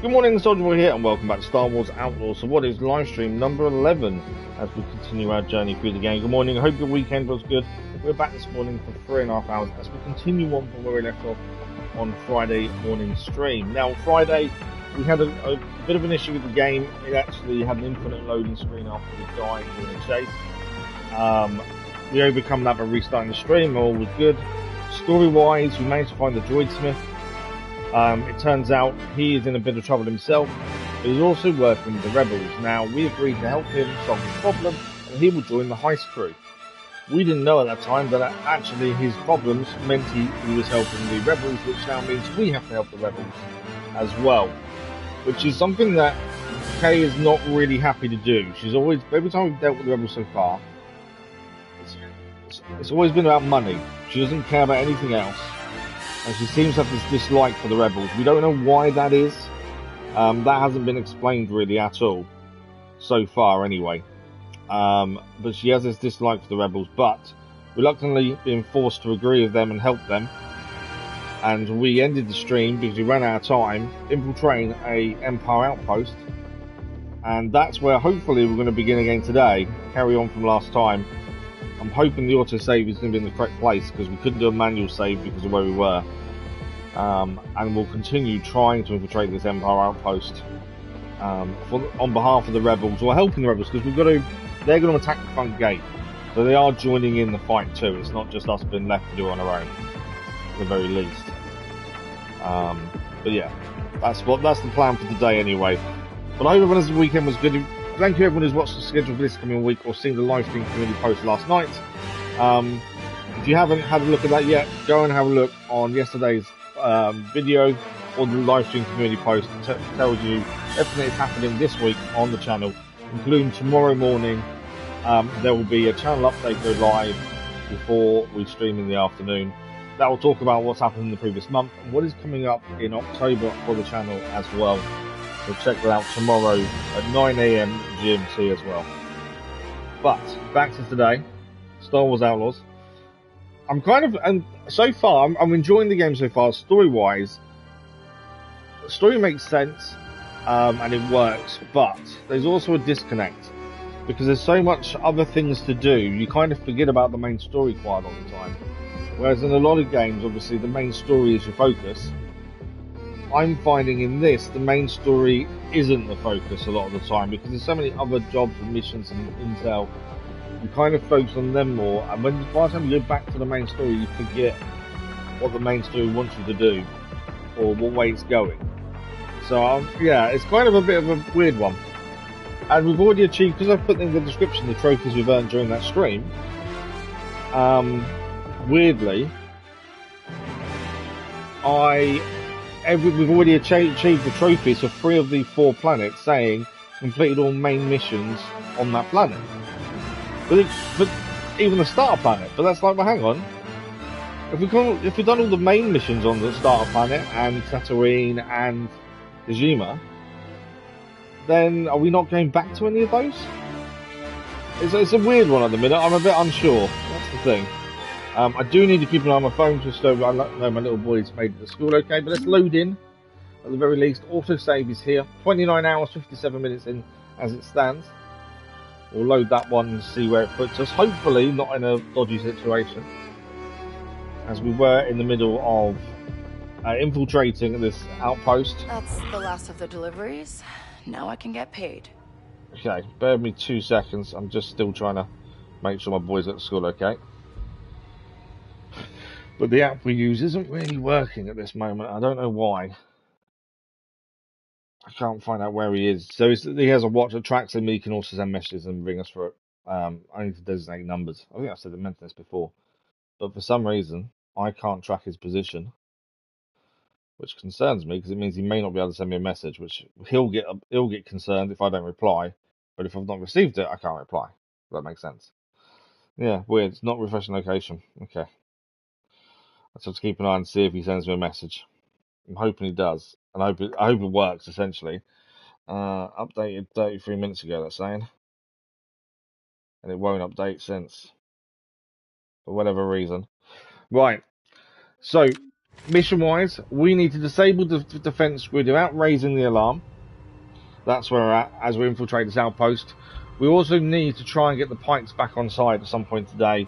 Good morning, Soldier Boy here, and welcome back to Star Wars Outlaws. So what is live stream number 11 as we continue our journey through the game. Good morning, I hope your weekend was good. We're back this morning for 3.5 hours as we continue on from where we left off on Friday morning stream. Now, Friday, we had a bit of an issue with the game. It actually had an infinite loading screen after we died during a chase. We overcome that by restarting the stream, all was good. Story-wise, we managed to find the Droid Smith. It turns out he is in a bit of trouble himself, but he's also working with the rebels. Now, we agreed to help him solve his problem, and he will join the heist crew. We didn't know at that time that actually his problems meant he was helping the rebels, which now means we have to help the rebels as well, which is something that Kay is not really happy to do. She's always, every time we've dealt with the rebels so far, it's always been about money. She doesn't care about anything else. And she seems to have this dislike for the rebels. We don't know why that is. That hasn't been explained really at all, so far anyway. But she has this dislike for the rebels, but reluctantly being forced to agree with them and help them. And we ended the stream because we ran out of time, infiltrating a Empire outpost. And that's where hopefully we're going to begin again today, carry on from last time. I'm hoping the autosave is going to be in the correct place because we couldn't do a manual save because of where we were. And we'll continue trying to infiltrate this Empire outpost on behalf of the rebels, or helping the rebels, because they're going to attack the front gate. So they are joining in the fight too. It's not just us being left to do it on our own, at the very least. But yeah, that's the plan for today anyway. But I hope everyone's weekend was good. Thank you everyone who's watched the schedule for this coming week or seen the live stream community post last night. If you haven't had a look at that yet, go and have a look on yesterday's video or the live stream community post that tells you everything that is happening this week on the channel, including tomorrow morning. There will be a channel update go live before we stream in the afternoon. That will talk about what's happened in the previous month and what is coming up in October for the channel as well. So check that out tomorrow at 9 AM GMT as well. But back to today, Star Wars Outlaws. And so far, I'm enjoying the game so far. Story-wise, the story makes sense and it works, but there's also a disconnect because there's so much other things to do. You kind of forget about the main story quite a lot of the time. Whereas in a lot of games, obviously, the main story is your focus. I'm finding in this, the main story isn't the focus a lot of the time because there's so many other jobs and missions and intel. You kind of focus on them more, and by the time you go back to the main story, you forget what the main story wants you to do or what way it's going. So yeah, it's kind of a bit of a weird one. And we've already achieved, because I've put in the description the trophies we've earned during that stream. Weirdly, we've already achieved the trophies for 3 of the 4 planets, saying completed all main missions on that planet. But even the starter planet. But that's like, well, hang on. If we've done all the main missions on the starter planet and Tatooine and Kojima, then are we not going back to any of those? It's a weird one at the minute. I'm a bit unsure. That's the thing. I do need to keep an eye on my phone just so I know my little boy's made it to school okay. But let's load in at the very least. Autosave is here. 29 hours, 57 minutes in as it stands. We'll load that one and see where it puts us. Hopefully not in a dodgy situation, as we were in the middle of infiltrating this outpost. That's the last of the deliveries. Now I can get paid. Okay, bear with me 2 seconds. I'm just still trying to make sure my boy's at school okay. But the app we use isn't really working at this moment. I don't know why. I can't find out where he is. So he has a watch that tracks him. He can also send messages and bring us through it. I need to designate numbers. I think I said I mentioned this before. But for some reason, I can't track his position, which concerns me because it means he may not be able to send me a message, which he'll get concerned if I don't reply. But if I've not received it, I can't reply. If that makes sense. Yeah, weird. It's not refreshing location. Okay. Let's have to keep an eye and see if he sends me a message. I'm hoping he does, and I hope it works. Essentially, updated 33 minutes ago. That's saying, and it won't update since, for whatever reason. Right. So mission-wise, we need to disable the defense grid without raising the alarm. That's where we're at, as we infiltrate this outpost. We also need to try and get the pikes back on side at some point today,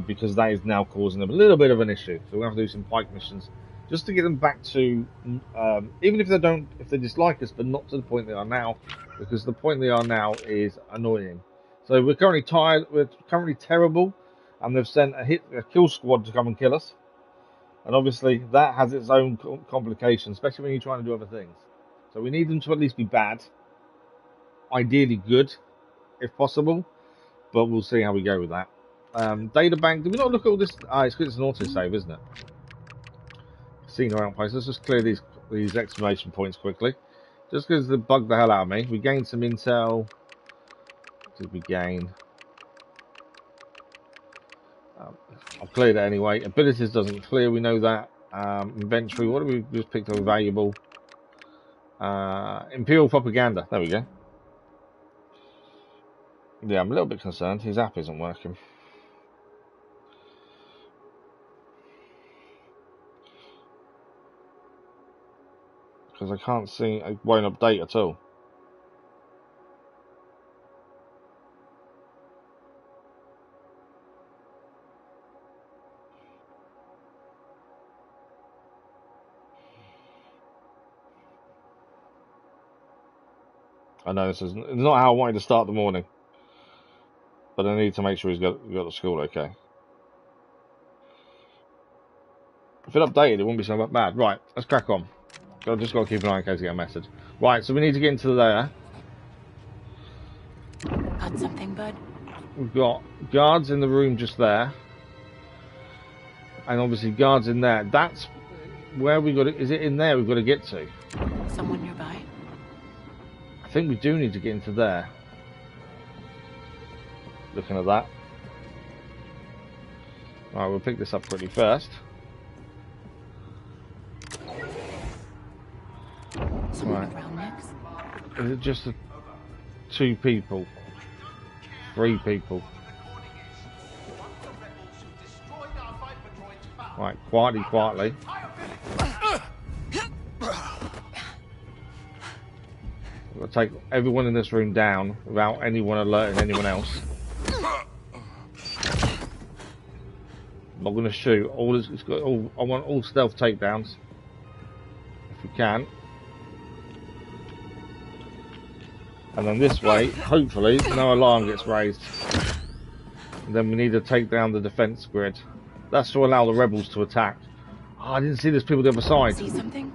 because that is now causing them a little bit of an issue. So we're going to have to do some pike missions, just to get them back to, even if they dislike us, but not to the point they are now, because the point they are now is annoying. So we're currently tired, we're currently terrible, and they've sent a kill squad to come and kill us. And obviously that has its own complications, especially when you're trying to do other things. So we need them to at least be bad, ideally good, if possible, but we'll see how we go with that. Data bank, did we not look at all this? It's because it's an autosave, isn't it? Casino outpost. Let's just clear these exclamation points quickly. Just because they bugged the hell out of me. We gained some intel. What did we gain? I've cleared it anyway. Abilities doesn't clear, we know that. Inventory, what have we just picked up valuable? Imperial propaganda, there we go. Yeah, I'm a little bit concerned. His app isn't working. Because I can't see, it won't update at all. I know this is not how I wanted to start the morning, but I need to make sure he's got to school okay. If it updated, it wouldn't be so bad. Right, let's crack on. I've just got to keep an eye in case I get a message. Right, so we need to get into there. Got something, bud? We've got guards in the room just there, and obviously guards in there. That's where we got to. Is it in there we've got to get to? Someone nearby? I think we do need to get into there. Looking at that. Alright, we'll pick this up quickly first. Someone around next? Is it just 2 people? 3 people? Right, quietly. We'll take everyone in this room down without anyone alerting anyone else. I'm not going to shoot. I want all stealth takedowns, if we can. And then this way, hopefully, no alarm gets raised. And then we need to take down the defense grid. That's to allow the rebels to attack. Oh, I didn't see there's people the other side. See something?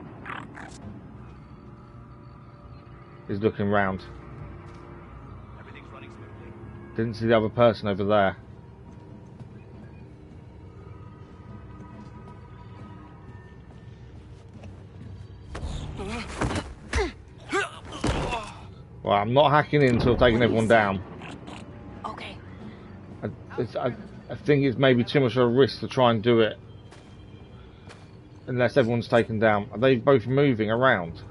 He's looking round. Didn't see the other person over there. Well, I'm not hacking in until I've taken everyone down. Okay. I think it's maybe too much of a risk to try and do it unless everyone's taken down. Are they both moving around?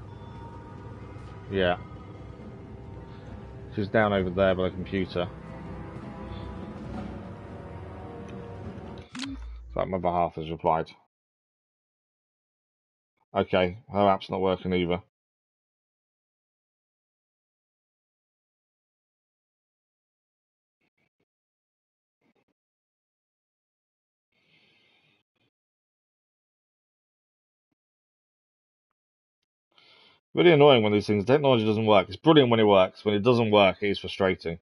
Yeah. She's down over there by the computer. So my other half has replied. Okay, her app's not working either. Really annoying when these things, technology doesn't work. It's brilliant when it works. When it doesn't work, it is frustrating.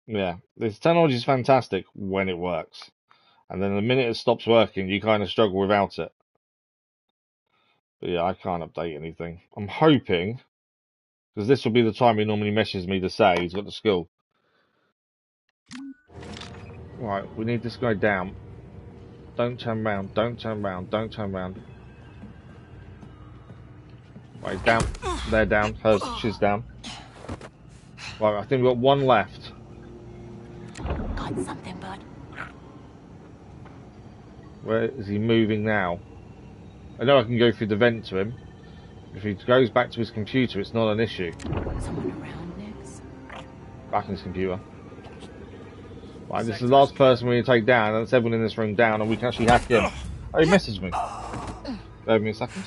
Yeah, this technology is fantastic when it works. And then the minute it stops working, you kind of struggle without it. But yeah, I can't update anything. I'm hoping, because this will be the time he normally messages me to say he's got to school. Right, we need this guy down. Don't turn round, don't turn round, don't turn round. Right, he's down. They're down. She's down. Right, I think we've got one left. Got something, bud? Where is he moving now? I know I can go through the vent to him. If he goes back to his computer, it's not an issue. Someone around, Nix? Back in his computer. Right, this is the last person we're going to take down, and that's everyone in this room down, and we can actually hack him. Oh, he messaged me. Give me a second.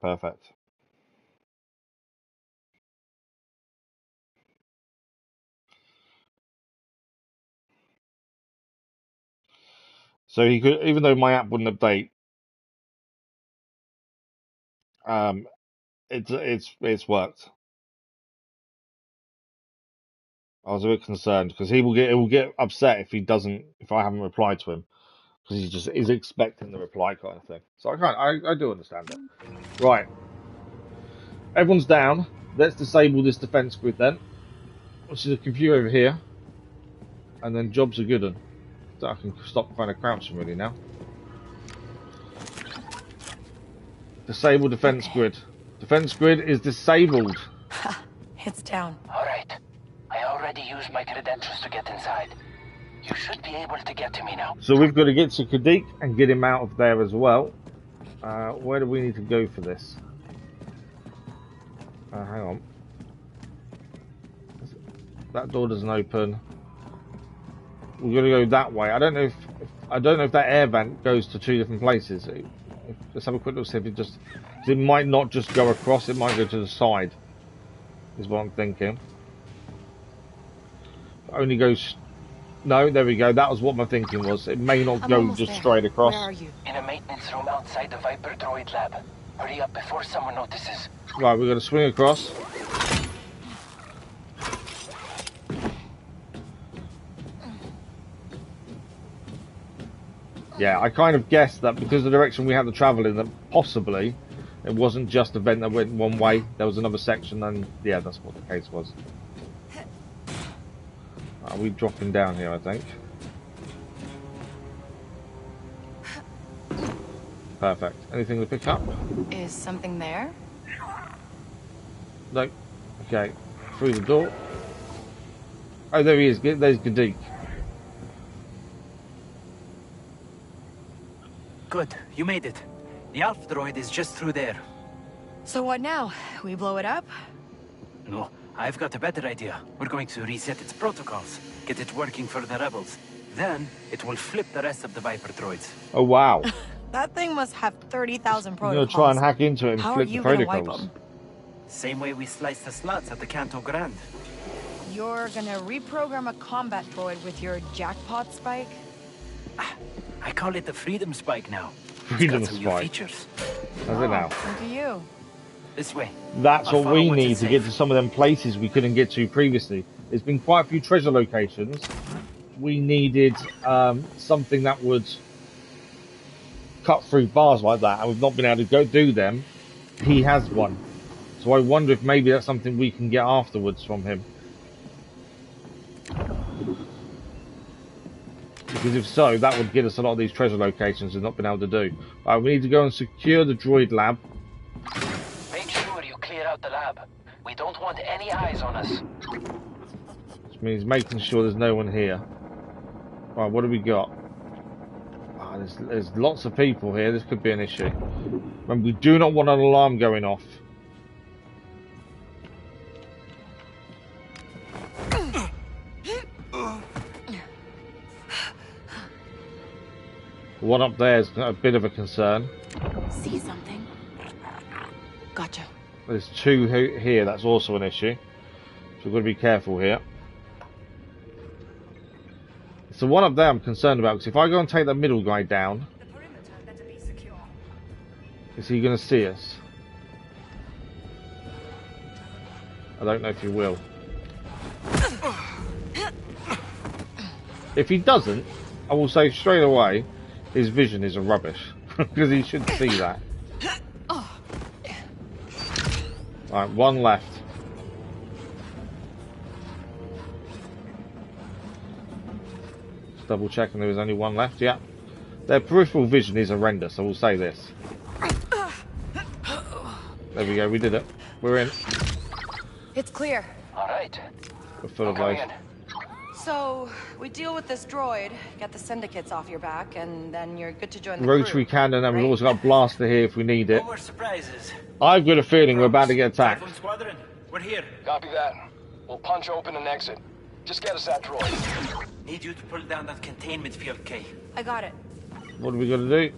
Perfect. So he could, even though my app wouldn't update, it's worked. I was a bit concerned because he will get upset if I haven't replied to him, because he's expecting the reply kind of thing. So I do understand it. Right, everyone's down. Let's disable this defense grid then, which is a computer over here, and then jobs are good. So I can stop kind of crouching really now. Disable defense grid. Defense grid is disabled. It's down. All right. I already used my credentials to get inside. You should be able to get to me now. So we've got to get to Kadik and get him out of there as well. Where do we need to go for this? Hang on. That door doesn't open. We're going to go that way. I don't know if that air vent goes to two different places. Let's have a quick look, see if it might not just go across. It might go to the side. Is what I'm thinking. Only goes. No, there we go. That was what my thinking was. It may not go just straight across. Where are you? In a maintenance room outside the Viper Droid lab. Hurry up before someone notices. Right, we're going to swing across. Yeah, I kind of guessed that because of the direction we had to travel in, that possibly it wasn't just a vent that went one way. There was another section, and yeah, that's what the case was. Are we dropping down here, I think? Perfect. Anything to pick up? Is something there? No. Okay. Through the door. Oh, there he is. There's Gadik. Good. You made it. The Alpha droid is just through there. So what now? We blow it up? No, I've got a better idea. We're going to reset its protocols, get it working for the rebels. Then, it will flip the rest of the Viper droids. Oh, wow. That thing must have 30,000 I'm protocols. going to try and hack into it and How flip are you the gonna wipe protocols. them? Same way we sliced the slots at the Canto Grande. You're gonna reprogram a combat droid with your jackpot spike? I call it the Freedom Spike now. Freedom It's got some new Spike. features. How's it now? Look at you. This way. That's I'll what follow we what's need to get safe. to some of them places we couldn't get to previously. There's been quite a few treasure locations. We needed something that would cut through bars like that, and we've not been able to go do them. He has one. So I wonder if maybe that's something we can get afterwards from him. Because if so, that would get us a lot of these treasure locations we've not been able to do. We need to go and secure the droid lab. Make sure you clear out the lab. We don't want any eyes on us. Which means making sure there's no one here. Right, what do we got? There's lots of people here. This could be an issue. Remember, we do not want an alarm going off. The one up there is a bit of a concern. See something? Gotcha. There's two here. That's also an issue. So we've got to be careful here. It's the one up there I'm concerned about, because if I go and take that middle guy down, is he going to see us? I don't know if he will. If he doesn't, I will say straight away, his vision is a rubbish, because he should see that. Right, one left. Just double checking there was only one left, yeah. Their peripheral vision is horrendous, I will say this. There we go, we did it. We're in. It's clear. All right. We're full of Coming those. in. So, we deal with this droid, get the syndicates off your back, and then you're good to join the Rotary crew, cannon, and right? we've also got a blaster here if we need it. More surprises. I've got a feeling we're about to get attacked. Typhoon Squadron, we're here. Copy that. We'll punch open and exit. Just get us that droid. Need you to pull down that containment field, Kay. I got it. What are we going to do?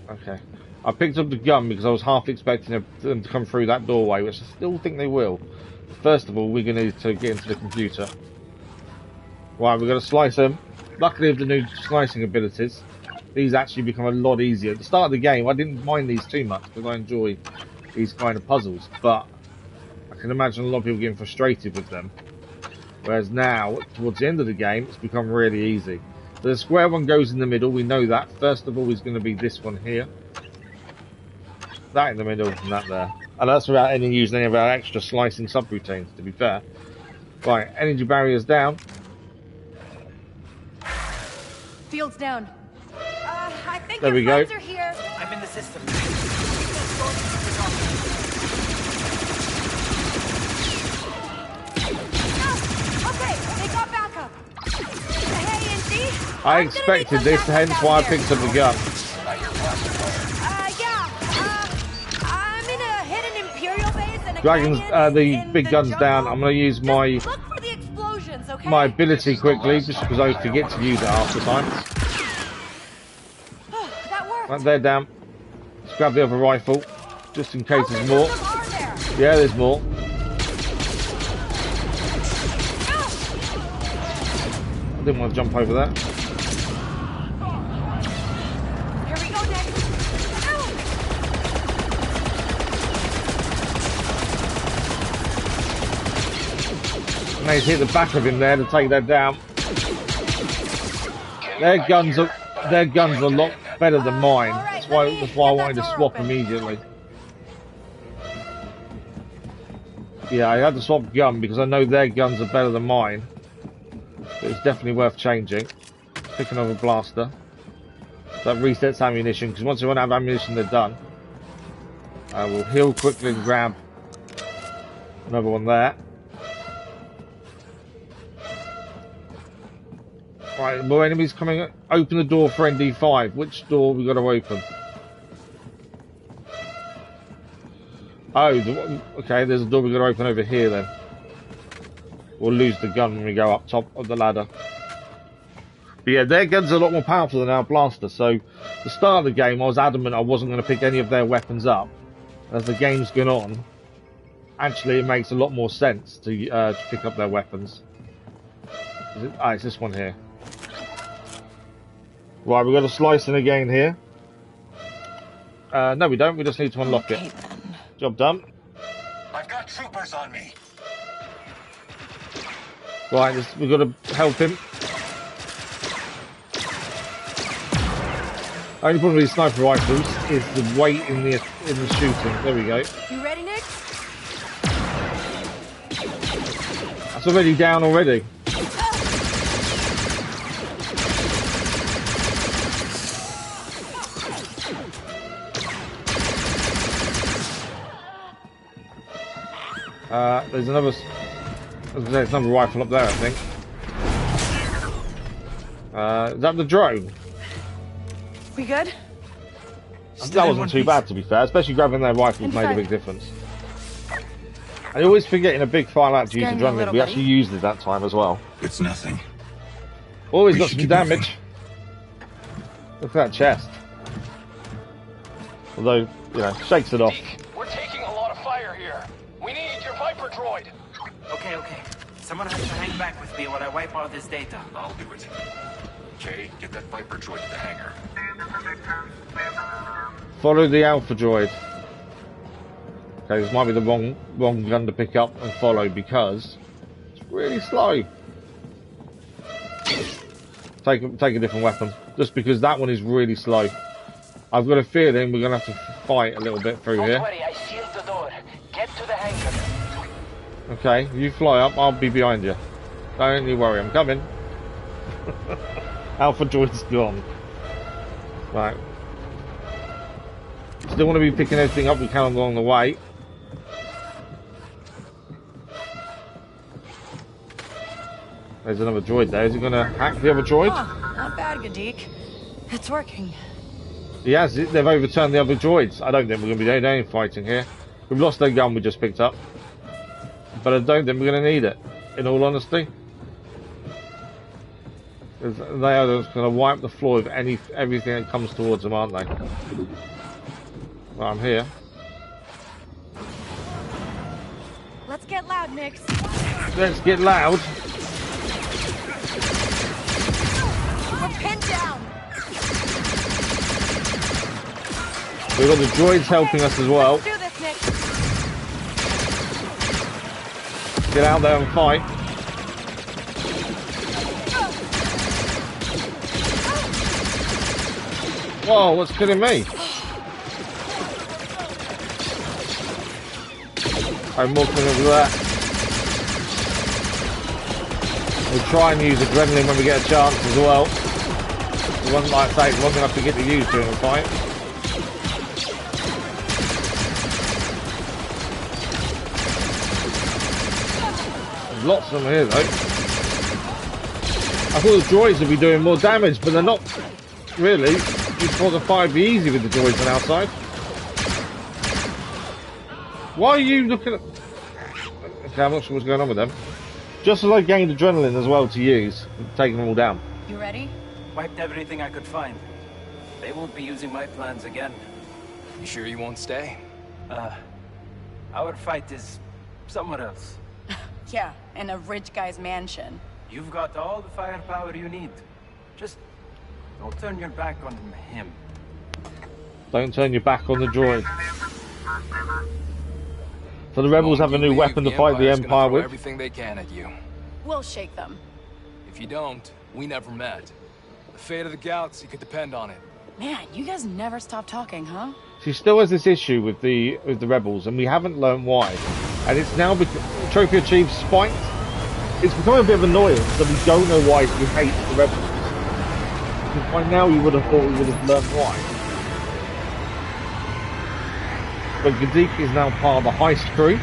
Okay. I picked up the gun because I was half expecting them to come through that doorway, which I still think they will. First of all, we're going to need to get into the computer. Right, we're going to slice them. Luckily, with the new slicing abilities, these actually become a lot easier. At the start of the game, I didn't mind these too much because I enjoy these kind of puzzles, but I can imagine a lot of people getting frustrated with them. Whereas now, towards the end of the game, it's become really easy. The square one goes in the middle, we know that. First of all is going to be this one here. That in the middle, and that there. And that's without any using any of our extra slicing subroutines, to be fair. Right, energy barriers down. Field's down. I think There your we go. friends are here. I'm in the system. Okay, they got backup. Hey, and see? I expected this, hence why I picked up the gun. I'm in a hidden Imperial base and a Dragons, canyon the in big the guns jungle. down. I'm going to use my Just look for the explosions, okay? my ability quickly, just because I forget to use it half the time. That worked. Right, they're down. Let's grab the other rifle, just in case there's more. Are there? Yeah, there's more. I didn't want to jump over that. Here we go, Nick. And they hit the back of him there to take that down. Their guns are a lot better than mine. That's why I wanted to swap immediately. Yeah, I had to swap gun because I know their guns are better than mine. But it's definitely worth changing. Picking up a blaster. That resets ammunition, because once you run out of ammunition, they're done. I will heal quickly and grab another one there. Right, more enemies coming. Open the door for ND5. Which door we got to open? Oh, okay, there's a door we got to open over here then. We'll lose the gun when we go up top of the ladder. But yeah, their guns are a lot more powerful than our blaster, so at the start of the game I was adamant I wasn't going to pick any of their weapons up. As the game's gone on, actually it makes a lot more sense to pick up their weapons. It's this one here. Right, we've got a slicing again here. No we don't, we just need to unlock it. Then. Job done. I've got troopers on me. Right, we've got to help him. Only problem with these sniper rifles is the weight in the shooting. There we go. You ready, Nick? That's already down already. There's another. There's another rifle up there, I think. Is that the drone? We good? That wasn't too bad, to be fair. Especially grabbing their rifles made a big difference. I always forget in a big fire like to use the drone. We actually used it that time as well. It's nothing. Always got some damage. Look at that chest. Although, you know, shakes it off. We're taking a lot of fire here. We need your Viper droid. Okay. Someone has to hang back with me while I wipe all this data. I'll do it. Okay, get that Viper droid to the hangar. Follow the Alpha droid. Okay, this might be the wrong gun to pick up and follow because it's really slow. Take a different weapon, just because that one is really slow. I've got a feeling we're gonna have to fight a little bit through here. Don't worry, I sealed the door. Get to the hangar. Okay, you fly up, I'll be behind you. Don't you worry, I'm coming. Alpha droid's gone. Right. Still want to be picking everything up we can along the way. There's another droid there. Is he going to hack the other droid? Oh, not bad, Gadik. It's working. He has. They've overturned the other droids. I don't think we're going to be doing any fighting here. We've lost their gun we just picked up. But I don't think we're going to need it, in all honesty. They are just going to wipe the floor with everything that comes towards them, aren't they? Well, I'm here. Let's get loud, Nix. Let's get loud. We're pinned down. We've got the droids helping us as well. Let's do this, Nix. Get out there and fight. Whoa, what's killing me? I'm more killing over that. We'll try and use adrenaline when we get a chance as well. It wasn't like that, it wasn't enough to get to use during the fight. There's lots of them here though. I thought the droids would be doing more damage, but they're not really. You thought the fight would be easy with the droids on outside. Why are you looking at... Okay, I'm not sure what's going on with them. Just as I gained adrenaline as well to use, taking them all down. You ready? Wiped everything I could find. They won't be using my plans again. You sure you won't stay? Our fight is somewhere else. Yeah, in a rich guy's mansion. You've got all the firepower you need. Just don't turn your back on him. Don't turn your back on the droid. So the rebels have a new weapon to fight the Empire with. Everything they can at you. We'll shake them. If you don't, we never met. The fate of the galaxy could depend on it. Man, you guys never stop talking, huh? She still has this issue with the rebels, and we haven't learned why. And it's now trophy achieved spite. It's becoming a bit of annoyance that we don't know why we hate the rebels. Because by now you would have thought we would have learned why. But Gadik is now part of the heist crew.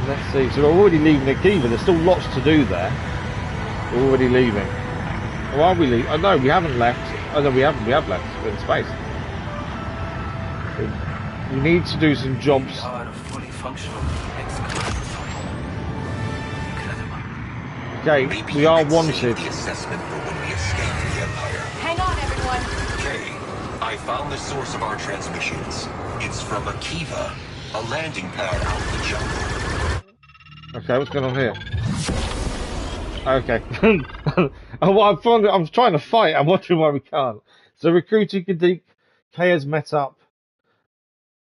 Let's see, so we're already leaving Akiva. There's still lots to do there. We're already leaving. Or are we leaving? Oh no, we haven't left. Oh no, we have left. We're in space. We need to do some jobs. We are a fully functional Okay, we are wanted. The assessment for when we escaped the Empire. Hang on, everyone. Okay, I found the source of our transmissions. It's from Akiva, a landing pad out in the jungle. Okay, what's going on here? Okay. I'm trying to fight. I'm wondering why we can't. So recruiting Gadik, Kay has met up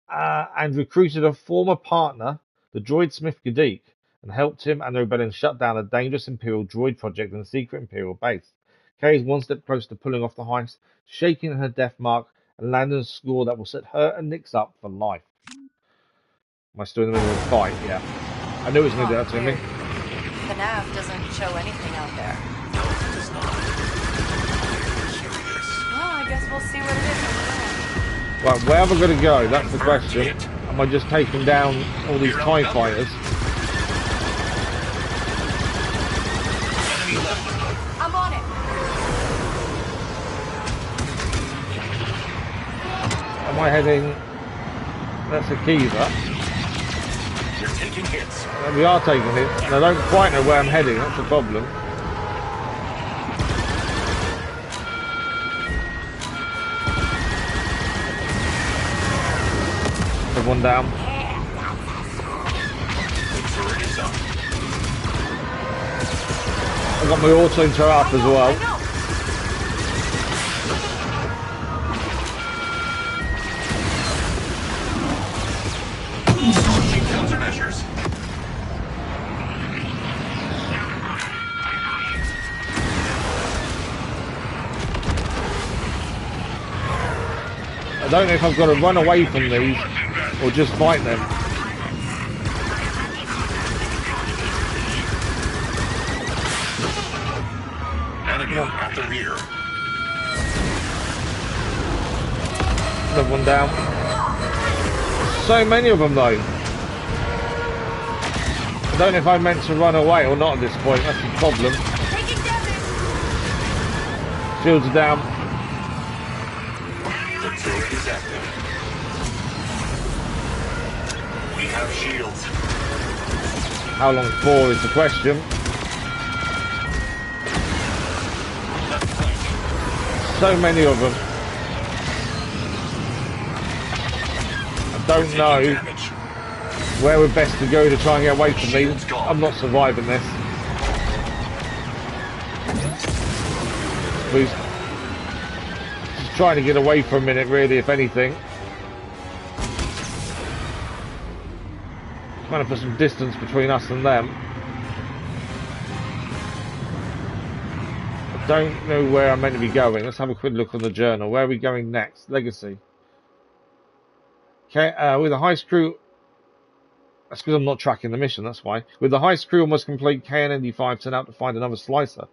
and recruited a former partner, the droid smith Gadik, and helped him and the rebellion shut down a dangerous Imperial droid project in a secret Imperial base. Kay is one step closer to pulling off the heist, shaking her death mark, and landing a score that will set her and Nix up for life. Am I still in the middle of the fight? Yeah. I knew it was going to do that to me. The nav doesn't show anything out there. No, it does not. Curious. Well, I guess we'll see what it is over there. Right, where am I going to go? That's the question. Am I just taking down all these TIE fighters? Enemy left. I'm on it. Am I heading... That's Akiva. You're taking hits. We are taking it, and I don't quite know where I'm heading, that's the problem. Everyone down. Turret is up. I've got my auto inter up as well. Launching countermeasures. I don't know if I've got to run away from these or just fight them. Enemy at the rear. Another one down. So many of them though. don't know if I meant to run away or not at this point. That's the problem. Shields are down. The turret is active. We have shields. How long for is the question. So many of them. I don't know where we're best to go to try and get away from these. I'm not surviving this. We're just trying to get away for a minute, really, if anything. Trying to put some distance between us and them. I don't know where I'm meant to be going. Let's have a quick look on the journal. Where are we going next? Legacy. Okay, with the heist crew... That's because I'm not tracking the mission, that's why. With the heist crew almost complete, KND5 sent out to find another slicer.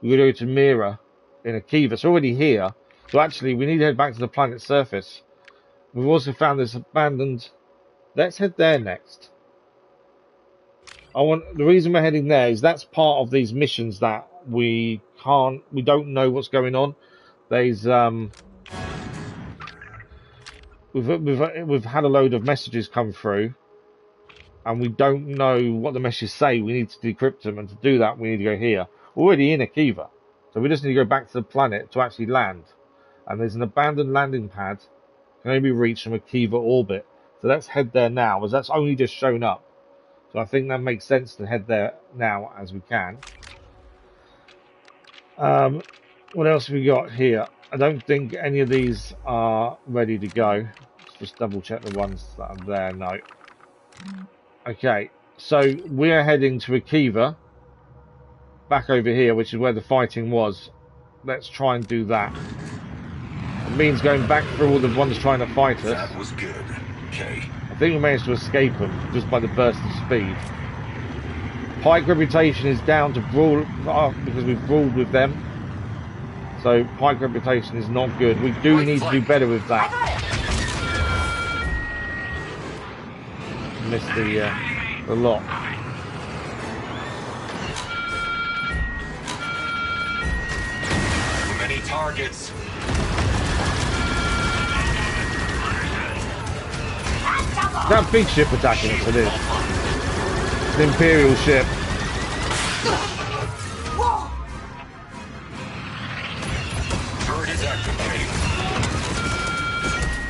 We're going to go to Mira in Akiva. It's already here. So actually, we need to head back to the planet's surface. We've also found this abandoned... Let's head there next. The reason we're heading there is that's part of these missions that we don't know what's going on. There's we've had a load of messages come through, and we don't know what the messages say. We need to decrypt them, and to do that, we need to go here. We're already in Akiva, so we just need to go back to the planet to actually land. And there's an abandoned landing pad, can only be reached from Akiva orbit. So let's head there now, as that's only just shown up. So I think that makes sense to head there now as we can. What else have we got here? I don't think any of these are ready to go. Let's just double check the ones that are there. No. Okay, so we're heading to Akiva. Back over here, which is where the fighting was. Let's try and do that. It means going back through all the ones trying to fight us. That was good. Okay. I think we managed to escape them just by the burst of speed. Pike reputation is down to brawl because we've brawled with them. So Pike reputation is not good. We do need to do better with that. Missed the lot. Too many targets. That big ship attacking us, it is. It's an Imperial ship. Turret is activated.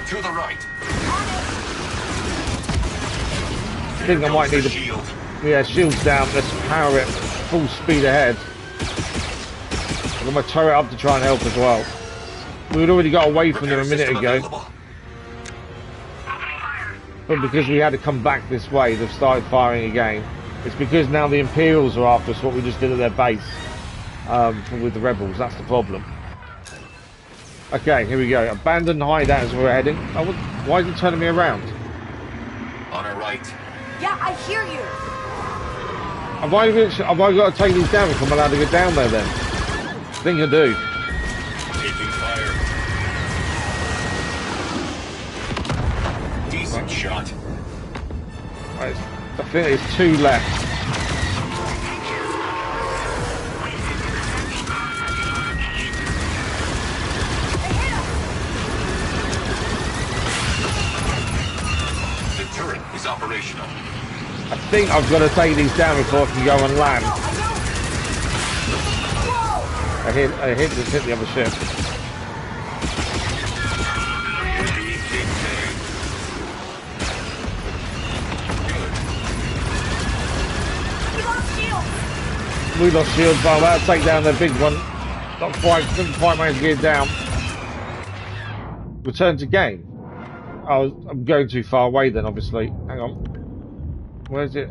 To the right. I think I might need a shield. Yeah, shield's down. Let's power it full speed ahead. I've got my turret up to try and help as well. We'd already got away from them a minute ago. But because we had to come back this way, they've started firing again. It's because now the Imperials are after us, what we just did at their base with the rebels. That's the problem. Okay, here we go. Abandoned hideout is where we're heading. Oh, why is it turning me around? On our right. Yeah, I hear you. Have I got to take these down if I'm allowed to get down there then? I think I do. Taking fire. Decent shot. Right, I think there's 2 left. The turret is operational. I think I've got to take these down before I can go and land. I hit the other ship. We lost shields, but I'm about to take down the big one. Didn't quite manage to get it down. Return to game. I'm going too far away then, obviously. Hang on. Where is it?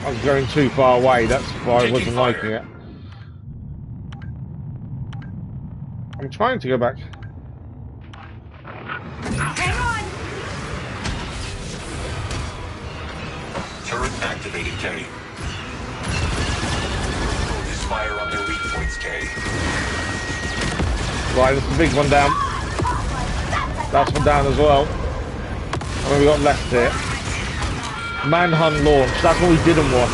I was going too far away, that's why I wasn't liking it. I'm trying to go back. Hang on. Turret activated, K. Focus fire on their weak points, K. Right, there's the big one down. That's one down as well. How many we got left here? Manhunt launch. That's what we didn't want.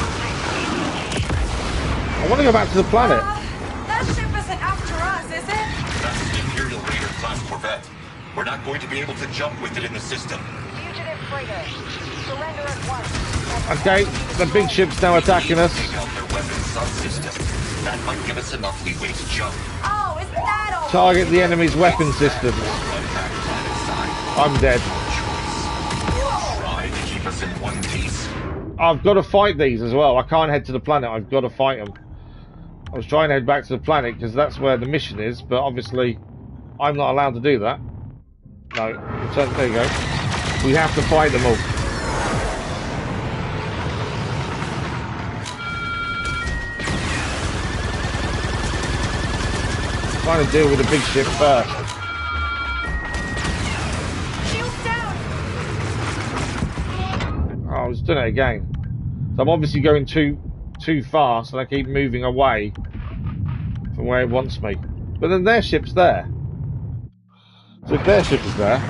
I want to go back to the planet. That ship isn't after us, is it? That's an Imperial Raider class corvette. We're not going to be able to jump with it in the system. Fugitive freighter. Surrender at once. Okay, the big ship's now attacking us. Take out their weapons subsystem. That might give us enough leeway to jump. Oh, isn't that all? Target the enemy's weapon systems. I'm dead. Try to keep us in one piece. I've got to fight these as well. I can't head to the planet. I've got to fight them. I was trying to head back to the planet because that's where the mission is, but obviously I'm not allowed to do that. No, return, there you go. We have to fight them all. Trying to deal with the big ship first. Shields down. Oh, I was doing it again. So I'm obviously going too fast, and I keep moving away from where it wants me. But then their ship's there. So if their ship is there,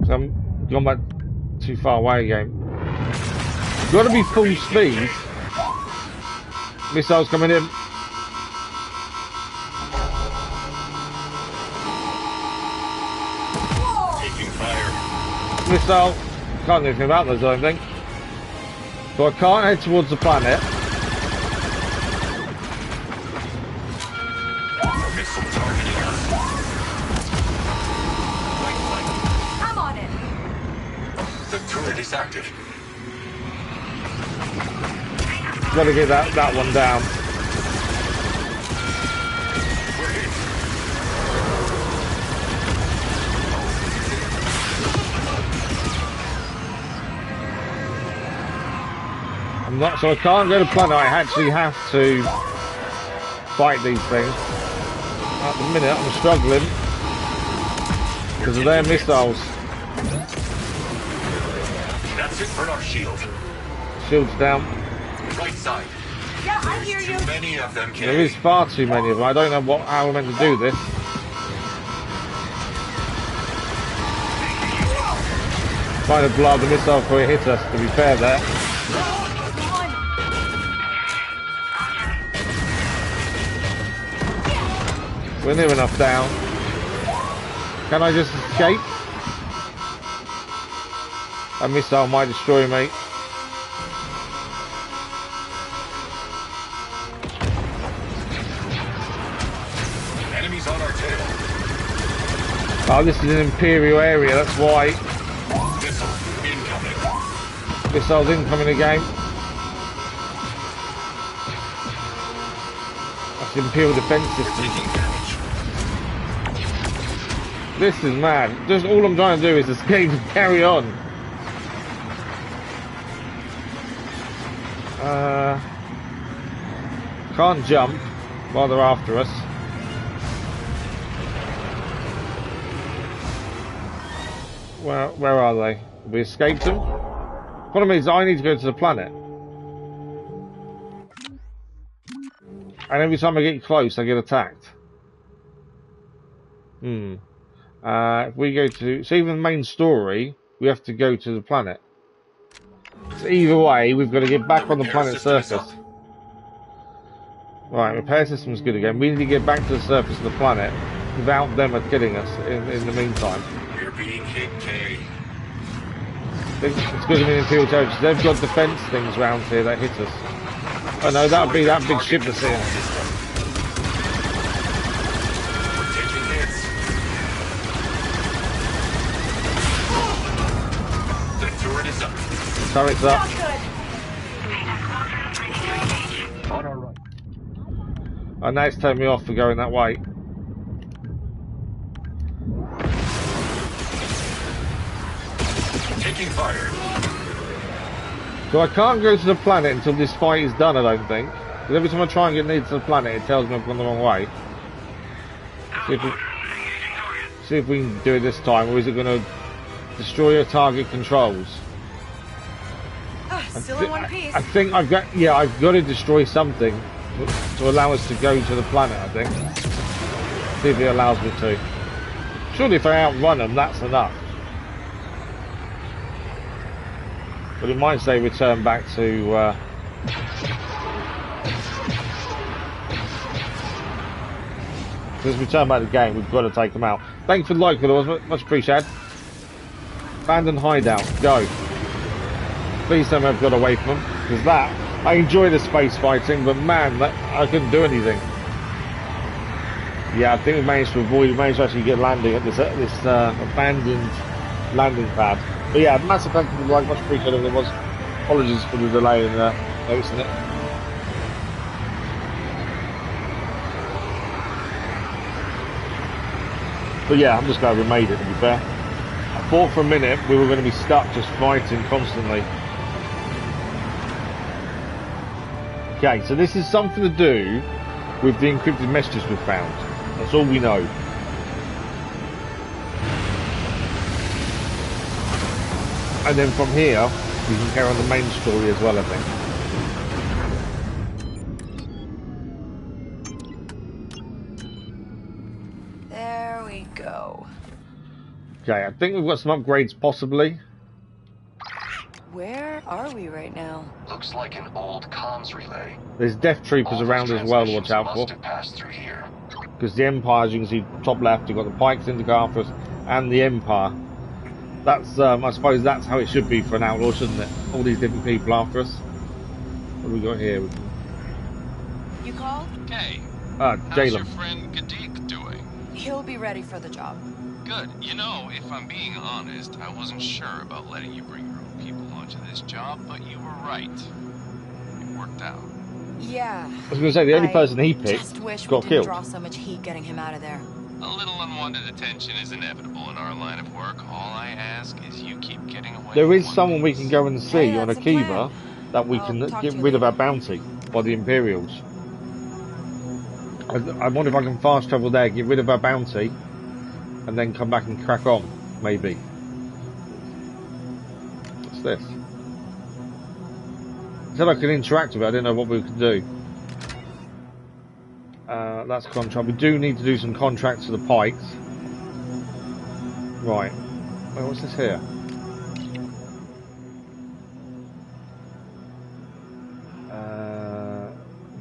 so I'm gone back too far away again. Got to be full speed. Missiles coming in. Taking fire. Missile. Can't do anything about those, I don't think. So I can't head towards the planet. Missile targeting us. I'm on it. The turret is active. Got to get that one down. We're hit. I'm not, so I can't go to the planet. I actually have to fight these things. At the minute, I'm struggling because of their missiles. That's it for our shield. Shield's down. Right side. Yeah, I hear you. Too many of them, There is Kay. far too many of them. I don't know how we're meant to do this. Trying to blow up the missile before it hits us, to be fair there. We're near enough down. Can I just escape? A missile might destroy me. Enemies on our tail. Oh, this is an Imperial area, that's why. Missile incoming. Missiles incoming again. That's the Imperial defense system. Taking damage. This is mad. Just all I'm trying to do is escape and carry on. Can't jump while they're after us. Where are they? Have we escaped them? Problem is, I need to go to the planet. And every time I get close, I get attacked. If we go to... So even the main story, we have to go to the planet. So either way, we've got to get back on the planet's surface. Right, repair system's good again. We need to get back to the surface of the planet without them killing us in the meantime. We're being hit, Kay. It's good to be in Imperial territory. They've got defense things around here that hit us. Oh no, that would be that big ship that's here. We're taking hits. The turret is up. Turret's up. On our right. Oh, now it's turned me off for going that way. Taking fire. So I can't go to the planet until this fight is done, I don't think. Because every time I try and get near to the planet, it tells me I've gone the wrong way. See if we can do it this time, or is it going to destroy your target controls? Still in one piece. I think I've got to destroy something. to allow us to go to the planet, I think. See if it allows me to. Surely if I outrun them, that's enough. But it might say return back to... Let's return back to the game. We've got to take them out. Thanks for the like, followers. Much appreciated. Abandoned hideout. Go. Please tell me I've got away from them. Because that, I enjoy the space fighting, but man, I couldn't do anything. Yeah, I think we managed to avoid. We managed to actually get landing at this abandoned landing pad. But yeah, massive thank you for the like. Much appreciated. There was apologies for the delay in noticing it. But yeah, I'm just glad we made it, to be fair. I thought for a minute we were going to be stuck just fighting constantly. Okay, so this is something to do with the encrypted messages we've found. That's all we know. And then from here, we can carry on the main story as well, I think. Okay, I think we've got some upgrades possibly. Where are we right now? Looks like an old comms relay. There's death troopers around as well to watch out for. Because the Empire, as you can see, top left, you've got the Pikes in the car for us, and the Empire. That's, I suppose that's how it should be for an outlaw, shouldn't it? All these different people after us. What do we got here? You called? Hey. Jalen. How's your friend Gadik doing? He'll be ready for the job. Good. You know, if I'm being honest, I wasn't sure about letting you bring your own people onto this job, but you were right. It worked out. Yeah. I was going to say, the only person he picked just wish got we didn't killed. Draw so much heat getting him out of there. A little unwanted attention is inevitable in our line of work. All I ask is you keep getting away. There is someone we can go and see Hey, on that's a Akiva plan. that we I'll can talk get to you rid of later. our bounty by the Imperials. I wonder if I can fast travel there, get rid of our bounty, and then come back and crack on, maybe. What's this? I said I could interact with it, I didn't know what we could do. That's contract. We do need to do some contracts for the Pikes. Right. Wait, what's this here?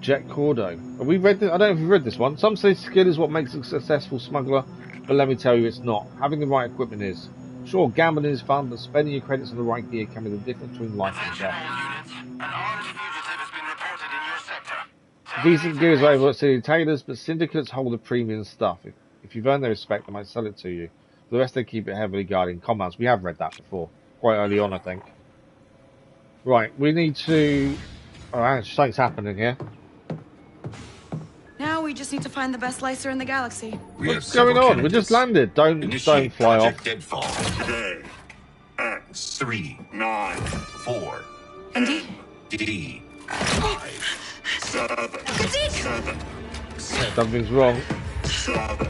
Jet Cordo. Have we read this? I don't know if we've read this one. Some say skill is what makes a successful smuggler, but let me tell you it's not. Having the right equipment is. Sure, gambling is fun, but spending your credits on the right gear can be the difference between life and death. An armed fugitive has been reported in your sector. Decent gear is over at City Tailors, but syndicates hold the premium stuff. If you've earned their respect, they might sell it to you. For the rest, they keep it heavily guarded in commands. We have read that before. Quite early on, I think. Right, we need to... Oh, something's happening here. Now we just need to find the best licer in the galaxy. What's going on? We just landed. Don't fly off. Deadfall today. X 3 9 4 Indy? D 5 7 7 Something's wrong. 7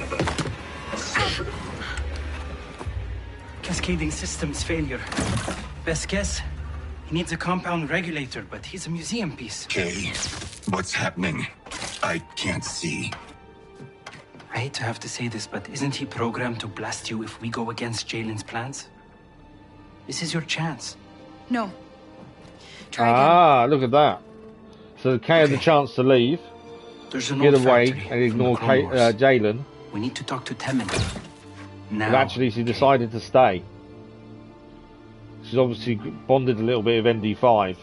Cascading systems failure. Best guess? He needs a compound regulator, but he's a museum piece. Okay, what's happening? I can't see. I hate to have to say this, but isn't he programmed to blast you if we go against Jalen's plans? This is your chance. No. Try again. Ah, look at that. So Kay had the chance to leave, There's an get old away, factory and ignore from the Clone Wars. Jalen. We need to talk to Temin. Now. But actually, she decided to stay. She's obviously bonded a little bit of ND5.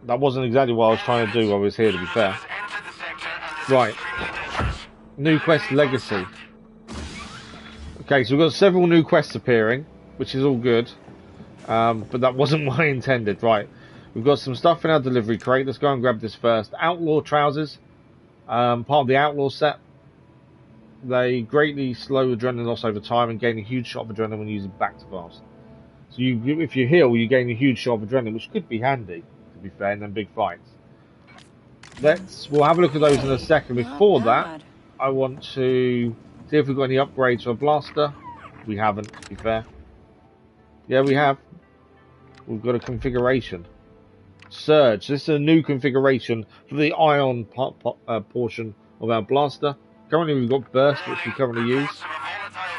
That wasn't exactly what I was trying to do while I was here, to be fair. Right. New quest Legacy. Okay, so we've got several new quests appearing, which is all good. But that wasn't what I intended. Right. We've got some stuff in our delivery crate. Let's go and grab this first. Outlaw trousers. Part of the Outlaw set. They greatly slow adrenaline loss over time and gain a huge shot of adrenaline when using back to bars. So if you heal, you gain a huge shot of adrenaline, which could be handy, to be fair, in them big fights. We'll have a look at those in a second. Before that, I want to see if we've got any upgrades for a blaster. We haven't, to be fair. Yeah, we have. we've got a configuration. Surge. This is a new configuration for the ion portion of our blaster. Currently we've got burst, which we currently use.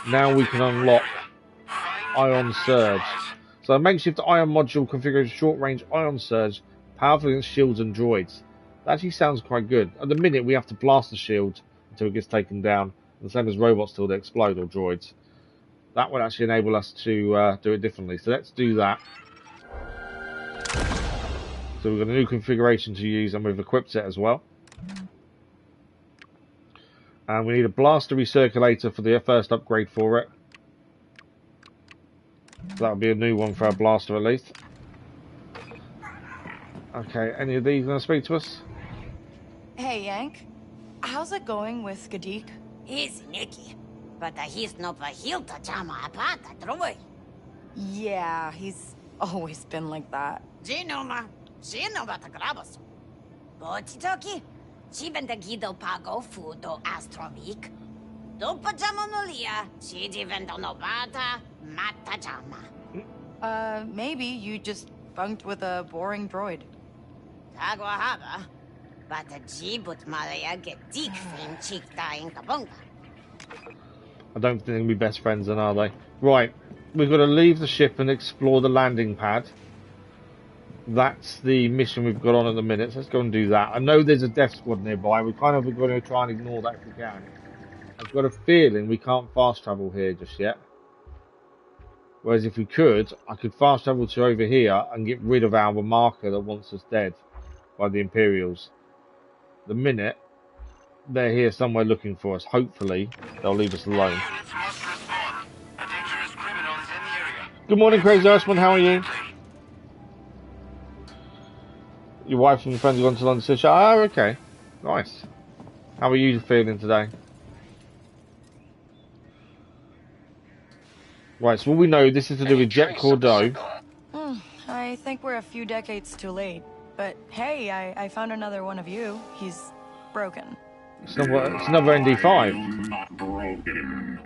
Now we can unlock ion surge. So a makeshift ion module configures short-range ion surge, powerful against shields and droids. That actually sounds quite good. At the minute we have to blast the shield until it gets taken down, the same as robots till they explode, or droids. That would actually enable us to do it differently. So let's do that. So we've got a new configuration to use, and we've equipped it as well. And we need a blaster recirculator for the first upgrade for it. That'll be a new one for our blaster at least. Okay, any of these going to speak to us? Hey, Yank. How's it going with Gadik? He's Nicky, but he's no Vahilta Chama Apata Droid. Yeah, he's always been like that. Ginoma, she no bata grabas. Bochitoki, she been the Guido Pago Fudo Astrovic. Do Pajamanolia, she divendo no bata, Mata Jama. Maybe you just bunked with a boring droid. Taguahaba, but the Jibut Malaya get deep fin cheek dying kabunga. I don't think they'll be best friends then, are they? Right, we've got to leave the ship and explore the landing pad. That's the mission we've got on at the minute, so let's go and do that. I know there's a death squad nearby, we're kind of going to try and ignore that if we can. I've got a feeling we can't fast travel here just yet. Whereas if we could, I could fast travel to over here and get rid of our marker that wants us dead by the Imperials. The minute they're here somewhere looking for us, hopefully they'll leave us alone. Good morning, Crazy Iceman, how are you? Your wife and your friends are going to London City. Oh, okay. Nice. How are you feeling today? Right, so what we know, this is to do with Jet Cordeaux. I think we're a few decades too late. But hey, I found another one of you. He's broken. It's another ND5. Not broken.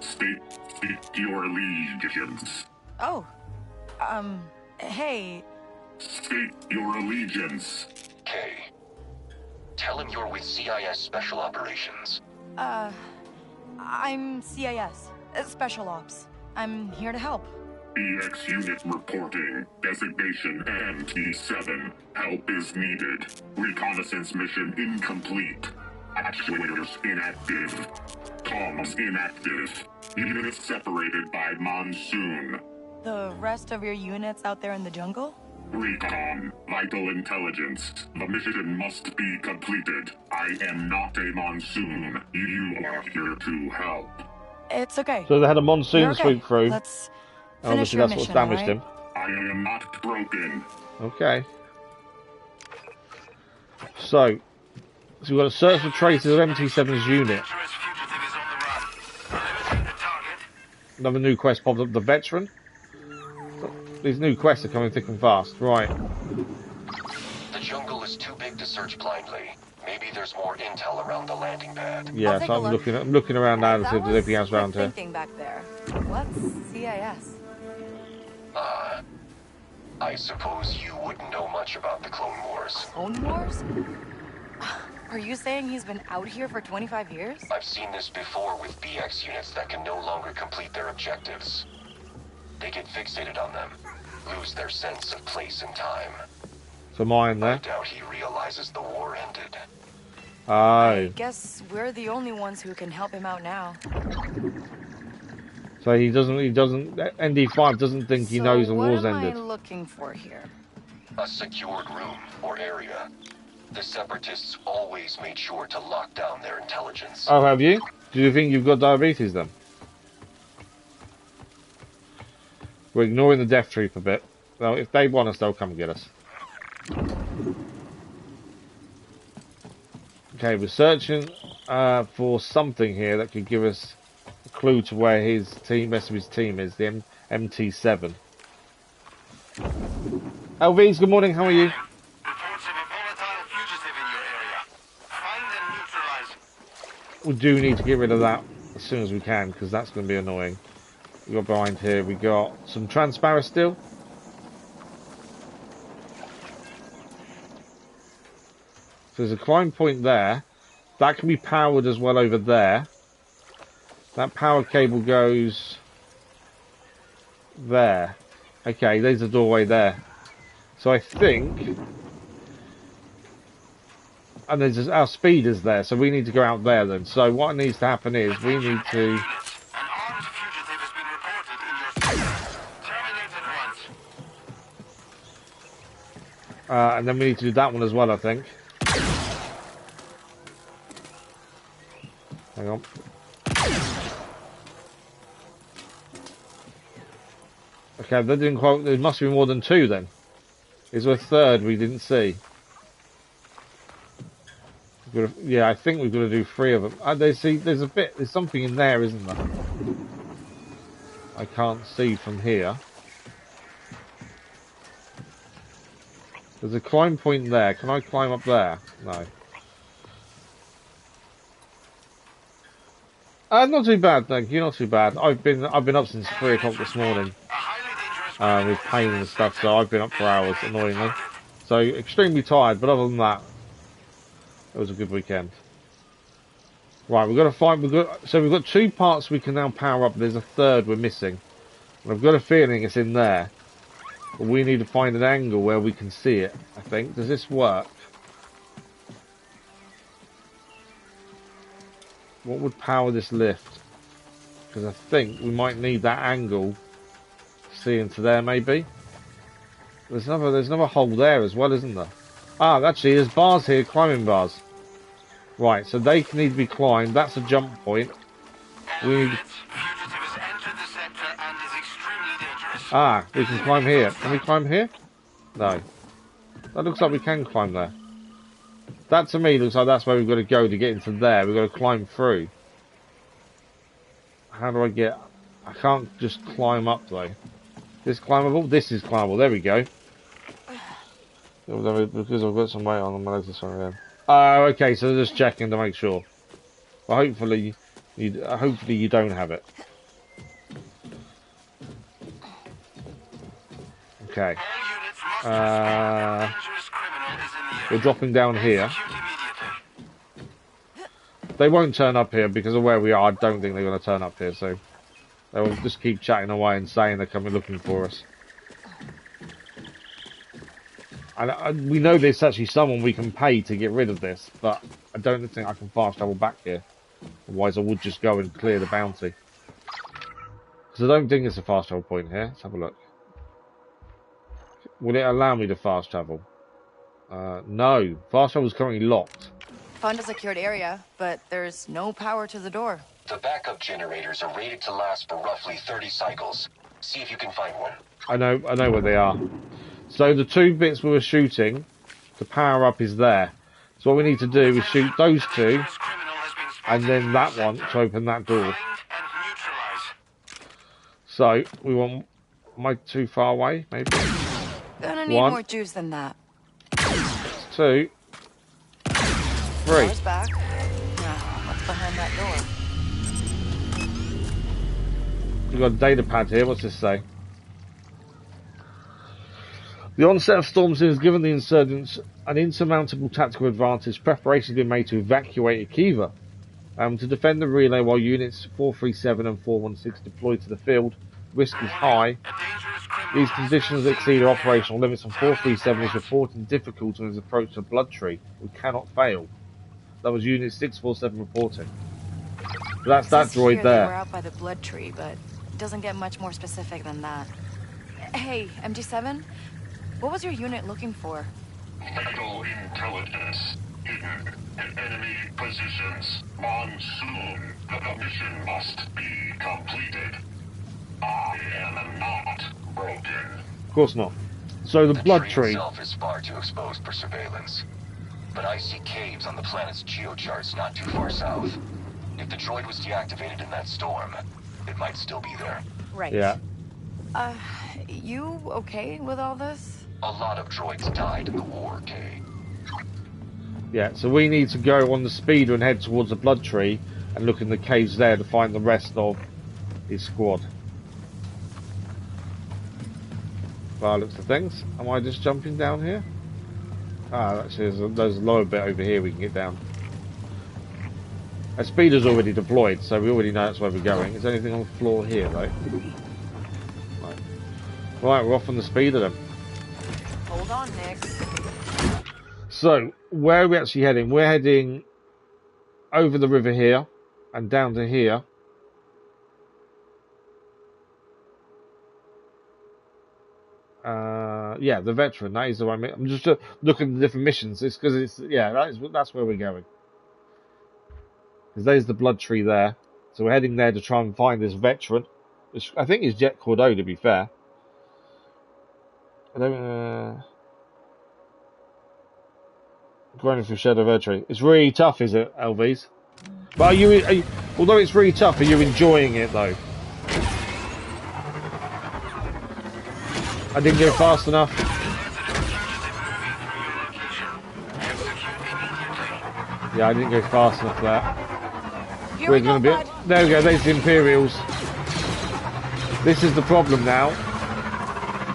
State your allegiance. Oh. Hey. State your allegiance. Kay. Tell him you're with CIS Special Operations. I'm CIS. Special Ops. I'm here to help. EX unit reporting. Designation MT7. Help is needed. Reconnaissance mission incomplete. Actuators inactive. Comms inactive. Units separated by monsoon. The rest of your units out there in the jungle? Recon. Vital intelligence. The mission must be completed. I am not a monsoon. You are here to help. It's okay. So they had a monsoon sweep through. Let's obviously that's what's damaged him. I am not broken. Okay. So we've got to search for traces of MT7's unit. Another new quest popped up, the veteran. These new quests are coming thick and fast. Right. The jungle is too big to search blindly. Maybe there's more intel around the landing pad. Yeah, so I'm looking around now to see if there's anything else around here. Back there. What's CIS? I suppose you wouldn't know much about the Clone Wars. Clone Wars? Are you saying he's been out here for 25 years? I've seen this before with BX units that can no longer complete their objectives. They get fixated on them, lose their sense of place and time. So mine there. I doubt he realizes the war ended. I guess we're the only ones who can help him out now. So he doesn't, ND5 doesn't think he knows the war's ended. What am I looking for here? A secured room or area. The Separatists always made sure to lock down their intelligence. Oh, have you? Do you think you've got diabetes then? We're ignoring the death troop a bit. Well, if they want us, they'll come and get us. Okay, we're searching for something here that could give us a clue to where his team, rest of his team is, the MT7. LVs, good morning, how are you? Reports of a volatile fugitive in your area. Find and neutralize. We do need to get rid of that as soon as we can, because that's going to be annoying. We got behind here, we got some transparent steel. So there's a climb point there. That can be powered as well over there. That power cable goes there. Okay, there's a doorway there. So I think... And there's our speed is there, so we need to go out there then. So what needs to happen is we need to... and then we need to do that one as well, I think. Hang on. Okay, that didn't quite... There must be more than two then. Is there a third we didn't see? Yeah, I think we've got to do three of them. There's something in there, isn't there? I can't see from here. There's a climb point there. Can I climb up there? No. Not too bad, thank you. Not too bad. I've been up since 3 o'clock this morning. With pain and stuff, so I've been up for hours, annoyingly. So extremely tired, but other than that, it was a good weekend. Right, we've got to find. So we've got 2 parts we can now power up. There's a third we're missing, and I've got a feeling it's in there. But we need to find an angle where we can see it. I think. Does this work? What would power this lift? Because I think we might need that angle to see into there, maybe. There's another hole there as well, isn't there? Ah, actually, there's bars here, climbing bars. Right, so they need to be climbed. That's a jump point. We need... Ah, we can climb here. Can we climb here? No. That looks like we can climb there. That to me looks like that's where we've got to go to get into there. We've got to climb through. How do I get... I can't just climb up though. This climbable? This is climbable. There we go. Because I've got some weight on my legs this one again. Oh, okay, so they're just checking to make sure. Well, hopefully you don't have it. Okay. We're dropping down here. They won't turn up here because of where we are. I don't think they're going to turn up here, so they'll just keep chatting away and saying they're coming looking for us. And we know there's actually someone we can pay to get rid of this, but I don't think I can fast travel back here. Otherwise I would just go and clear the bounty. Because I don't think it's a fast travel point here. Let's have a look. Will it allow me to fast travel? No. Fast travel is currently locked. Found a secured area, but there's no power to the door. The backup generators are rated to last for roughly 30 cycles. See if you can find one. I know where they are. So the 2 bits we were shooting, the power up is there. So what we need to do is shoot those 2, and then that one to open that door. So we want... Am I too far away? Maybe. Gonna need 1, more juice than that. 2, 3. Door's back. Now, what's behind that door? We've got a data pad here. What's this say? The onset of storms has given the insurgents an insurmountable tactical advantage. Preparations have been made to evacuate Akiva. To defend the relay while units 437 and 416 deploy to the field, risk is high. These conditions exceed our operational limits, and 437 is reporting difficulty on his approach to Blood Tree. We cannot fail. That was Unit 647 reporting. But that's that droid there. We're out by the Blood Tree, but it doesn't get much more specific than that. Hey, MG7? What was your unit looking for? Vital intelligence hidden in enemy positions. Monsoon. The mission must be completed. I am not broken. Of course not. So the Blood Tree itself is far too exposed for surveillance. But I see caves on the planet's geocharts not too far south. If the droid was deactivated in that storm, it might still be there. Right. Yeah. You okay with all this? A lot of droids died in the war, Kay. Yeah, so we need to go on the speeder and head towards the Blood Tree and look in the caves there to find the rest of his squad. By the looks of things. Am I just jumping down here? Ah, actually, there's a lower bit over here we can get down. A speeder's already deployed, so we already know that's where we're going. Is there anything on the floor here, though? Right, we're off on the speeder then. Hold on, Nick. So, where are we actually heading? We're heading over the river here and down to here. Yeah, the veteran. That is the one. I'm just looking at the different missions. It's because that's where we're going. Because there's the blood tree there. So we're heading there to try and find this veteran. Which I think is Jet Cordeaux, to be fair. I don't. Grinding through Shadow Vertree. It's really tough, is it, LVs? But are you, although it's really tough, are you enjoying it though? I didn't go fast enough. Yeah, I didn't go fast enough for that. We're going to be. There we go. There's the Imperials. This is the problem now.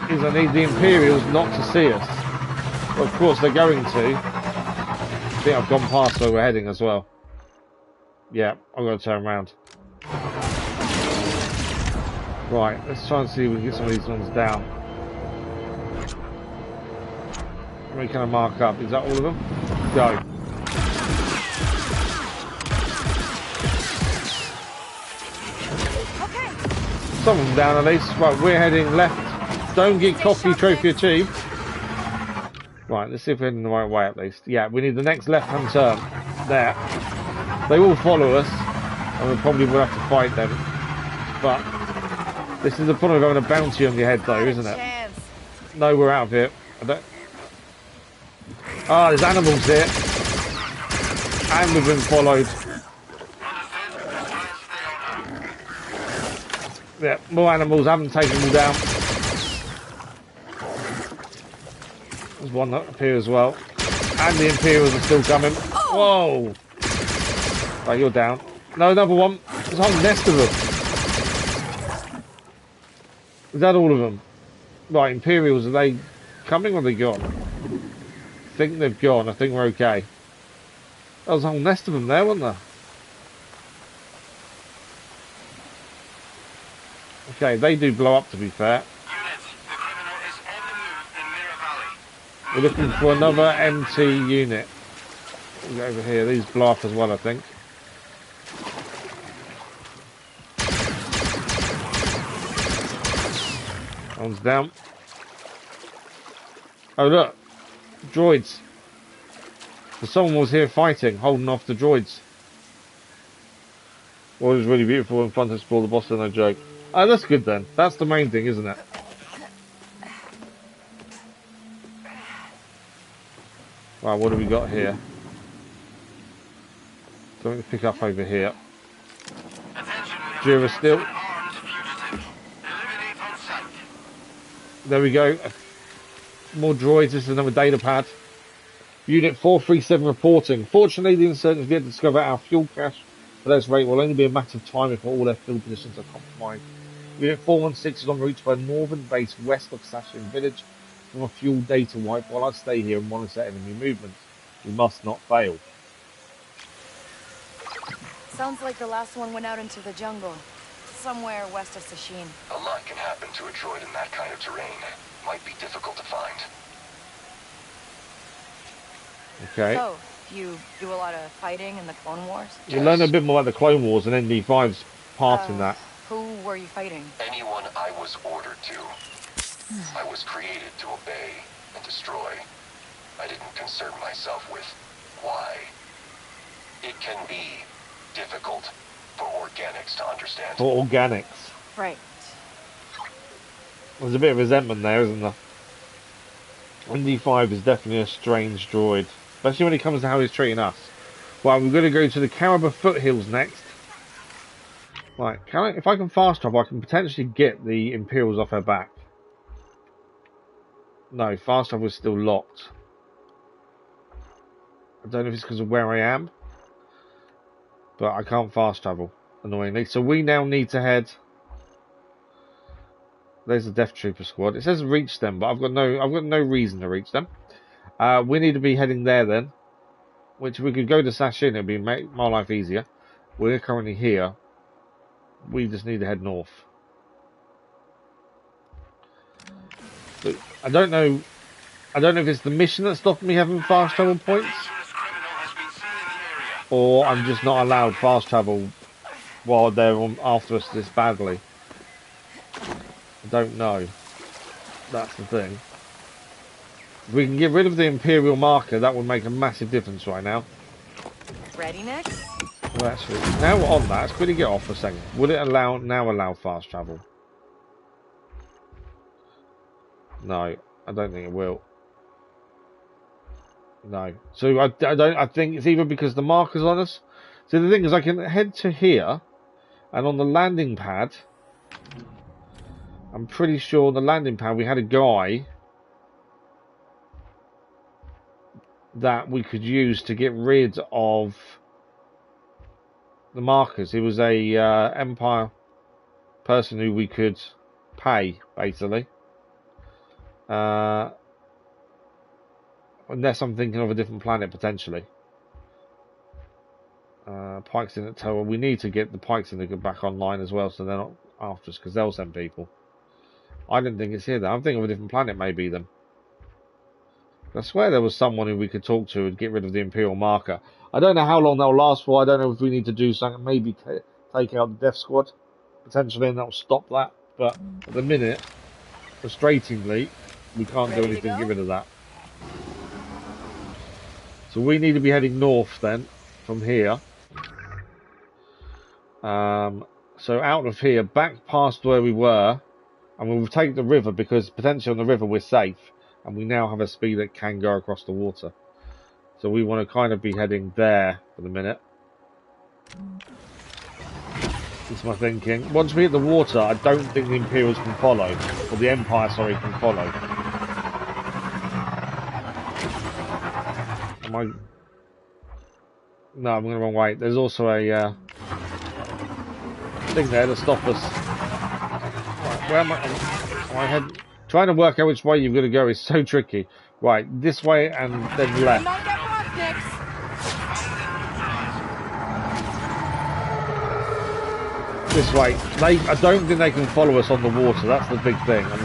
Is I need the Imperials not to see us. Well, of course they're going to. I think I've gone past where we're heading as well. Yeah, I've got to turn around. Right, let's try and see if we can get some of these ones down. We kind of mark up. Is that all of them? Go. Okay. Some of them down at least. Right, we're heading left. Don't get cocky, trophy achieved. Right, let's see if we're heading the right way at least. Yeah, we need the next left-hand turn. There. They will follow us, and we probably will have to fight them. But this is the problem of having a bounty on your head, though, isn't it? No, we're out of here. I don't. Ah, there's animals here. And we've been followed. Yeah, more animals. I haven't taken them all down. There's one up here as well. And the Imperials are still coming. Whoa! Right, you're down. No, another one. There's a whole nest of them. Is that all of them? Right, Imperials, are they coming or are they gone? I think they've gone. I think we're okay. There was a whole nest of them there, wasn't there? Okay, they do blow up, to be fair. We're looking for another MT unit. We'll go over here. These blow up as well, I think. One's down. Oh, look. Droids. So someone was here fighting, holding off the droids. Well, it was really beautiful and fun to explore the boss, no joke. Oh, that's good then. That's the main thing, isn't it? Right, what have we got here? Something to pick up over here. Jura still. There we go. More droids. This is another data pad. Unit 437 reporting. Fortunately, the insurgents have yet to discover our fuel cache. At this rate, will only be a matter of time if all their fuel positions are compromised. Unit 416 is en route to a northern base west of Sashin village from a fuel data wipe while I stay here and monitor enemy movements. We must not fail. Sounds like the last one went out into the jungle. Somewhere west of Sashin. A lot can happen to a droid in that kind of terrain. Might be difficult to find. Okay. So, you do a lot of fighting in the Clone Wars? You learn a bit more about the Clone Wars and ND5's part in that. Who were you fighting? Anyone I was ordered to. I was created to obey and destroy. I didn't concern myself with why. It can be difficult for organics to understand. For organics. Right. There's a bit of resentment there, isn't there? ND5 is definitely a strange droid. Especially when it comes to how he's treating us. Well, we're going to go to the Caraba foothills next. Right, if I can fast travel, I can potentially get the Imperials off her back. No, fast travel is still locked. I don't know if it's because of where I am. But I can't fast travel, annoyingly. So we now need to head. There's the Death Trooper squad. It says reach them, but I've got no reason to reach them. We need to be heading there then. Which we could go to Sashin, it'd make my life easier. We're currently here. We just need to head north. But I don't know if it's the mission that's stopping me having fast travel points, or I'm just not allowed fast travel while they're after us this badly. I don't know. That's the thing. If we can get rid of the Imperial marker, that would make a massive difference right now. Ready next? Well, actually, now we're on that, let's quickly get off for a second. Would it now allow fast travel? No, I don't think it will. No. So I think it's either because the marker's on us. So the thing is, I can head to here, and on the landing pad, I'm pretty sure on the landing pad we had a guy that we could use to get rid of the markers. He was a Empire person who we could pay, basically. Unless I'm thinking of a different planet, potentially. Pikes in at tower. We need to get the Pikes in to get back online as well, so they're not after us, because they'll send people. I didn't think it's here, though. I'm thinking of a different planet, maybe, then. I swear there was someone who we could talk to and get rid of the Imperial marker. I don't know how long they'll last for. I don't know if we need to do something. Maybe take out the Death Squad, potentially, and that'll stop that. But at the minute, frustratingly, we can't do anything to get rid of that. So we need to be heading north then, from here. So out of here, back past where we were, and we'll take the river, because potentially on the river we're safe. And we now have a speed that can go across the water. So we want to kind of be heading there for the minute. That's my thinking. Once we hit the water, I don't think the Imperials can follow. Or the Empire, sorry, can follow. Am I... No, I'm going the wrong way. There's also a thing there to stop us. Right, where am I? Am I heading? Trying to work out which way you've got to go is so tricky. Right, this way and then left. This way. I don't think they can follow us on the water. That's the big thing. And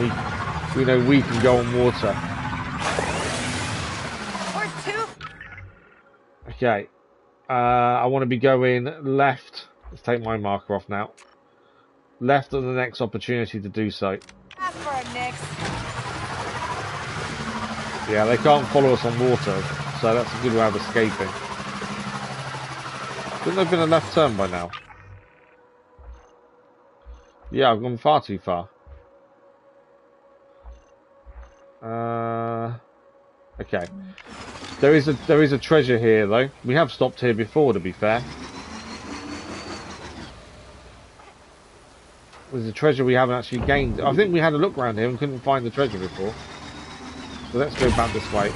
we know we can go on water. Okay. I want to be going left. Let's take my marker off now. Left at the next opportunity to do so. Yeah, they can't follow us on water, so that's a good way of escaping. Shouldn't there have been a left turn by now? Yeah, I've gone far too far. Okay. There is a treasure here though. We have stopped here before, to be fair. There's a treasure we haven't actually gained. I think we had a look around here and couldn't find the treasure before. So let's go back this way.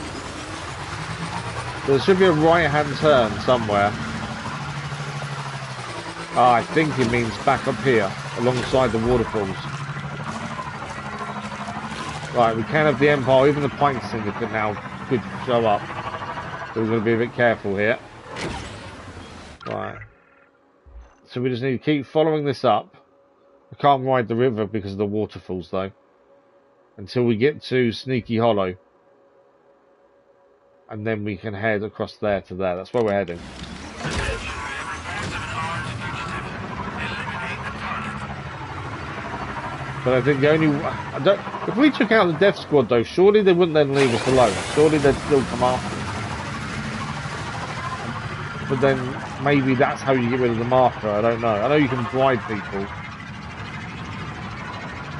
There should be a right-hand turn somewhere. I think it means back up here, alongside the waterfalls. Right, we can have the Empire, even the Pike Syndicate now could show up. So we're going to be a bit careful here. Right. So we just need to keep following this up. I can't ride the river because of the waterfalls though. Until we get to Sneaky Hollow. And then we can head across there to there. That's where we're heading. But I think the only... if we took out the Death Squad though, surely they wouldn't then leave us alone. Surely they'd still come after us. But then maybe that's how you get rid of the marker. I don't know. I know you can bribe people.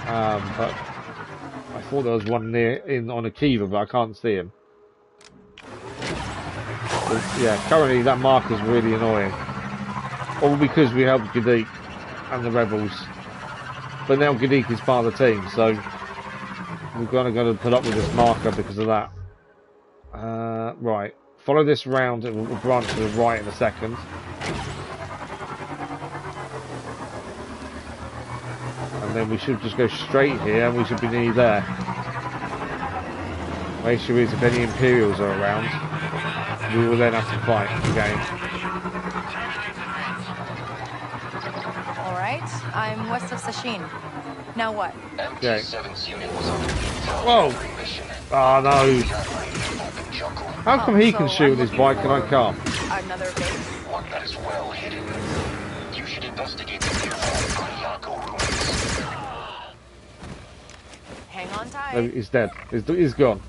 But I thought there was one on Akiva, but I can't see him. But yeah, currently that marker's really annoying. All because we helped Gadik and the rebels. But now Gadik is part of the team, so we're going to put up with this marker because of that. Right, follow this round, it will branch to the right in a second. And then we should just go straight here and we should be nearly there. The issue is if any Imperials are around, we will then have to fight again. Alright, I'm west of Sashin. Now what? MT7's unit was on the Whoa! mission. Oh no! Open jungle. How come he can so shoot I'm with his looking bike and I for can't? Another base? One that is well hidden. You should investigate the nearby Yako ruins. Hang on tight. No, he's dead. He's gone.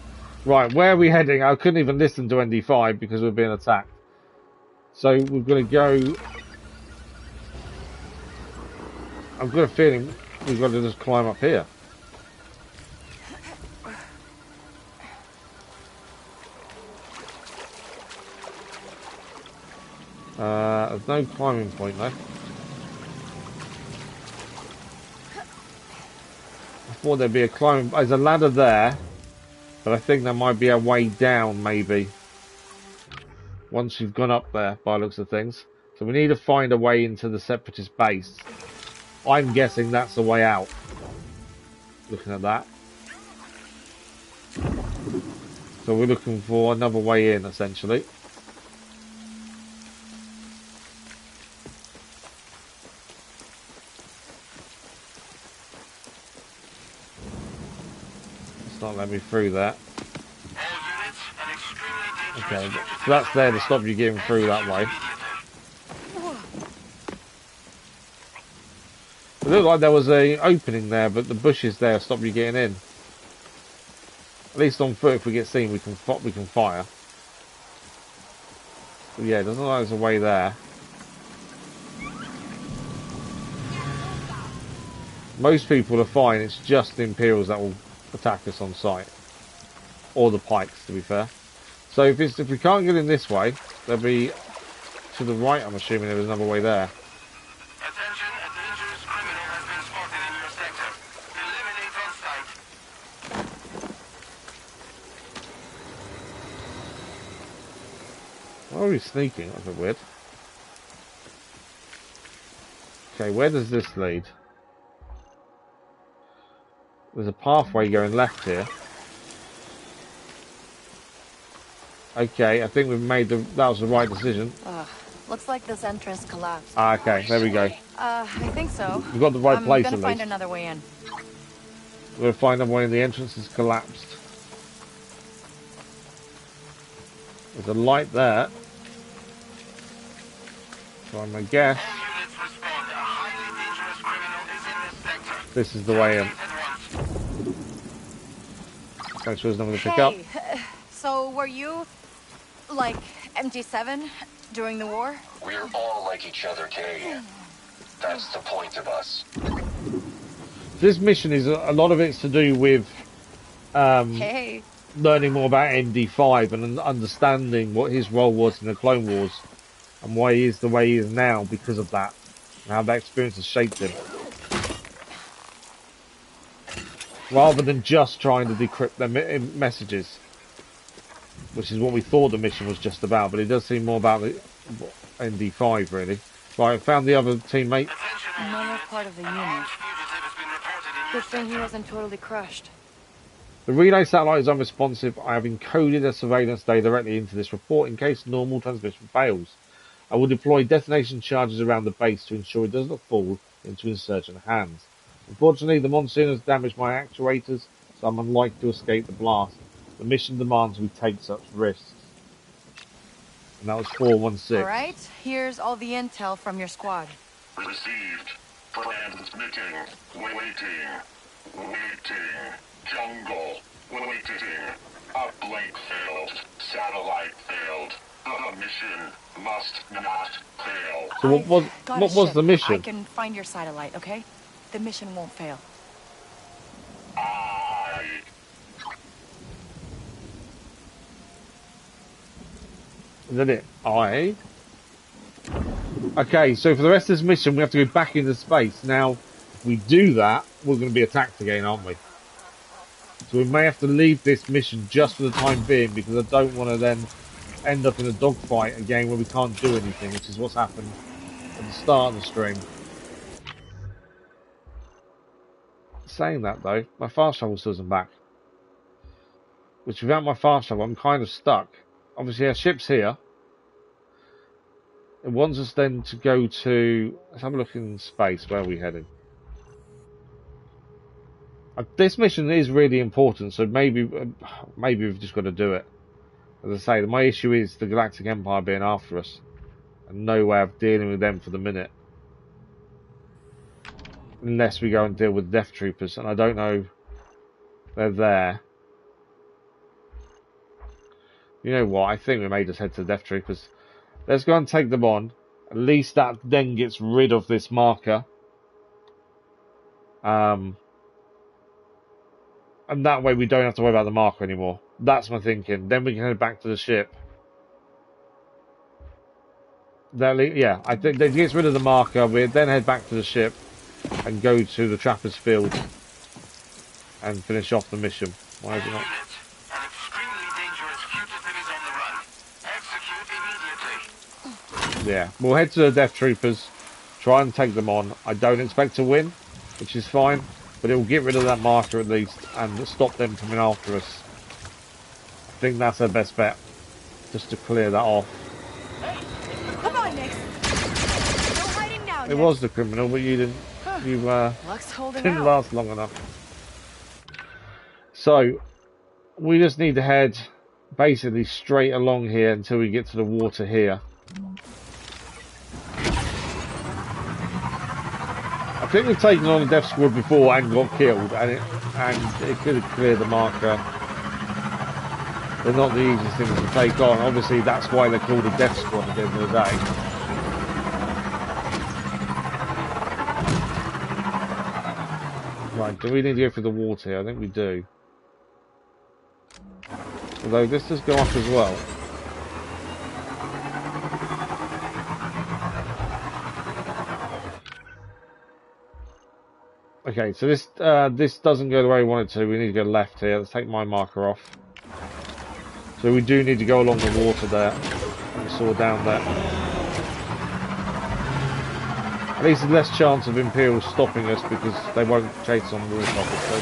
Right, where are we heading? I couldn't even listen to ND5 because we're being attacked. So we're going to go... I've got a feeling we've got to just climb up here. There's no climbing point though. I thought there'd be a climbing... There's a ladder there, but I think there might be a way down maybe. Once you've gone up there, by the looks of things. So we need to find a way into the Separatist base. I'm guessing that's the way out. Looking at that. So we're looking for another way in, essentially. It's not letting me through that. Okay, so that's there to stop you getting through that way. It looked like there was an opening there, but the bushes there stop you getting in. At least on foot, if we get seen, we can fire. But yeah, it doesn't look like there's a way there. Most people are fine. It's just the Imperials that will attack us on sight, or the Pikes, to be fair. So if we can't get in this way, there'll be to the right. I'm assuming there's another way there. Attention, a dangerous criminal has been spotted in your sector. Eliminate on sight. Why are we sneaking? That's a bit weird. Okay, where does this lead? There's a pathway going left here. Okay, I think we've made that was the right decision. Looks like this entrance collapsed. Ah, okay, there we go. I think so. We've got the right place I'm at gonna find least. another way in. We're going to find another way in. The entrance has collapsed. There's a light there. So I'm going to guess this is the way in. Make sure there's nothing to pick up. So were you, like, MT7 during the war? We're all like each other, Kay. That's the point of us. This mission is a lot of it's to do with learning more about MD5 and understanding what his role was in the Clone Wars and why he is the way he is now because of that and how that experience has shaped him. Rather than just trying to decrypt their messages, which is what we thought the mission was just about, but it does seem more about the ND5 really. Right, I found the other teammate. Another part of the unit. Good thing he wasn't totally crushed. The relay satellite is unresponsive. I have encoded a surveillance data directly into this report in case normal transmission fails. I will deploy detonation charges around the base to ensure it does not fall into insurgent hands. Unfortunately, the monsoon has damaged my actuators, so I'm unlikely to escape the blast. The mission demands we take such risks. And that was 416. Alright, here's all the intel from your squad. Received. Transmitting. Waiting. Jungle. Waiting. Uplink failed. Satellite failed. The mission must not fail. So what was the mission? I can find your satellite, okay? The mission won't fail. Is that it? Okay, so for the rest of this mission, we have to go back into space. Now, if we do that, we're going to be attacked again, aren't we? So we may have to leave this mission just for the time being, because I don't want to then end up in a dogfight again where we can't do anything, which is what's happened at the start of the stream. Saying that though, my fast travel still isn't back. which without my fast travel, I'm kind of stuck. Obviously, our ship's here. It wants us then to go to... Let's have a look in space. Where are we heading? This mission is really important, so maybe we've just got to do it. As I say, my issue is the Galactic Empire being after us. And no way of dealing with them for the minute. Unless we go and deal with Death Troopers. And I don't know... They're there. You know what? I think we may just head to the Death Troopers. Let's go and take them on. At least that then gets rid of this marker. And that way we don't have to worry about the marker anymore. That's my thinking. Then we can head back to the ship. Yeah, I think that gets rid of the marker. We then head back to the ship and go to the Trapper's Field and finish off the mission. Why is it not? Yeah, we'll head to the Death Troopers, try and take them on. I don't expect to win, which is fine, but it will get rid of that marker at least and stop them coming after us. I think that's our best bet, just to clear that off. Come on, Nick. No hiding now, It was the criminal, but you didn't. You didn't last long enough. So we just need to head basically straight along here until we get to the water here. I think we've taken on a Death Squad before and got killed, and it could have cleared the marker. They're not the easiest things to take on. Obviously, that's why they're called a Death Squad at the end of the day. Right, do we need to go through the water here? I think we do. Although this does go up as well. Okay, so this doesn't go the way we want it to. We need to go left here. Let's take my marker off. So we do need to go along the water there. We saw down there. At least there's less chance of Imperials stopping us because they won't chase us on the roof, obviously.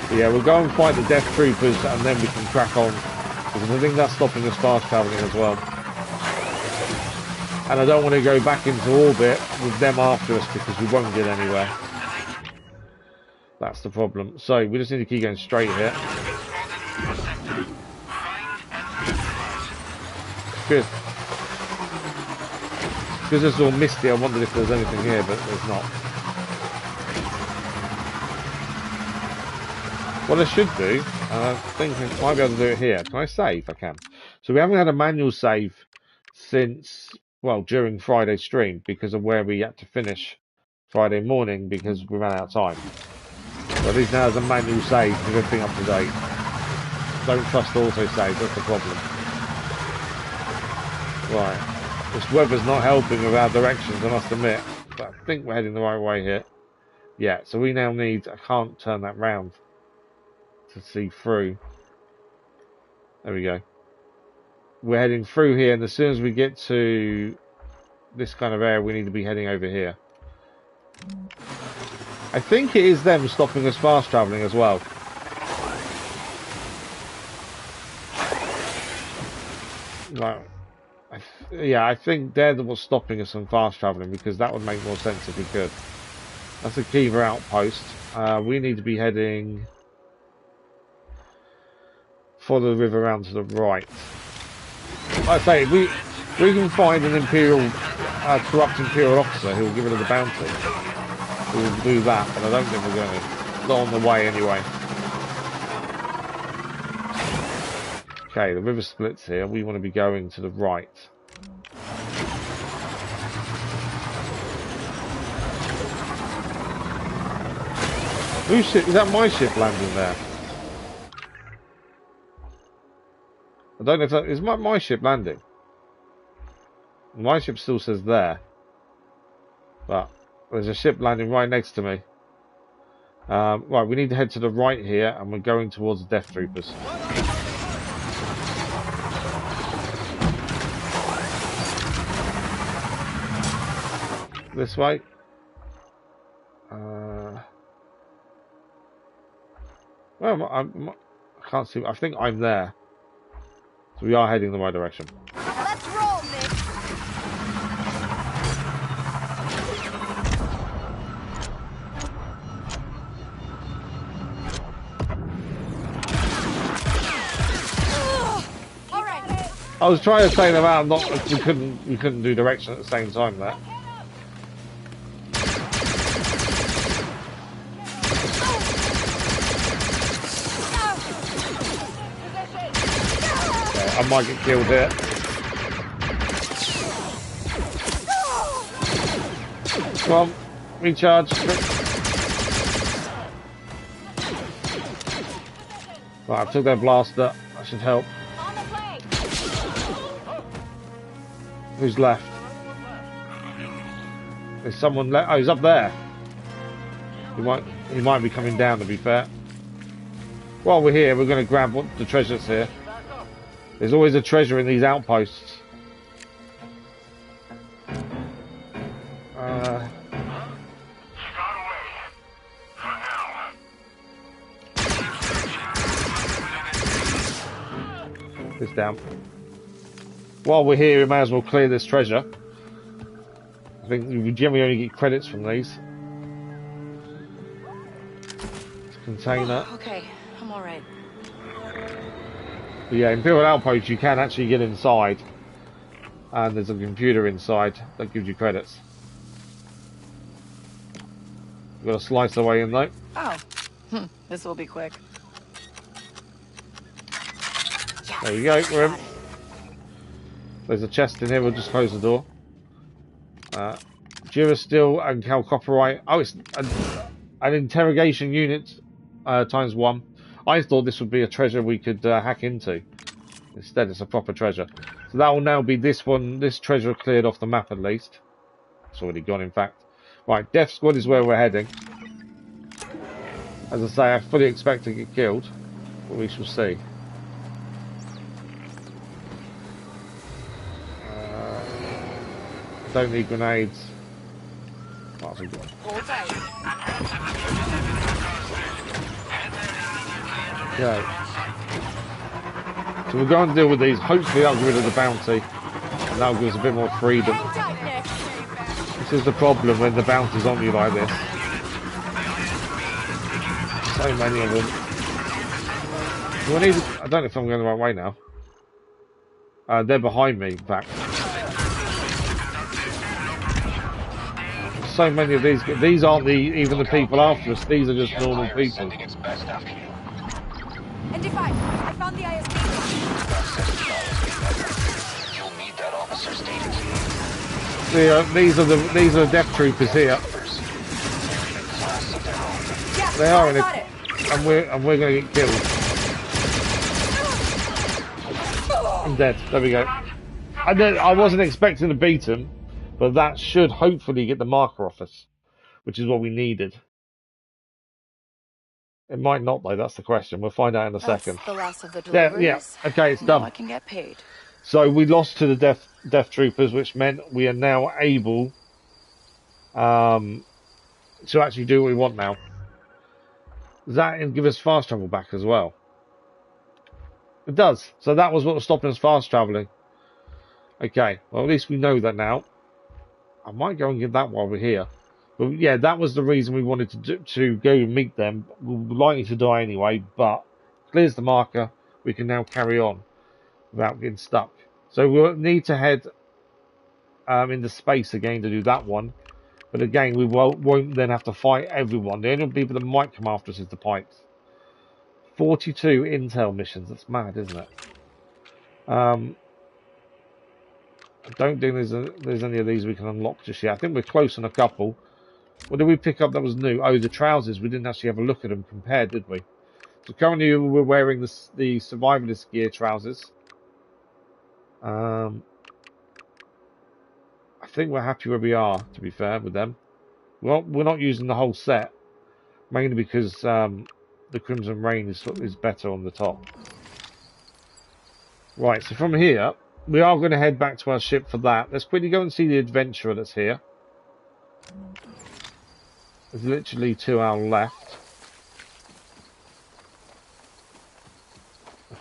But yeah, we'll go and fight the Death Troopers and then we can crack on. Because I think that's stopping us fast travelling as well. And I don't want to go back into orbit with them after us because we won't get anywhere. That's the problem. So we just need to keep going straight here. Good. Because it's all misty, I wondered if there's anything here, but there's not. What I should do, I think I might be able to do it here. Can I save? I can. So we haven't had a manual save since... well, during Friday's stream, because of where we had to finish Friday morning because we ran out of time. So at least now there's a manual save with everything up to date. Don't trust auto-save, that's the problem. Right. This weather's not helping with our directions, I must admit. But I think we're heading the right way here. Yeah, so we now need... I can't turn that round to see through. There we go. We're heading through here, and as soon as we get to this kind of area, we need to be heading over here. I think it is them stopping us fast travelling as well. Right. Yeah, I think they're what's stopping us from fast travelling, because that would make more sense if we could. That's Akiva outpost. We need to be heading... follow the river around to the right. Like I say, we can find an Imperial, corrupt Imperial officer who will give us the bounty. We will do that, but I don't think we're going to. Not on the way anyway. Okay, the river splits here. We want to be going to the right. Whose ship? Is that my ship landing there? I don't know if that is my ship landing. My ship still says there, but there's a ship landing right next to me. Right, we need to head to the right here, and we're going towards the Death Troopers. This way. Well, I can't see. I think I'm there. So we are heading the right direction. Let's roll, Nick. All right. I was trying to say them out. Not we couldn't do direction at the same time. There. Okay, I might get killed here. Come on, recharge. Right, I took their blaster. That should help. Who's left? There's someone left. Oh, he's up there. He might be coming down, to be fair. While we're here, we're going to grab the treasures here. There's always a treasure in these outposts. This down. While we're here, we may as well clear this treasure. I think we generally only get credits from these. Container. Okay, I'm all right. But yeah, Imperial Outpost, you can actually get inside, and there's a computer inside that gives you credits. You've got to slice away in though. Oh, this will be quick. Yes, there you go, we're in. There's a chest in here, we'll just close the door. Durasteel and Calcopperite. Oh, it's an interrogation unit ×1. I thought this would be a treasure we could hack into. Instead, it's a proper treasure. So that will now be this one. This treasure cleared off the map at least. It's already gone, in fact. Right, Death Squad is where we're heading. As I say, I fully expect to get killed, but we shall see. Don't need grenades. Oh, that's a good one. Okay. So we're going to deal with these. Hopefully that'll get rid of the bounty. And that'll give us a bit more freedom. This is the problem when the bounty's on you like this. So many of them. Do I need... I don't know if I'm going the right way now. They're behind me, in fact. So many of these. These aren't even the people after us. These are just normal people. ND5, I found the ISP. You'll need that officer's data key. These are the death troopers here. Yeah, They are in it. And we're going to get killed. I'm dead. There we go. I wasn't expecting to beat him. But that should hopefully get the marker off us, which is what we needed. It might not, though. That's the question. We'll find out in a second. The last of the deliveries. Yeah. Okay, it's done. Now I can get paid. So we lost to the death troopers, which meant we are now able to actually do what we want now. Does that give us fast travel back as well? It does. So that was what was stopping us fast traveling. Okay. Well, at least we know that now. I might go and get that while we're here. But yeah, that was the reason we wanted to go and meet them. We're likely to die anyway, but clears the marker. We can now carry on without getting stuck. So we'll need to head into space again to do that one. But again, we won't then have to fight everyone. The only people that might come after us is the Pikes. 42 intel missions. That's mad, isn't it? I don't think there's any of these we can unlock just yet. I think we're close on a couple. What did we pick up that was new? Oh, the trousers. We didn't actually have a look at them compared, did we? So currently we're wearing the survivalist gear trousers. I think we're happy where we are, to be fair, with them. Well, we're not using the whole set. Mainly because the Crimson Rain is better on the top. Right, so from here... we are going to head back to our ship for that. Let's quickly go and see the adventurer that's here. There's literally 2 hours left.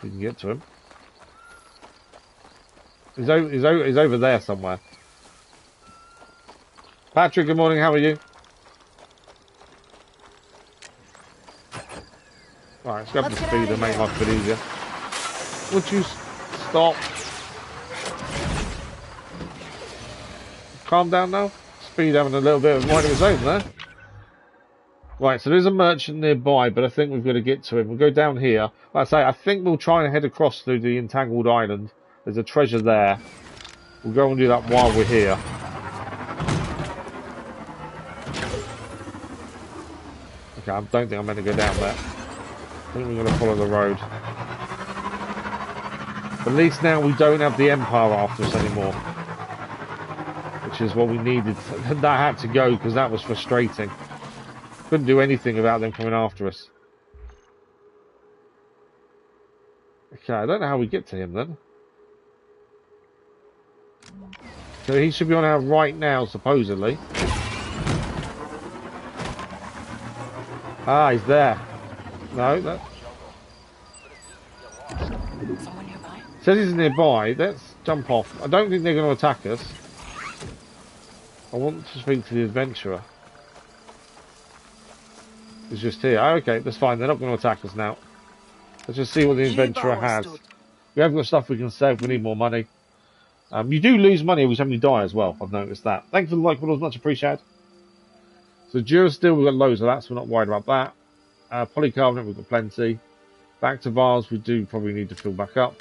we can get to him. He's over there somewhere. Patrick, good morning. How are you? Right, let's grab the speeder, make life a bit easier. Would you stop? Calm down now. Speed having a little bit of a mind of his own there. Right, so there's a merchant nearby, but I think we've got to get to him. We'll go down here. Like I say, I think we'll try and head across through the entangled island. There's a treasure there. We'll go and do that while we're here. Okay, I don't think I'm meant to go down there. I think we're going to follow the road. But at least now we don't have the Empire after us anymore. Which is what we needed. That had to go because that was frustrating. Couldn't do anything without them coming after us. Okay, I don't know how we get to him then. So he should be on our right now, supposedly. Ah, he's there. No, that... Someone nearby? Says he's nearby. Let's jump off. I don't think they're going to attack us. I want to speak to the adventurer. He's just here. Oh, okay, that's fine. They're not going to attack us now. Let's just see what the adventurer has. We have got stuff we can save. We need more money. You do lose money every time you die as well. I've noticed that. Thanks for the like, but much appreciated. So Durasteel, we've got loads of that, so we're not worried about that. Polycarbonate, we've got plenty. Back to Vars, we do probably need to fill back up.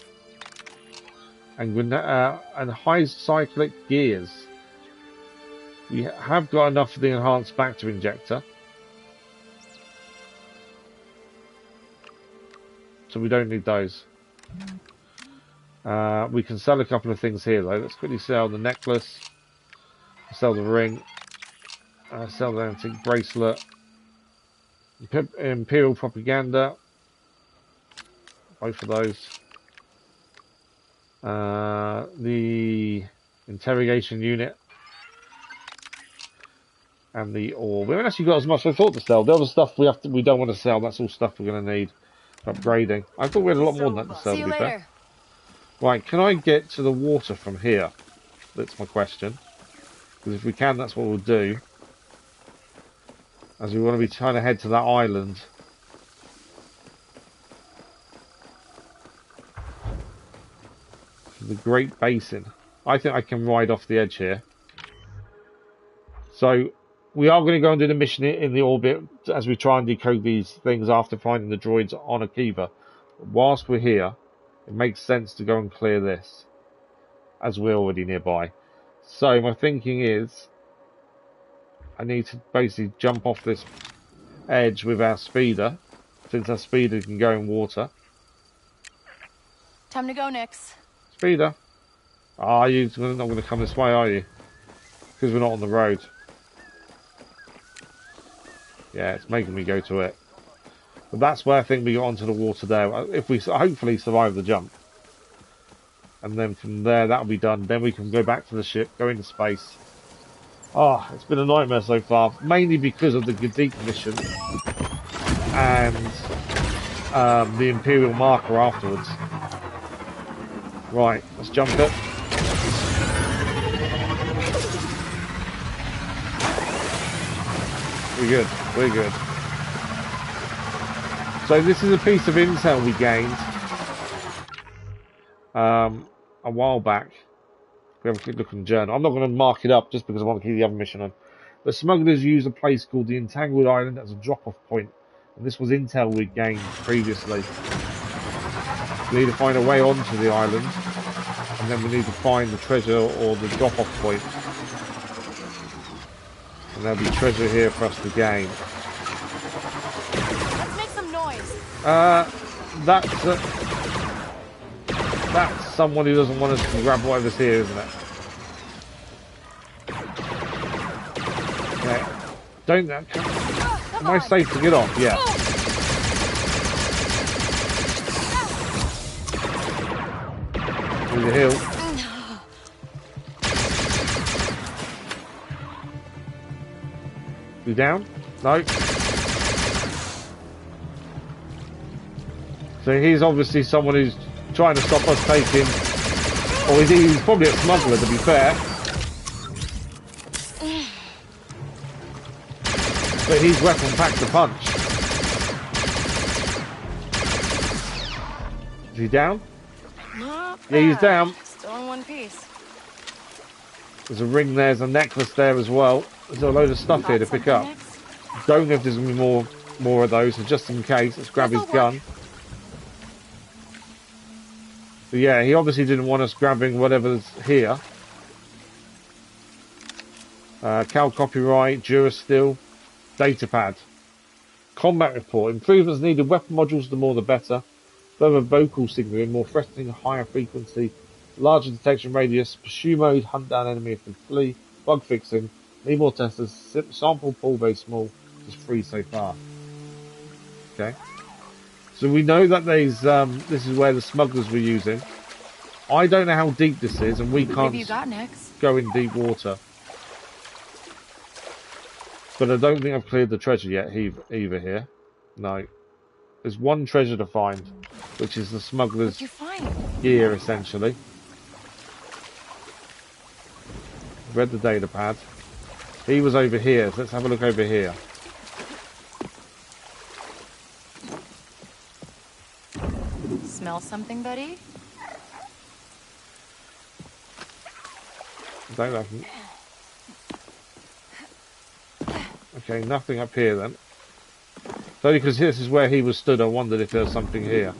And high cyclic gears. We have got enough for the enhanced Bacta injector. So we don't need those. We can sell a couple of things here though. Let's quickly sell the necklace. Sell the ring. Sell the antique bracelet. Imperial propaganda. Both of those. The interrogation unit. And the ore. We haven't actually got as much as I thought to sell. The other stuff we don't want to sell. That's all stuff we're going to need for upgrading. I thought we had a lot more than that to sell. See you later. Right, can I get to the water from here? That's my question. Because if we can, that's what we'll do. As we want to be trying to head to that island. The Great Basin. I think I can ride off the edge here. So, we are going to go and do the mission in the orbit as we try and decode these things after finding the droids on Akiva. But whilst we're here, it makes sense to go and clear this, as we're already nearby. So my thinking is, I need to basically jump off this edge with our speeder, since our speeder can go in water. Time to go, Nix. Speeder. Ah, you're not going to come this way, are you? Because we're not on the road. Yeah, it's making me go to it. But that's where I think we got onto the water there. If we hopefully survive the jump. And then from there, that'll be done. Then we can go back to the ship, go into space. Oh, it's been a nightmare so far. Mainly because of the Gadik mission. And the Imperial marker afterwards. Right, let's jump it. We're good, we're good. So this is a piece of intel we gained a while back. We have a quick look in the journal. I'm not going to mark it up just because I want to keep the other mission on. The smugglers use a place called the Entangled Island as a drop-off point. And this was intel we gained previously. We need to find a way onto the island. And then we need to find the treasure or the drop-off point. And there'll be treasure here for us to gain. Let's make some noise. That's someone who doesn't want us to grab whatever's here, isn't it? Okay. Don't that. Am I safe to get off? Yeah. Through the hill. You down? No. So he's obviously someone who's trying to stop us taking... Or he's probably a smuggler, to be fair. But he's weapon packed to punch. Is he down? Not Yeah, he's bad. down. Still in one piece. There's a ring there, there's a necklace there as well. There's a load of stuff here to pick up. Don't know if there's going to be more of those, so just in case, let's grab his gun. But yeah, he obviously didn't want us grabbing whatever's here. Cal copyright, Durasteel, datapad. Combat report. Improvements needed. Weapon modules, the more the better. Further vocal signaling, more threatening, higher frequency, larger detection radius, pursue mode, hunt down enemy if they flee, bug fixing, need more testers, sample pool very small, just 3 so far. Okay. So we know that there's, this is where the smugglers were using. I don't know how deep this is, and we can't go in deep water. But I don't think I've cleared the treasure yet either here. No. There's one treasure to find, which is the smuggler's gear, essentially. Read the data pad. He was over here, so let's have a look over here. Smell something, buddy? Don't know. Okay, nothing up here then. It's only because this is where he was stood, I wondered if there was something here.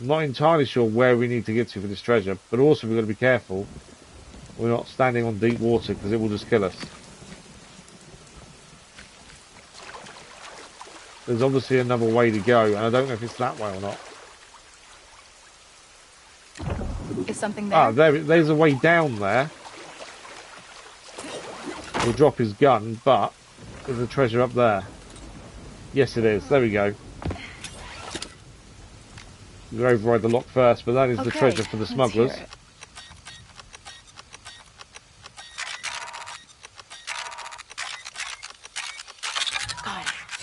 I'm not entirely sure where we need to get to for this treasure, but also we've got to be careful. We're not standing on deep water because it will just kill us. There's obviously another way to go, and I don't know if it's that way or not. Is something there? Ah, there's a way down there. He'll drop his gun, but there's a treasure up there. Yes, it is. There we go. You override the lock first, but that is the treasure for the smugglers.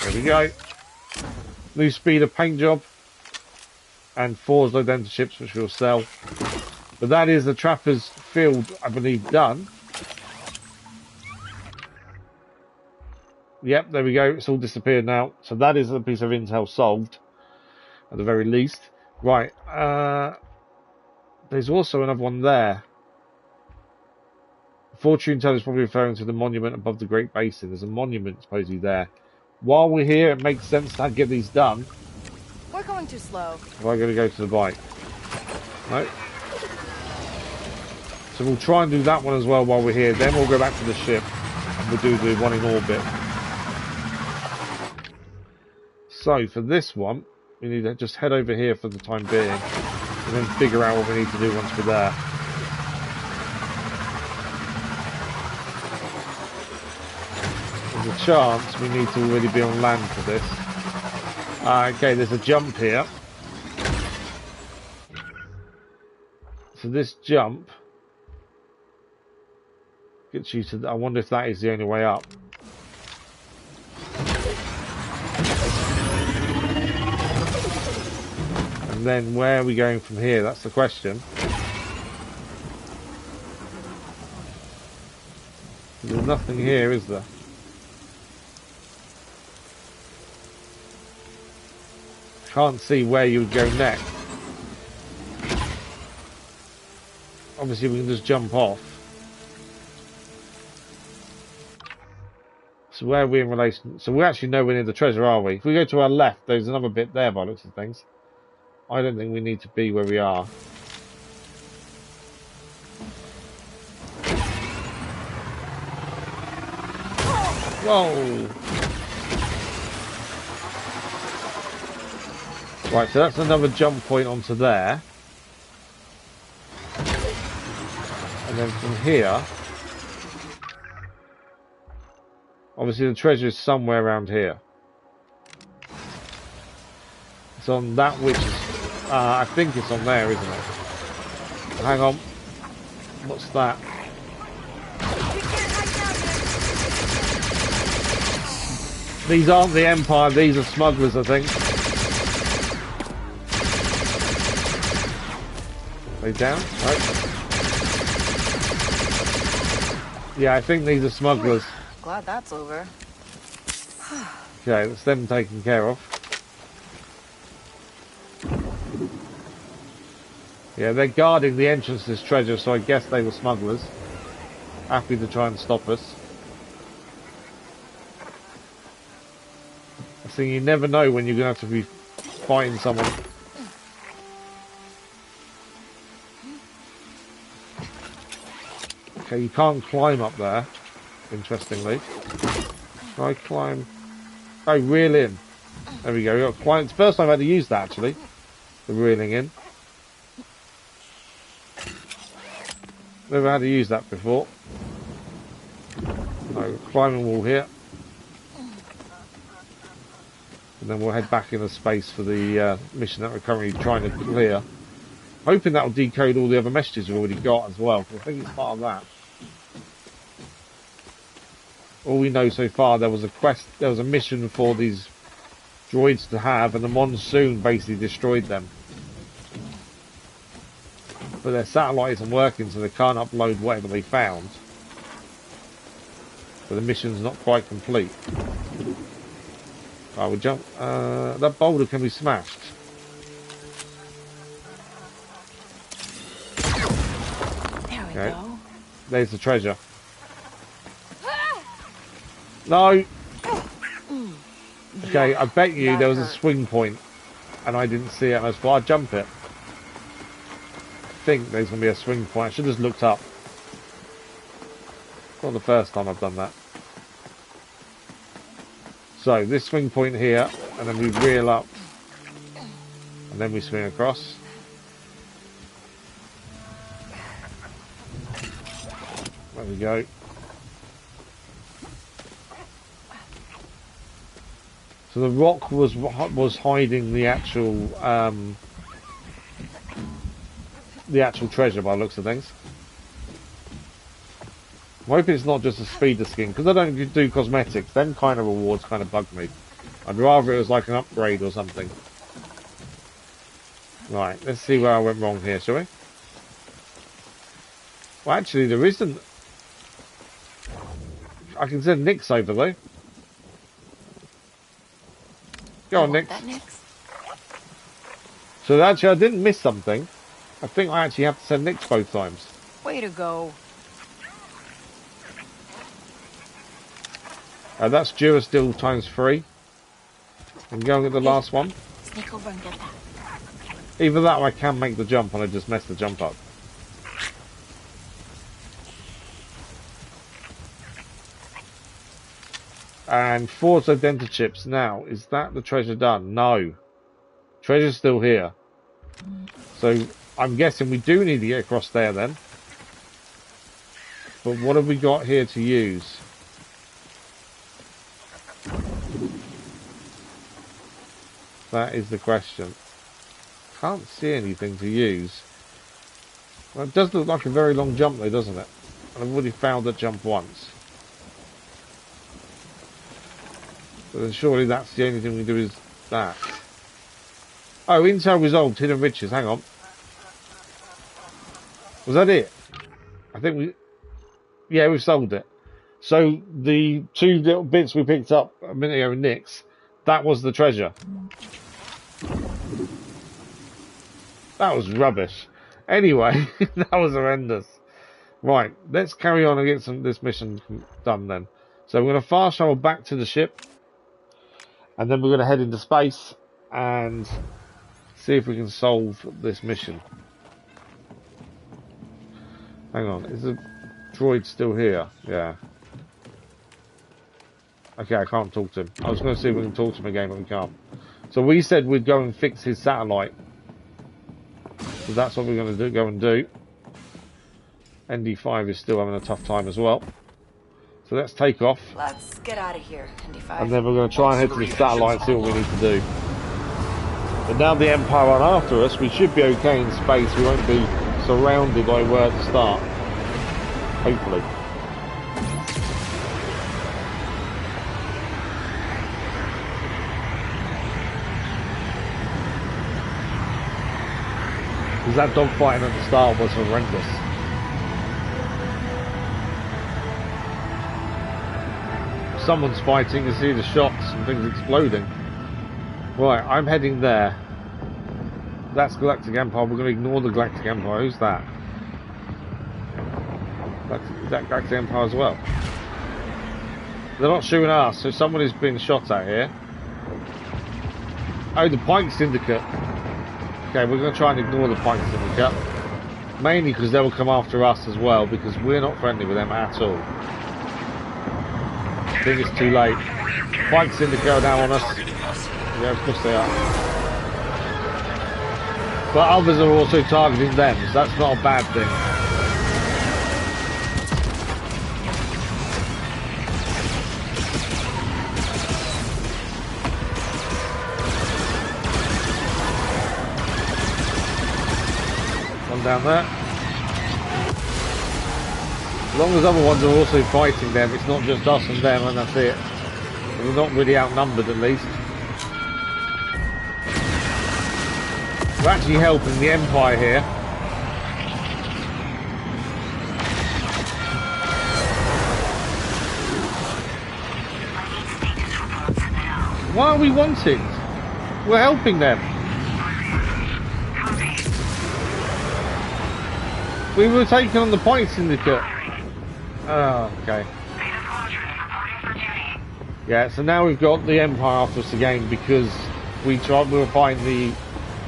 There we go. New speeder paint job. And forged identiships, which we'll sell. But that is the trapper's field, I believe, done. Yep, there we go. It's all disappeared now. So that is a piece of intel solved, at the very least. Right. There's also another one there. Fortune teller is probably referring to the monument above the Great Basin. There's a monument supposedly there. While we're here, it makes sense to get these done. We're going too slow. Am I going to go to the bike? No. So we'll try and do that one as well while we're here. Then we'll go back to the ship and we'll do the one in orbit. So for this one, we need to just head over here for the time being and then figure out what we need to do once we're there. There's a chance we need to already be on land for this. Okay, there's a jump here. So this jump gets you to... I wonder if that is the only way up. And then where are we going from here? That's the question. There's nothing here, is there? Can't see where you would go next. Obviously we can just jump off. So where are we in relation? So we're actually nowhere near the treasure, are we? If we go to our left, there's another bit there by the looks of things. I don't think we need to be where we are. Whoa! Right, so that's another jump point onto there. And then from here, obviously the treasure is somewhere around here. It's on that which is, I think it's on there, isn't it? Hang on. What's that? These aren't the Empire, these are smugglers, I think. They down? Right. Yeah, I think these are smugglers. Glad that's over. Okay, that's them taken care of. Yeah, they're guarding the entrance to this treasure, so I guess they were smugglers. Happy to try and stop us. I think you never know when you're going to have to be fighting someone. Okay, you can't climb up there, interestingly. Can I climb? Oh, reel in. There we go. It's the first time I've had to use that, actually. The reeling in. Never had to use that before. No, climbing wall here. And then we'll head back into space for the mission that we're currently trying to clear. Hoping that will decode all the other messages we've already got as well. I think it's part of that. All we know so far, there was a quest, there was a mission for these droids to have, and the monsoon basically destroyed them. But their satellite isn't working, so they can't upload whatever they found. So the mission's not quite complete. Right, we'll jump. That boulder can be smashed. There we go. There's the treasure. No! Okay, I bet you there was a swing point and I didn't see it and I thought I'd jump it. I think there's going to be a swing point. I should have just looked up. It's not the first time I've done that. So, this swing point here, and then we reel up, and then we swing across. There we go. So the rock was hiding the actual treasure by the looks of things. I'm hoping it's not just a speeder skin, because I don't do cosmetics. Them kind of rewards kind of bug me. I'd rather it was like an upgrade or something. Right, let's see where I went wrong here, shall we? Well, actually, there isn't. I can send Nix over though. Go on, Nix. So actually, I didn't miss something. I think I actually have to send Nix both times. Way to go. That's Durasteel ×3. I'm going at the last one. Sneak over and get that. Either that or I can make the jump and I just mess the jump up. And Ford's Identity Chips now. Is that the treasure done? No. Treasure's still here. So I'm guessing we do need to get across there then. But what have we got here to use? That is the question. Can't see anything to use. Well, it does look like a very long jump though, doesn't it? And I've already found that jump once. So then surely that's the only thing we do is that. Oh, intel resolved, hidden riches, hang on. Was that it? I think we... Yeah, we've sold it. So the two little bits we picked up a minute ago with Nix, that was the treasure. That was rubbish. Anyway, that was horrendous. Right, let's carry on and get this mission done then. So we're going to fast travel back to the ship. And then we're going to head into space and see if we can solve this mission. Hang on, is the droid still here? Yeah. Okay, I can't talk to him. I was going to see if we can talk to him again, but we can't. So we said we'd go and fix his satellite. So that's what we're going to go and do. ND5 is still having a tough time as well. So let's take off. Let's get out of here, ND5. And then we're going to try and head to the satellite and see what we need to do. But now the Empire are after us, we should be okay in space. We won't be surrounded like we were at the start. Hopefully. Because that dogfighting at the start was horrendous. Someone's fighting, you see the shots and things exploding. Right, I'm heading there. That's Galactic Empire. We're going to ignore the Galactic Empire. Who's that? Is that Galactic Empire as well? They're not shooting us, so someone is being shot at here. Oh, the Pike Syndicate. Okay, we're going to try and ignore the Pike Syndicate. Mainly because they will come after us as well, because we're not friendly with them at all. I think it's too late. Pike Syndicate are now on us. Yeah, of course they are. But others are also targeting them, so that's not a bad thing. One down there. As long as other ones are also fighting them, it's not just us and them, and that's it. We're not really outnumbered, at least. We're actually helping the Empire here. Why are we wanting? We're helping them. We were taking on the Pike Syndicate. Oh, okay. Yeah, so now we've got the Empire after us again because we will find the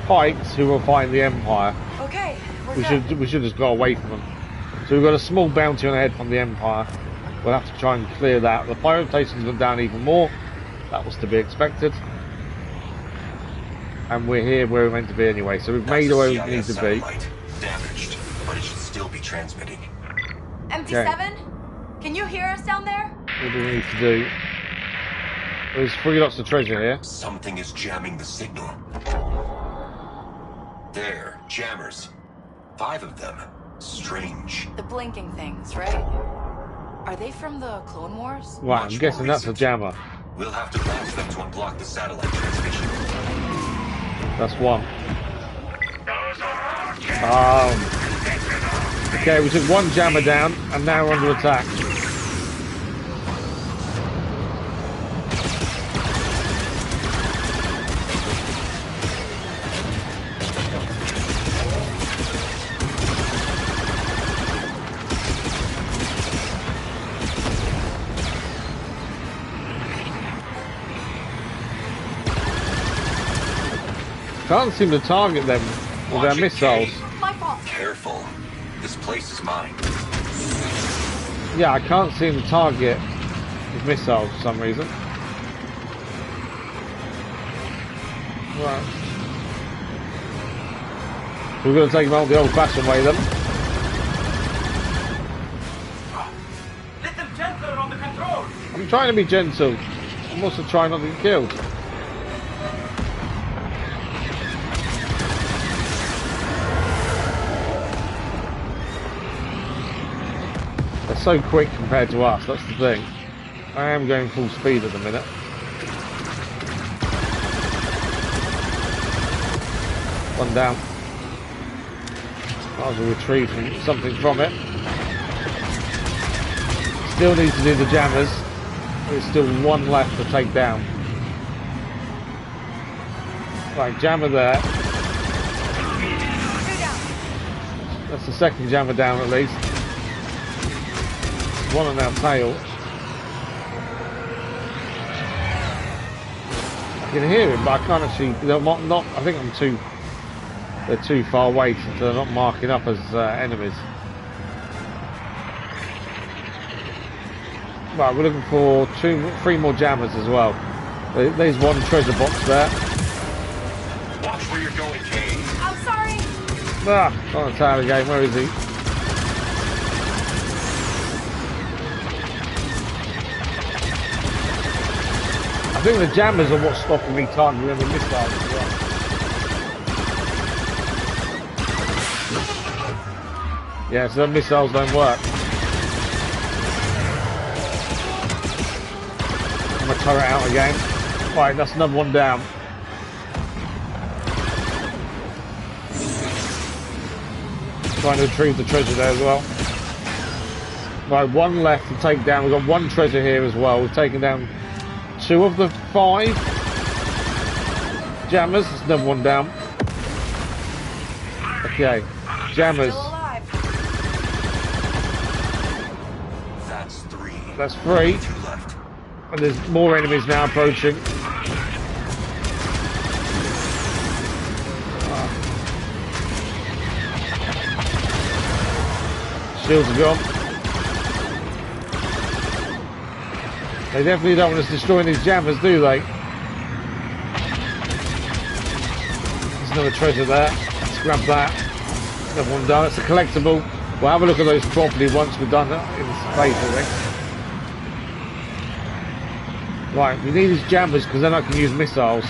Pikes who will find the Empire. Okay, we should just go away from them. So we've got a small bounty on our head from the Empire. We'll have to try and clear that. The pirate station's gone down even more. That was to be expected. And we're here where we're meant to be anyway. So we've made where we need to be. Damaged, but it should still be transmitting. MT7? Okay. Can you hear us down there? What do we need to do? There's 3 lots of treasure here. Something is jamming the signal. There, jammers. 5 of them. Strange. The blinking things, right? Are they from the Clone Wars? Right, I'm guessing that's a jammer. We'll have to blast them to unblock the satellite transmission. That's one. Okay, we took 1 jammer down, and now we're under attack. Can't seem to target them with their missiles. My fault. Careful. This place is mine. Yeah, I can't seem to target with missiles for some reason. Right. So we're going to take them out the old-fashioned way then. Little gentler on the control. I'm trying to be gentle. I'm also trying not to get killed. They're so quick compared to us, that's the thing. I am going full speed at the minute. One down. That was a retrieve from something from it. Still need to do the jammers. There's still 1 left to take down. Right, jammer there. That's the 2nd jammer down at least. 1 on our tail. I can hear him, but I can't actually. They're not. I think they're too far away, so they're not marking up as enemies. Right, we're looking for 3 more jammers as well. There's 1 treasure box there. Watch where you're going, Kane. I'm sorry. Ah, on the tail again. Where is he? I think the jammers are what's stopping me targeting them with missiles as well. Yeah, so the missiles don't work. I'm gonna turret out again. Right, that's another 1 down. Trying to retrieve the treasure there as well. Right, one left to take down. We've got one treasure here as well. We've taken down 2 of the 5 jammers. There's another one down. Okay, jammers. That's 3. And there's more enemies now approaching. Shields are gone. They definitely don't want us destroying these jammers, do they? There's another treasure there. Let's grab that. Another one done. It's a collectible. We'll have a look at those properly once we've done that in space, I think. Right, we need these jammers because then I can use missiles.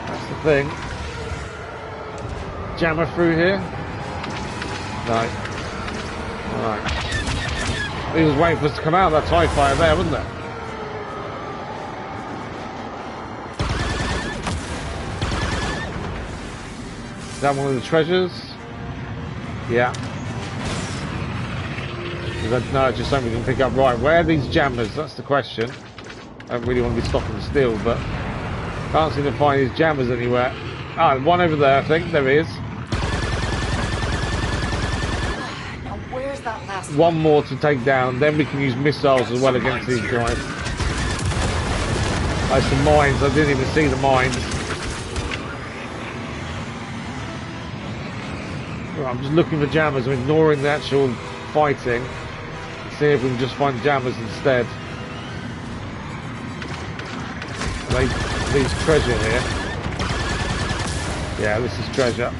That's the thing. Jammer through here. No. Alright. He was waiting for us to come out of that TIE fighter there, wasn't it? Is that one of the treasures? Yeah. No, it's just something we can pick up. Right, where are these jammers? That's the question. I don't really want to be stopping still, but can't seem to find these jammers anywhere. Ah, one over there, I think. There he is. Now, where's that last one more to take down, then we can use missiles as well against these guys. There's some mines. I didn't even see the mines. Right, I'm just looking for jammers. I'm ignoring the actual fighting. See if we can just find jammers instead. These treasure here. Yeah, this is treasure.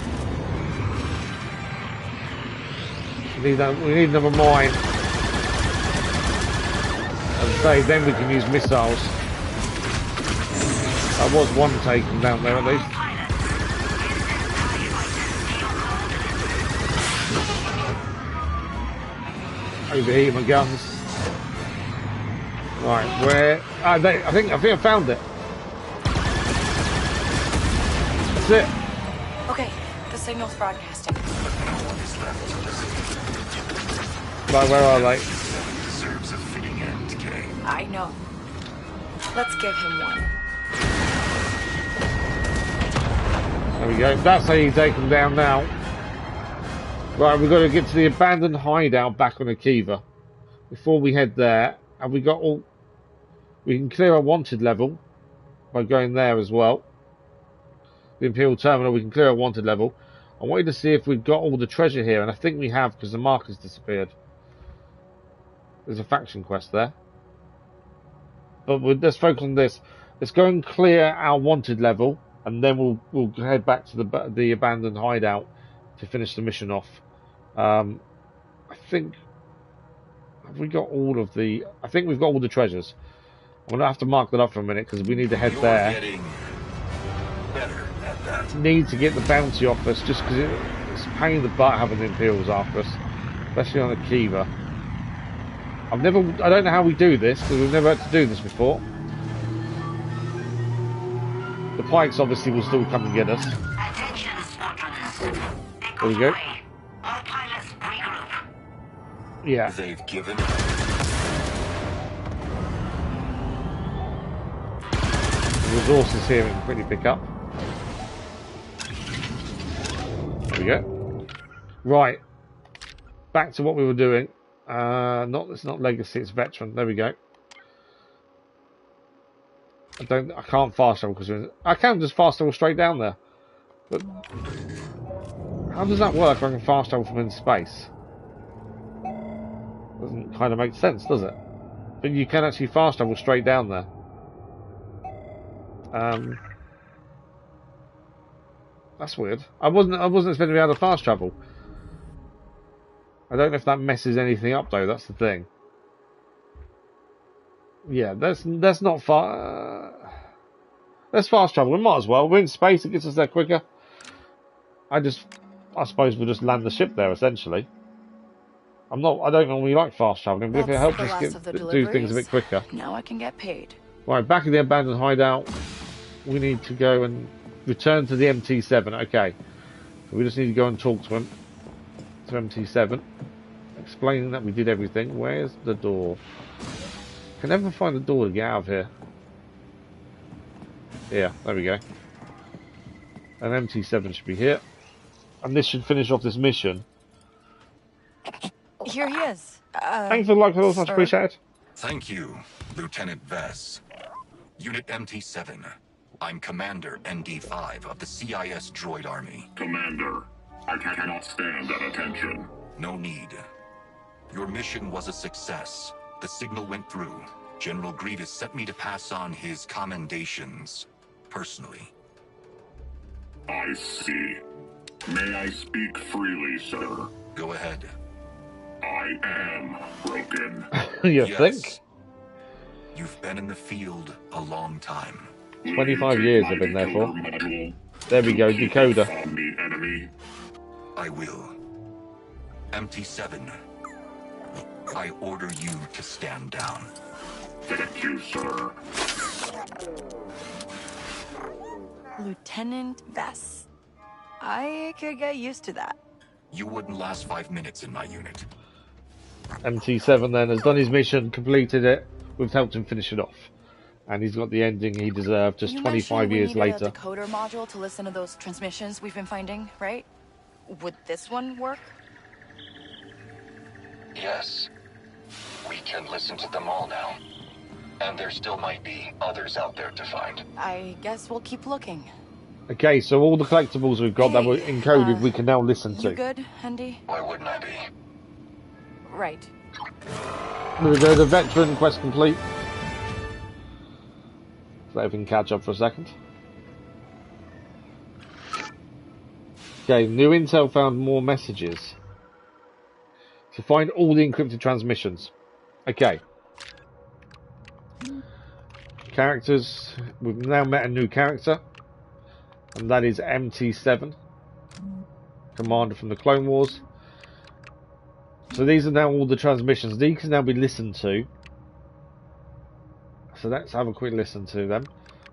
We need another mine. As I say, then we can use missiles. That was one taken down there at least. Overheat my guns. Right, where? I think I found it. That's it. Okay, the signal's broadcasting. Right, where are they? Deserves a fitting end, Kay. I know. Let's give him one. There we go. That's how you take them down now. Right, we've got to get to the abandoned hideout back on Akiva. Before we head there, have we got all... We can clear a wanted level by going there as well. The Imperial Terminal, we can clear a wanted level. I wanted to see if we've got all the treasure here, and I think we have because the marker's disappeared. There's a faction quest there. But let's focus on this. Let's go and clear our wanted level, and then we'll head back to the abandoned hideout to finish the mission off. I think... Have we got all of the... I think we've got all the treasures. I'm going to have to mark that up for a minute because we need to head there. Need to get the bounty off us just because it's a pain in the butt having the Imperials after us. Especially on Akiva. I don't know how we do this because we've never had to do this before. The Pikes obviously will still come and get us. There we go. Yeah. They've given. Resources here we can quickly pick up. There we go. Right. Back to what we were doing. It's not legacy, it's veteran. There we go. I can't fast travel because I can just fast travel straight down there. But how does that work if I can fast travel from in space? Doesn't kind of make sense, does it? But you can actually fast travel straight down there. That's weird. I wasn't expecting to be able to fast travel. I don't know if that messes anything up though. That's the thing. Yeah, that's not far. Let's fast travel. We might as well. We're in space. It gets us there quicker. I suppose we'll just land the ship there essentially. I don't normally like fast traveling, but if it helps us do things a bit quicker. Now I can get paid. Right, back in the abandoned hideout. We need to go and return to the MT7. Okay. We just need to go and talk to him. To MT7. Explaining that we did everything. Where's the door? Can never find the door to get out of here. Yeah, there we go. And MT7 should be here. And this should finish off this mission. Here he is. Thanks for the like, much appreciated. Thank you, Lieutenant Vess. Unit MT7. I'm Commander ND5 of the CIS Droid Army. Commander, I cannot stand at attention. No need. Your mission was a success. The signal went through. General Grievous sent me to pass on his commendations, personally. I see. May I speak freely, sir? Go ahead. I am broken. You Yes. think? You've been in the field a long time. 25 years I've been there for. There we go, decoder. On the enemy. I will. MT7. I order you to stand down. Thank you, sir. Lieutenant Vess. I could get used to that. You wouldn't last 5 minutes in my unit. MT7 then has done his mission, completed it. We've helped him finish it off. And he's got the ending he deserved just 25 years later. A decoder module to listen to those transmissions we've been finding, right? Would this one work? Yes. We can listen to them all now. And there still might be others out there to find. I guess we'll keep looking. Okay, so all the collectibles we've got that were encoded, we can now listen to. You good, Andy? Why wouldn't I be? Right. There we go, the veteran quest complete. Let everything catch up for a second. Okay, new intel found more messages. To find all the encrypted transmissions. Okay. Characters. We've now met a new character. And that is MT7. Commander from the Clone Wars. So these are now all the transmissions. These can now be listened to. So let's have a quick listen to them.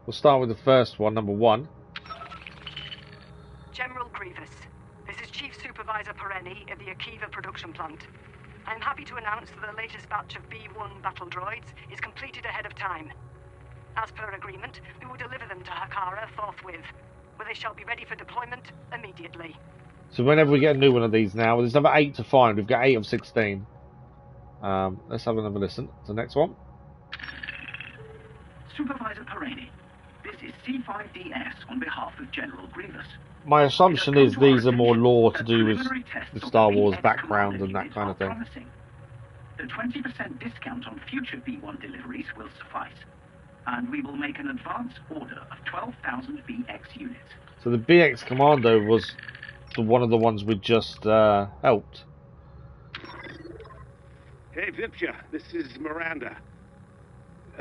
We'll start with the first one, number 1. General Grievous, this is Chief Supervisor Perenni of the Akiva production plant. I am happy to announce that the latest batch of B1 battle droids is completed ahead of time. As per agreement, we will deliver them to Hakara forthwith, where they shall be ready for deployment immediately. So whenever we get a new one of these now, there's number 8 to find. We've got 8 of 16. Let's have another listen to the next one. Supervisor Perenni, this is C5DS on behalf of General Grievous. My assumption is these are more lore to do with the Star Wars background and that kind of thing. The 20% discount on future B1 deliveries will suffice, and we will make an advance order of 12,000 BX units. So the BX Commando was one of the ones we just helped. Hey, Vipsha, this is Miranda.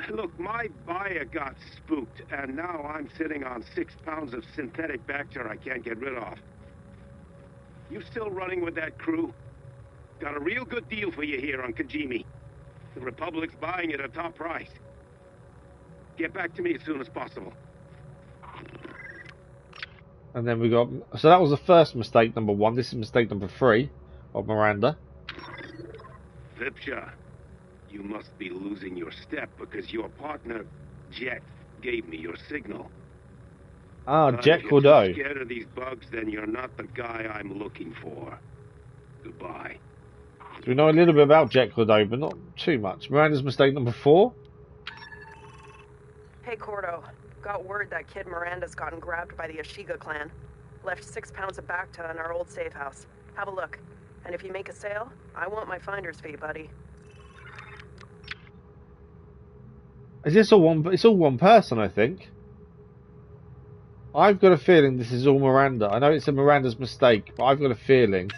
Look, my buyer got spooked, and now I'm sitting on 6 pounds of synthetic Bacter I can't get rid of. You still running with that crew? Got a real good deal for you here on Kajimi. The Republic's buying it at top price. Get back to me as soon as possible. And then we got... So that was the first mistake, number 1. This is mistake number 3 of Miranda. Vipsha, you must be losing your step because your partner, Jet, gave me your signal. Ah, Jet Cordeau. If you're scared of these bugs, then you're not the guy I'm looking for. Goodbye. So we know a little bit about Jet Cordeau, but not too much. Miranda's mistake number 4. Hey, Cordo. Got word that kid Miranda's gotten grabbed by the Ashiga clan. Left 6 pounds of Bacta in our old safe house. Have a look. And if you make a sale, I want my finder's fee, buddy. Is this all one? It's all one person, I think. I've got a feeling this is all Miranda. I know it's a Miranda's mistake, but I've got a feeling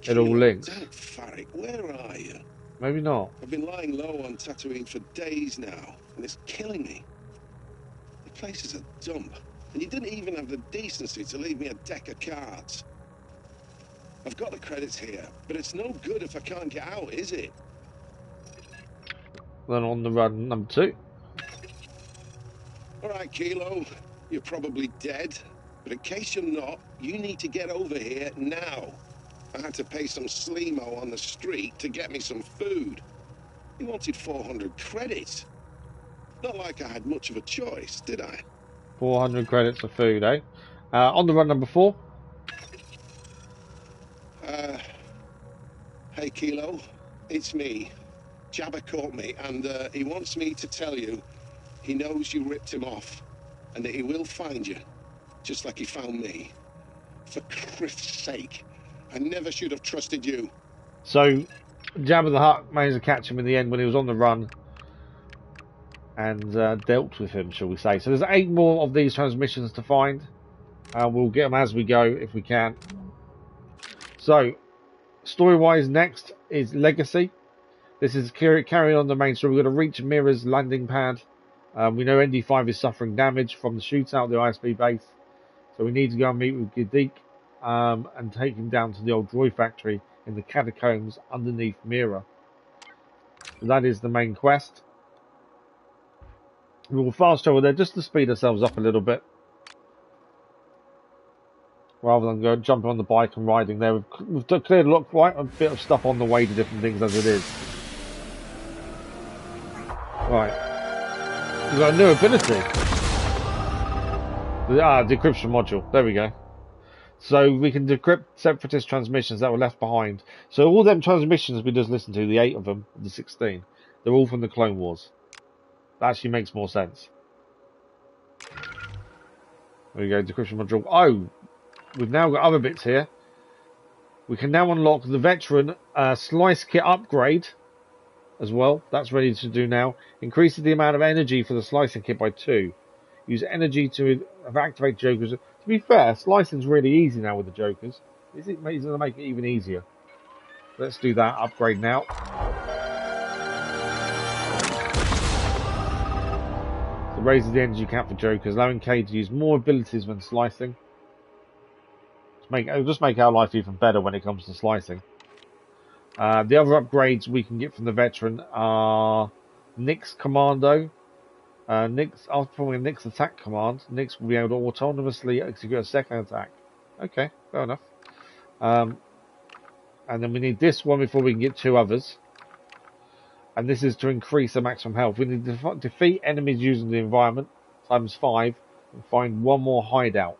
it all links. Farrick, where are you? Maybe not. I've been lying low on Tatooine for days now, and it's killing me. The place is a dump, and you didn't even have the decency to leave me a deck of cards. I've got the credits here, but it's no good if I can't get out, is it? Then on the run, number 2. All right, Kilo, you're probably dead. But in case you're not, you need to get over here now. I had to pay some sleemo on the street to get me some food. He wanted 400 credits. Not like I had much of a choice, did I? 400 credits for food, eh? On the run number 4. Hey, Kilo. It's me. Jabba caught me, and he wants me to tell you he knows you ripped him off, and that he will find you, just like he found me. For Christ's sake, I never should have trusted you. So, Jabba the Hutt managed to catch him in the end when he was on the run, and dealt with him, shall we say. So there's 8 more of these transmissions to find. We'll get them as we go, if we can. So, story-wise, next is Legacy. This is carrying on the main story. We've got to reach Mira's landing pad. We know ND5 is suffering damage from the shootout at the ISB base. So we need to go and meet with Gadik and take him down to the old droid factory in the catacombs underneath Mira. So that is the main quest. We will fast travel there just to speed ourselves up a little bit. Rather than jumping on the bike and riding there. We've cleared quite a bit of stuff on the way to different things as it is. Right. We've got a new ability. Decryption module. There we go. So we can decrypt separatist transmissions that were left behind. So all them transmissions we just listened to, the 8 of them, the 16, they're all from the Clone Wars. That actually makes more sense. There we go, decryption module. Oh, we've now got other bits here. We can now unlock the veteran slice kit upgrade as well. That's ready to do now. Increases the amount of energy for the slicing kit by 2. Use energy to activate jokers. To be fair, slicing's really easy now with the jokers. Is it going to make it even easier? Let's do that upgrade now. So it raises the energy cap for jokers, allowing K to use more abilities when slicing. It'll just make our life even better when it comes to slicing. The other upgrades we can get from the veteran are Nick's Commando. After performing Nick's attack command, Nick's will be able to autonomously execute a second attack. Okay, fair enough. And then we need this one before we can get 2 others. And this is to increase the maximum health. We need to defeat enemies using the environment, times 5, and find 1 more hideout.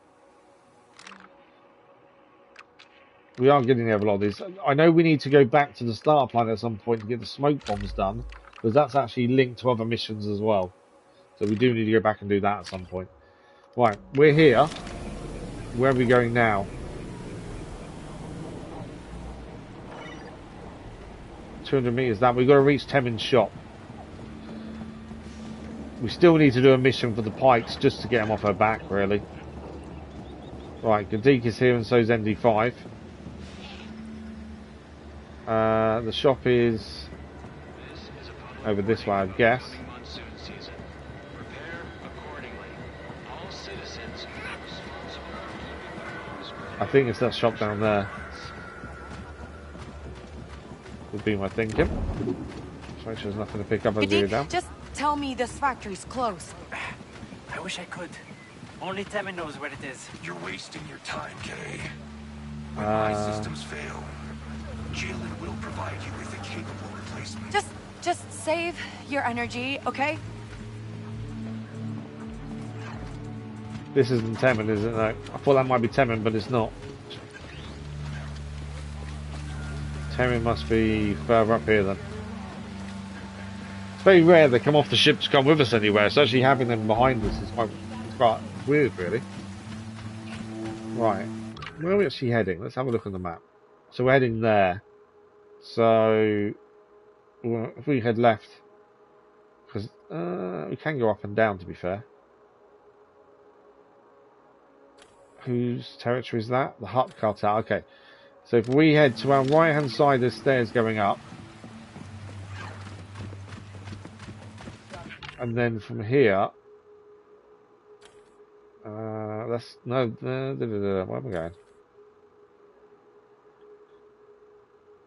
We are getting there with a lot of these. I know we need to go back to the starter planet at some point to get the smoke bombs done, because that's actually linked to other missions as well. So we do need to go back and do that at some point. Right, we're here. Where are we going now? 200 meters down. We've got to reach Temin's shop. We still need to do a mission for the Pikes just to get them off her back, really. Right, Gadik is here and so is ND5. The shop is over this way, I guess. I think it's that shop down there. Would be my thinking. Just make sure there's nothing to pick up as we go down. Just tell me this factory's close. I wish I could. Only Temin knows where it is. You're wasting your time, Kay. When my systems fail, Jalen will provide you with a capable replacement. Just save your energy, okay? This isn't Temin, is it? No. I thought that might be Temin, but it's not. Temin must be further up here then. It's very rare they come off the ship to come with us anywhere, so actually having them behind us is quite weird, really. Right. Where are we actually heading? Let's have a look on the map. So we're heading there. So if we head left, because we can go up and down, to be fair. Whose territory is that? The Hutt cartel. Okay. So if we head to our right hand side, there's stairs going up. And then from here, where am I going?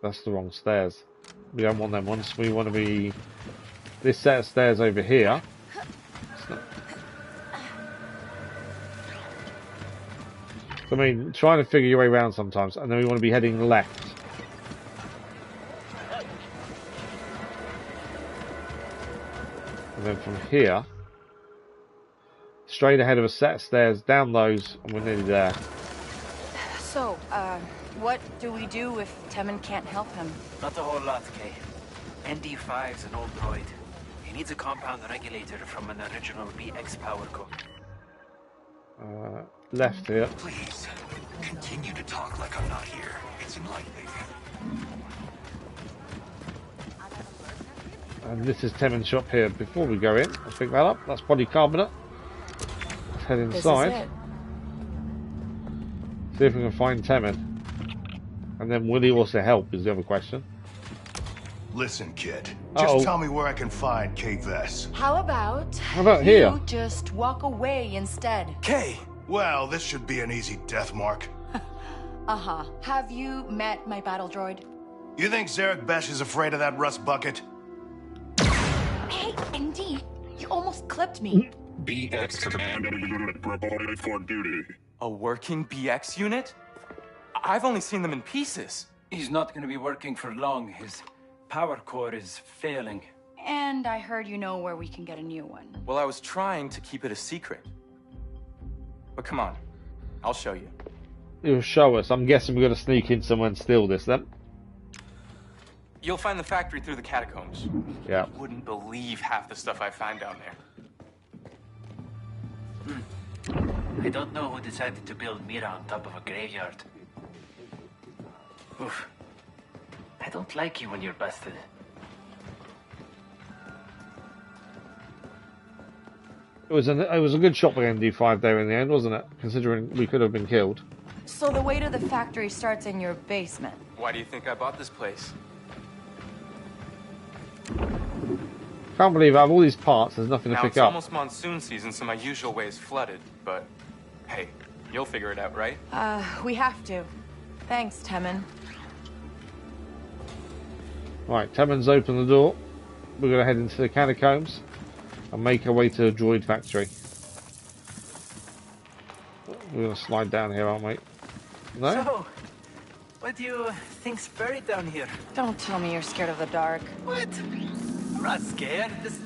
That's the wrong stairs. We don't want them ones. We want to be this set of stairs over here. I mean, trying to figure your way around sometimes, and then we want to be heading left. And then from here, straight ahead of a set of stairs, down those, and we're nearly there. So, what do we do if Temin can't help him? Not a whole lot, Kay. ND5's an old droid. He needs a compound regulator from an original BX power core. Left here. Please, continue to talk like I'm not here. It's enlightening. And this is Temin's shop here. Before we go in, let's pick that up. That's polycarbonate. Let's head inside. This is it. See if we can find Temin. And then will he also help is the other question. Listen, kid. Just tell me where I can find Kay Vess. How about here? You just walk away instead? Kay! Well, this should be an easy death mark. Uh-huh. Have you met my battle droid? You think Zarek Besh is afraid of that rust bucket? Hey, ND, you almost clipped me. BX command unit reported for duty. A working BX unit? I've only seen them in pieces. He's not going to be working for long. His power core is failing. And I heard you know where we can get a new one. Well, I was trying to keep it a secret. But come on, I'll show you. You'll show us. I'm guessing we're going to sneak in somewhere and steal this then. You'll find the factory through the catacombs. Yeah. You wouldn't believe half the stuff I find down there. I don't know who decided to build Mira on top of a graveyard. Oof. I don't like you when you're busted. It was a good shot by ND5 there in the end, wasn't it? Considering we could have been killed. So the way to the factory starts in your basement. Why do you think I bought this place? Can't believe out of all these parts, there's nothing to Now pick it's up. almost monsoon season, so my usual way is flooded. But hey, you'll figure it out, right? We have to. Thanks, Temin. Right, Temin's opened the door. We're going to head into the catacombs and make our way to the droid factory. We're going to slide down here, aren't we? No? So, what do you think's buried down here? Don't tell me you're scared of the dark. What? I'm not scared. Just,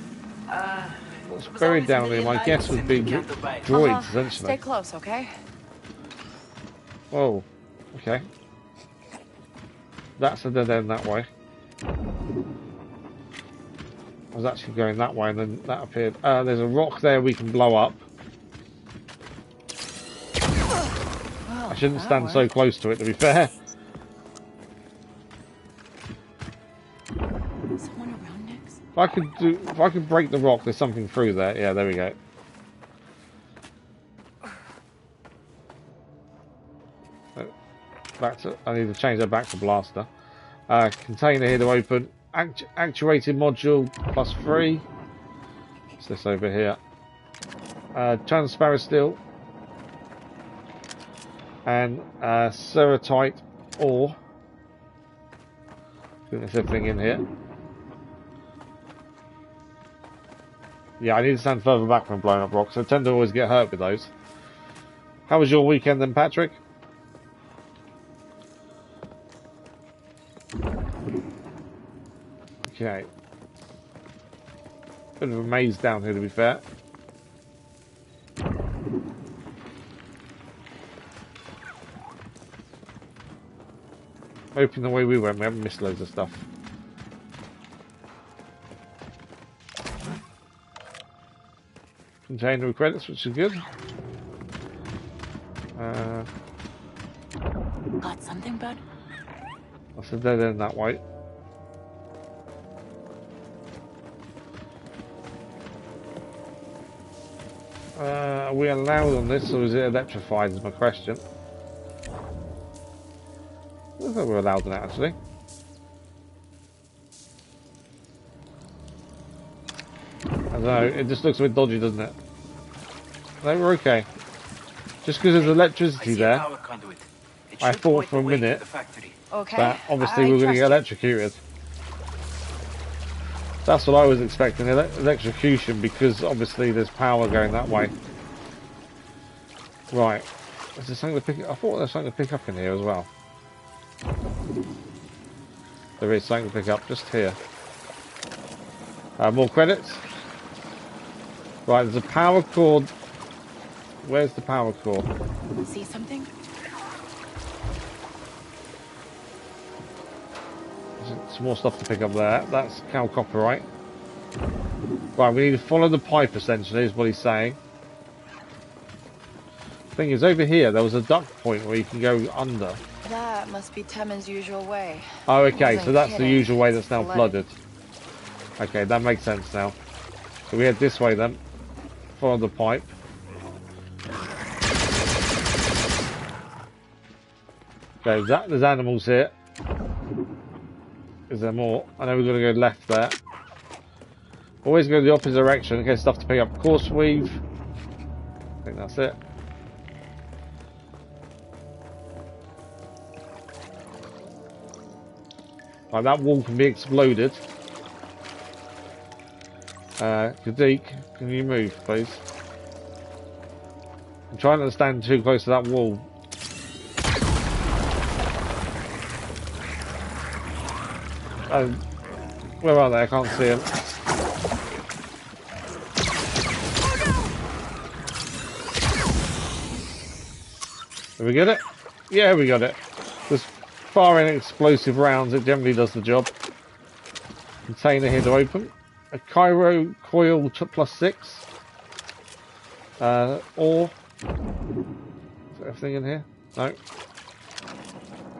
What's buried down here? My guess would be droids, essentially. Stay close, okay? Oh, okay. That's a dead end that way. I was actually going that way and then that appeared. There's a rock there we can blow up. I shouldn't stand so close to it, to be fair. Someone around next? If I could break the rock, there's something through there. Yeah, there we go. I need to change that back to blaster. Container here to open. Actuated module +3. What's this over here? Transparent steel. And ceratite ore. I think there's everything in here. Yeah, I need to stand further back when blowing up rocks. I tend to always get hurt with those. How was your weekend then, Patrick? Okay. Bit of a maze down here, to be fair. Hoping the way we went, we haven't missed loads of stuff. Container of credits, which is good. Got something, bud? That's a dead end that way. Are we allowed on this, or is it electrified, is my question. I don't think we're allowed on that, actually. I don't know, it just looks a bit dodgy, doesn't it? No, we're okay. Just because there's electricity there, I thought for a minute that obviously we were going to get electrocuted. That's what I was expecting, electrocution, because obviously there's power going that way. Right, Is there something to pick? I thought there was something to pick up in here as well. There is something to pick up just here. More credits. Right, there's a power cord. Where's the power cord? See something? There's some more stuff to pick up there. That's cow copyright. Right, we need to follow the pipe essentially, is what he's saying. Thing is, over here there was a duct point where you can go under. That must be Temin's usual way. Oh, okay, so that's kidding. the usual way that's now flooded. Okay, that makes sense now. So we head this way then. Follow the pipe. Okay, there's animals here. Is there more? I know we're going to go left there. Always go the opposite direction. Okay, stuff to pick up. Course weave. I think that's it. Right, that wall can be exploded. Kadik, can you move, please? I'm trying not to stand too close to that wall. Where are they? I can't see them. Did we get it? Yeah, we got it. There's firing explosive rounds, it generally does the job. Container here to open. A Cairo coil +6. Or is there everything in here? No.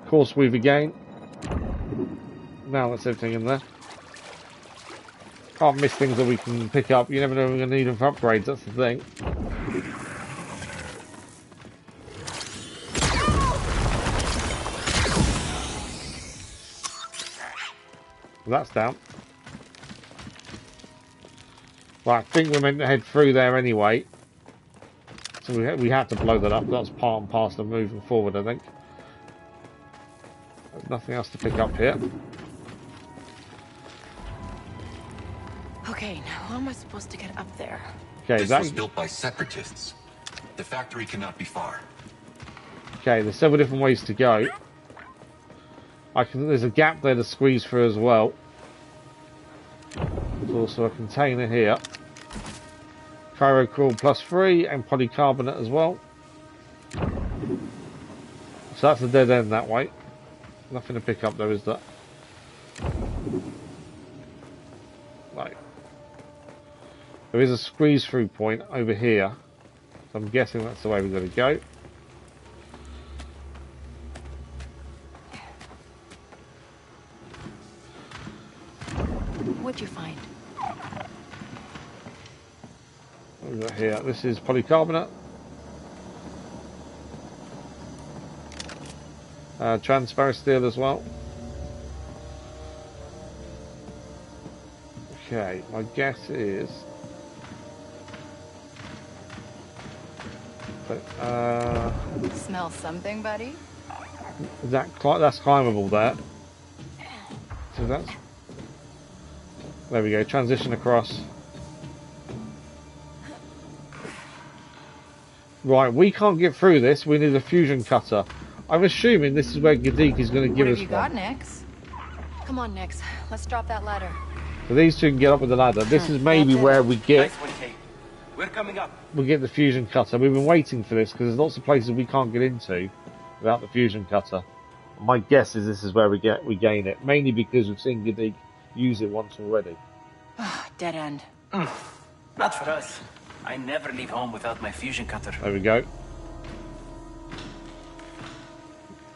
Course weave again. Now that's everything in there. Can't miss things that we can pick up. You never know when we're going to need them for upgrades, that's the thing. That's down. Right, I think we're meant to head through there anyway. So we have to blow that up. That's part and parcel of moving forward, I think. There's nothing else to pick up here. Okay, now how am I supposed to get up there? Okay, this was built by separatists. The factory cannot be far. Okay, there's several different ways to go. There's a gap there to squeeze through as well. There's also a container here. Cryocool +3 and polycarbonate as well. So that's a dead end that way. Nothing to pick up though, is there? Right. There is a squeeze through point over here. So I'm guessing that's the way we've got to go. What'd you find? What have we got here? This is polycarbonate. Transparent steel as well. Okay, my guess is... Smell something, buddy? That's climbable there. So that's... There we go, transition across. Right, we can't get through this, we need a fusion cutter. I'm assuming this is where Gadik is going to give us one. What have you got, Nix? Come on, Nix. Let's drop that ladder. So these two can get up with the ladder. This is maybe where we get... Nice one, Kate. We're coming up. We'll get the fusion cutter. We've been waiting for this because there's lots of places we can't get into without the fusion cutter. My guess is this is where we gain it. Mainly because we've seen Gadik use it once already. Dead end. Not for us. I never leave home without my fusion cutter. There we go.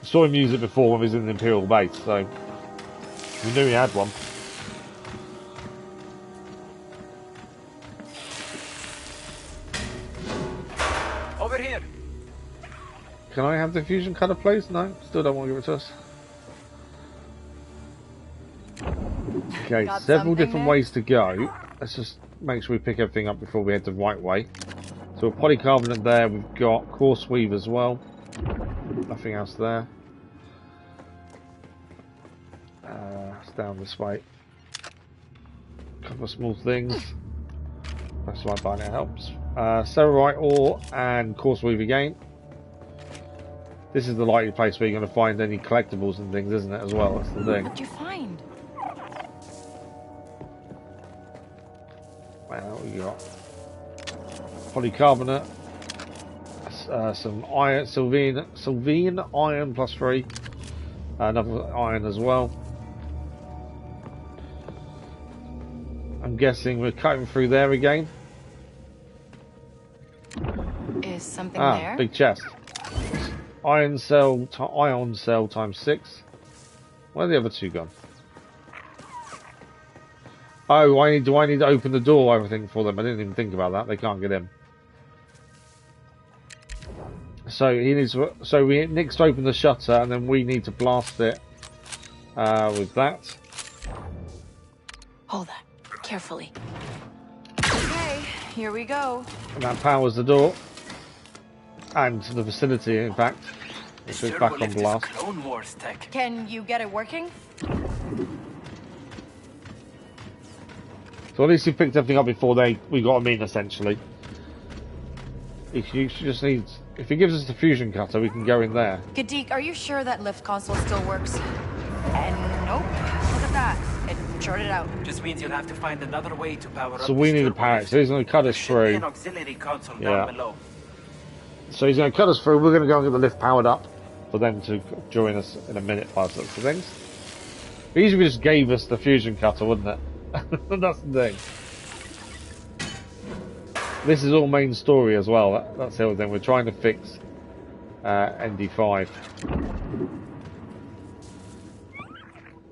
Saw him use it before when he was in the Imperial base, so we knew he had one. Over here. Can I have the fusion cutter, please? No, still don't want to give it to us. Okay, several different ways to go. Let's just make sure we pick everything up before we head the right way. So a polycarbonate there, we've got coarse weave as well. Nothing else there. It's down this way. A couple of small things. That's right button, it helps. Serrite ore and coarse weave again. this is the likely place where you're going to find any collectibles and things, isn't it, as well? That's the thing. What'd you find? Well, we got polycarbonate, some iron, Sylvine iron +3, another iron as well. I'm guessing we're cutting through there again. Is something there? Big chest. Ion cell ×6. Where are the other two gone? Oh, do I need to open the door, everything for them? I didn't even think about that. They can't get in. So he needs to, so we next open the shutter, and then we need to blast it with that. Hold that carefully. Okay, here we go. And that powers the door. And the facility, in fact. Which is back on blast. Clone Wars tech. Can you get it working? So at least you picked everything up before we got them in, essentially. If you just need, if he gives us the fusion cutter, we can go in there. Gadik, are you sure that lift console still works? And nope. Look at that. It shorted out. Just means you'll have to find another way to power up. So we need to power it. So he's going to cut us through. An auxiliary console down below. So he's going to cut us through. We're going to go and get the lift powered up for them to join us in a minute by such things. Easily just gave us the fusion cutter, wouldn't it? That's the thing. This is all main story as well. That's the other thing. We're trying to fix ND5.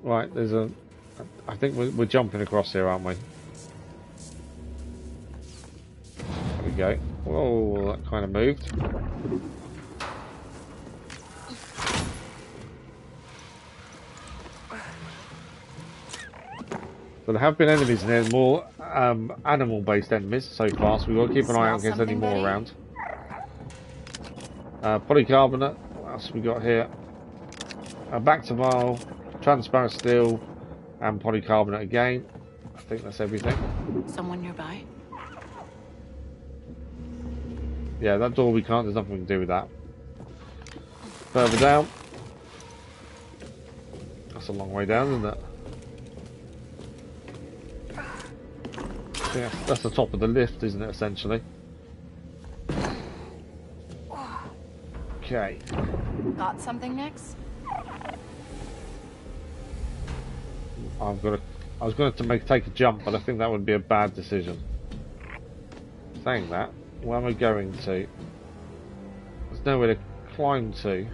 Right, there's a... I think we're jumping across here, aren't we? There we go. Whoa, that kind of moved. So there have been enemies in here, more animal-based enemies so far, so we've got to keep an eye out against any more around. Polycarbonate, what else have we got here? Bactival, transparent steel, and polycarbonate again. I think that's everything. Someone nearby? Yeah, that door we can't, there's nothing we can do with that. Further down. That's a long way down, isn't it? Yeah, that's the top of the lift, isn't it, essentially? Okay. Got something next? I was going to take a jump, but I think that would be a bad decision. Saying that, where am I going to? There's nowhere to climb to.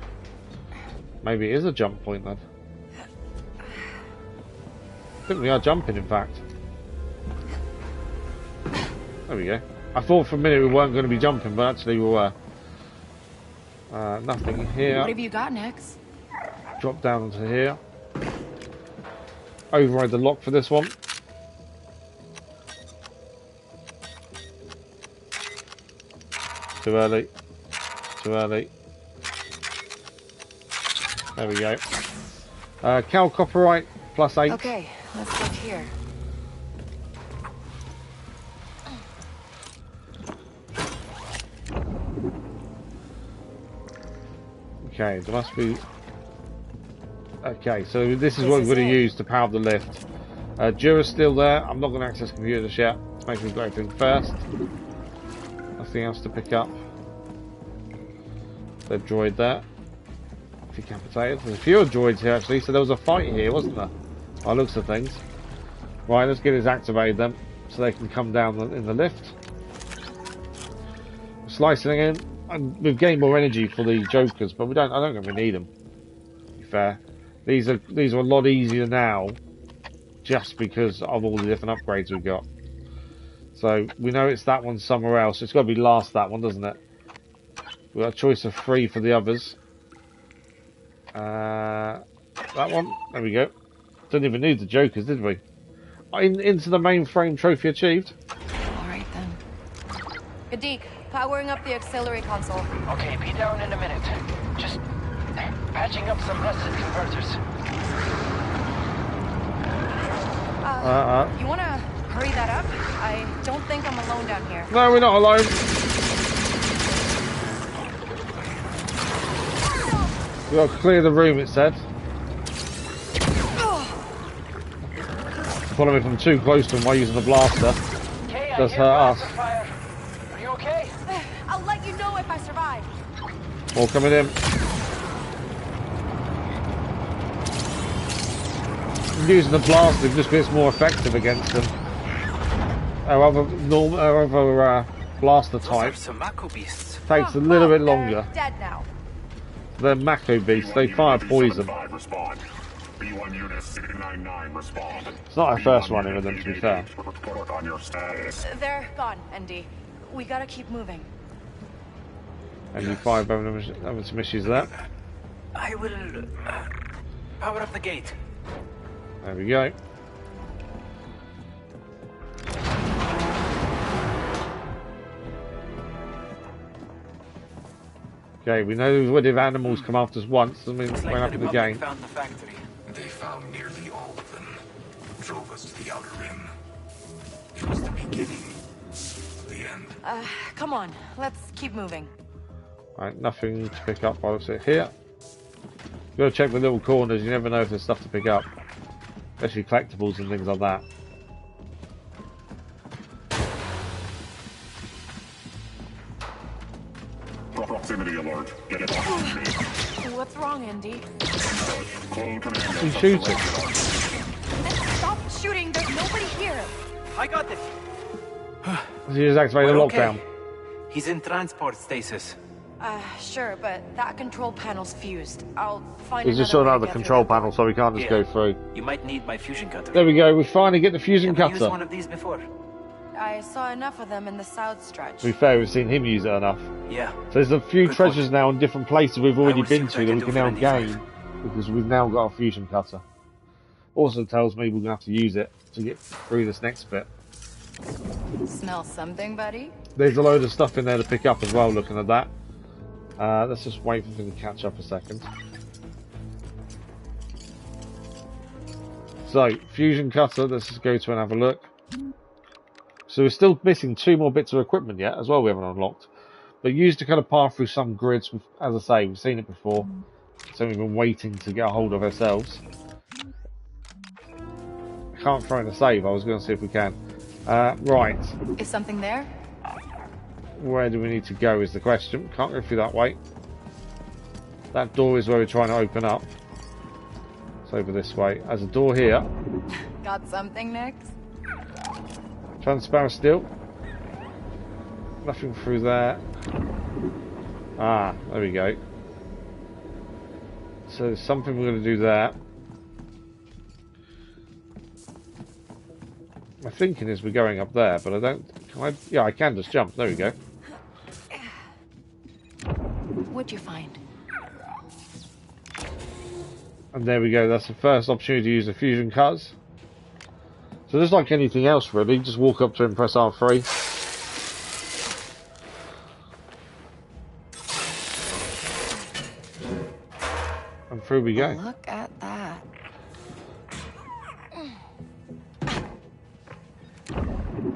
Maybe it is a jump point then. I think we are jumping, in fact. There we go. I thought for a minute we weren't going to be jumping, but actually we were. Nothing here. What have you got next? Drop down into here. Override the lock for this one. Too early. Too early. There we go. Cal Copperite +8. Okay, let's look here. Okay, there must be... Okay, so this is what we're going to use to power the lift. Jura's still there. I'm not going to access computers yet. Let's make sure we've got everything first. Nothing else to pick up. The droid there. Decapitated. There's a few droids here actually, so there was a fight here, wasn't there? By looks of things. Right, let's get this activated then, so they can come down in the lift. Slicing in. And we've gained more energy for the Jokers, but I don't think we need them. To be fair, these are a lot easier now, just because of all the different upgrades we've got. So we know it's that one somewhere else. It's got to be last that one, doesn't it? We've got a choice of 3 for the others. That one. There we go. Didn't even need the Jokers, did we? Into the mainframe trophy achieved. All right then. Gadik. Powering up the auxiliary console. Okay, be down in a minute. Just patching up some rusted converters. You want to hurry that up? I don't think I'm alone down here. No, we're not alone. We've got to clear the room, it said. Follow me from too close to him while using the blaster. Does hurt us. Are you okay? I'll let you know if I survive. More coming in. Using the blaster just gets more effective against them. Our other blaster type takes a little bit longer. Dead now. They're Mako beasts. They fire poison. It's not our first running with them, to be fair. They're gone, ND. We gotta keep moving. ND5 having some issues there. I will power up the gate. There we go. Okay, we know the wooded animals come after us once, and we went up in the game. Found the factory. They found nearly all of them. Drove us to the outer rim. It was the beginning. The end. Come on, let's keep moving. Right, nothing to pick up while I sit here. You gotta check the little corners, you never know if there's stuff to pick up. Especially collectibles and things like that. Proximity alert. Get it off me. What's wrong, Indy? He's shooting. Stop shooting, there's nobody here. I got this. He just activated the lockdown. Okay. He's in transport stasis. Sure, but that control panel's fused. I'll find He's just sorting out the control panel so we can't just go through. You might need my fusion cutter. There we go, we finally get the fusion Have you cutter. used one of these before? I saw enough of them in the south stretch. To be fair, we've seen him use it enough. Yeah. So there's a few treasures now in different places we've already will been see to what I that we can can do now for ND5. gain because we've now got a fusion cutter. Also tells me we're going to have to use it to get through this next bit. Smell something, buddy? There's a load of stuff in there to pick up as well, looking at that. Let's just wait for him to catch up a second. So, fusion cutter, let's just go to and have a look. So we're still missing 2 more bits of equipment yet, as well we haven't unlocked. But used to kind of pass through some grids, as I say, we've seen it before. So we've been waiting to get a hold of ourselves. I can't throw in a save, I was going to see if we can. Right. Is something there? Where do we need to go is the question. Can't go through that way. That door is where we're trying to open up. It's over this way. There's a door here. Got something next? Transparent steel. Nothing through there. Ah, there we go. So there's something we're going to do there. My thinking is we're going up there, but I don't... Can I, yeah, I can just jump. There we go. What'd you find? And there we go. That's the first opportunity to use the fusion cutters. So just like anything else, really, just walk up to him, press R3. And through we go. Look at that.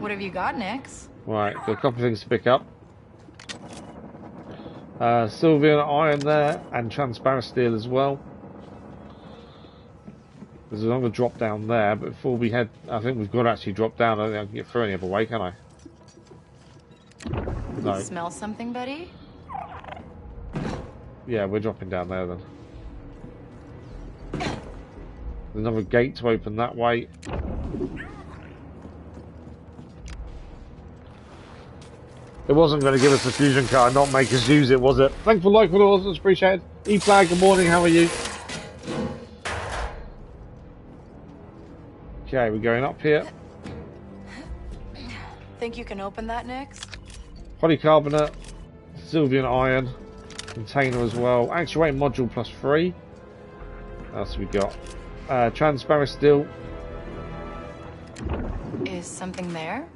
What have you got, Nix? Right, got a couple of things to pick up. Silver and iron there, and transparent steel as well. There's another drop down there, but before we head, I think we've got to actually drop down. I don't think I can get through any other way, can I? No. Smell something, buddy? Yeah, we're dropping down there then. There's another gate to open that way. It wasn't going to give us the fusion car and not make us use it, was it? Thanks for liking all, it's appreciated. E-Flag, good morning, how are you? Okay, we're going up here. Think you can open that, Nix? Polycarbonate, Sylvian iron, container as well. Actuating module +3. What else we got? Transparent steel. Is something there?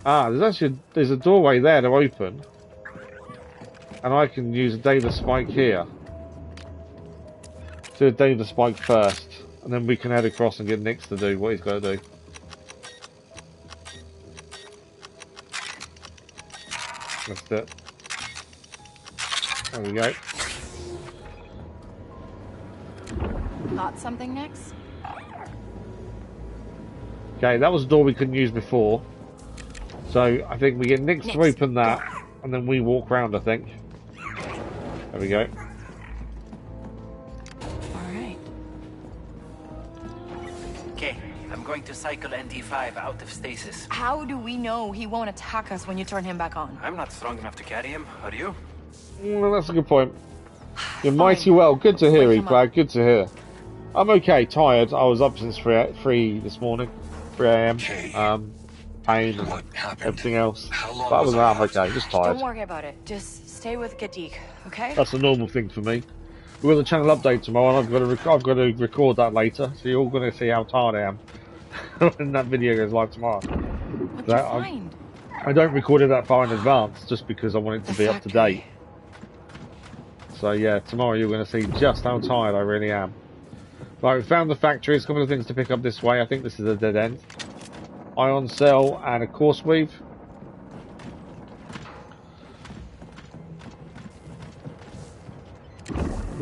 Ah, there's a doorway there to open. And I can use a data spike here. Do a data spike first. And then we can head across and get Nix to do what he's got to do. That's it. There we go. Got something next? Okay, that was a door we couldn't use before. So I think we get Nix to open that, and then we walk round, I think. There we go. Alright. Okay, I'm going to cycle ND5 out of stasis. How do we know he won't attack us when you turn him back on? I'm not strong enough to carry him, are you? Well, that's a good point. You're mighty well. Good to hear, Flag. Good to hear. I'm okay, tired. I was up since 3 this morning. 3 AM. Pain and everything else. But other than that, I'm okay. Just tired. Don't worry about it. Just stay with Gadik, okay? That's a normal thing for me. We're on the channel update tomorrow, and I've got to record that later. So you're all going to see how tired I am when that video goes live tomorrow. What'd you find? I don't record it that far in advance, just because I want it to be up to date. So yeah, tomorrow you're going to see just how tired I really am. Right, we found the factory. There's a couple of things to pick up this way. I think this is a dead end. Ion cell and a course weave.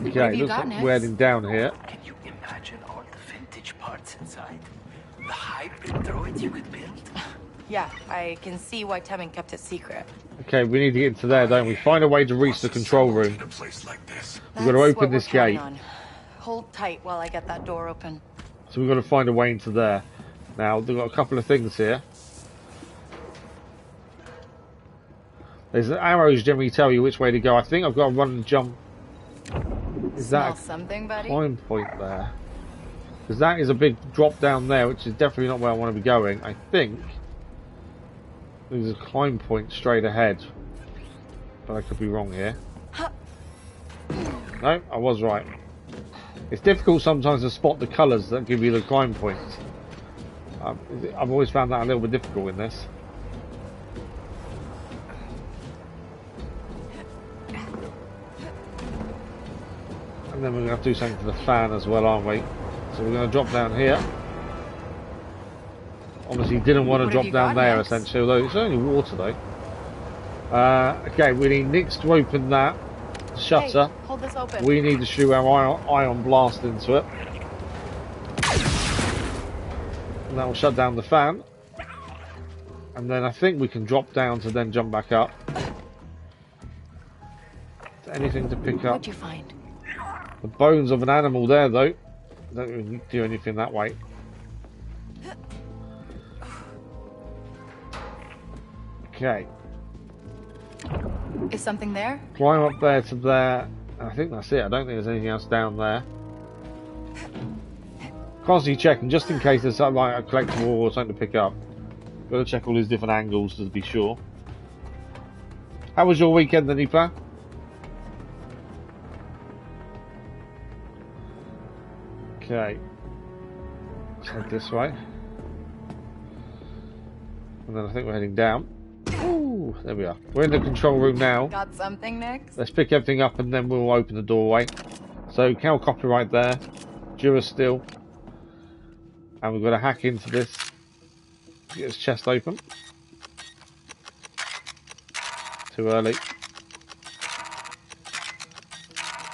Okay, looks like we're heading down here. Can you imagine all the vintage parts inside? The hybrid droids you could build? Yeah, I can see why Temin kept it secret. Okay, we need to get into there, don't we? Find a way to reach the control room. We've got to open this gate. Hold tight while I get that door open. So we've got to find a way into there. Now, they've got a couple of things here. There's arrows generally tell you which way to go. I think I've got to run and jump. Is that something, buddy? climb point there? Because that is a big drop down there, which is definitely not where I want to be going. I think there's a climb point straight ahead. But I could be wrong here. No, I was right. It's difficult sometimes to spot the colours that give you the climb points. I've always found that a little bit difficult in this. And then we're going to have to do something to the fan as well, aren't we? So we're going to drop down here. Obviously didn't want to drop down there essentially, although it's only water though. Okay, we need Nix to open that shutter. Hey, hold this open. We need to shoot our ion blast into it. And that will shut down the fan. And then I think we can drop down to then jump back up. Anything to pick up? What'd you find? The bones of an animal there though. Don't even do anything that way. Okay. Is something there? Climb up there to there. I think that's it. I don't think there's anything else down there. Constantly checking just in case there's something like a collectible or something to pick up. Got to check all these different angles to be sure. How was your weekend then, Nipa? Okay. Let's head this way. And then I think we're heading down. Ooh, there we are. We're in the control room now. Got something next? Let's pick everything up and then we'll open the doorway. So, Cal copyright there. Dura still. And we've got to hack into this. Get his chest open. Too early.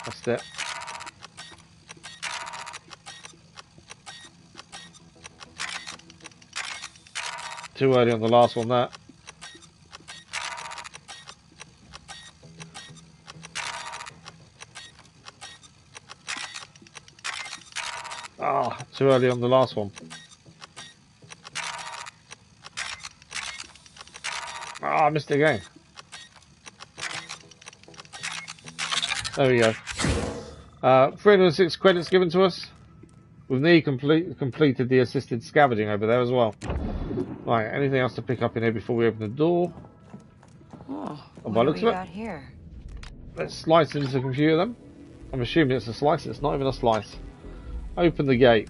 That's it. Too early on the last one, that. Ah, too early on the last one. Ah, I missed it again. There we go. 306 credits given to us. We've nearly completed the assisted scavenging over there as well. Right, anything else to pick up in here before we open the door? Oh, by looks of it. Here? Let's slice into the computer then. I'm assuming it's a slice. It's not even a slice. Open the gate.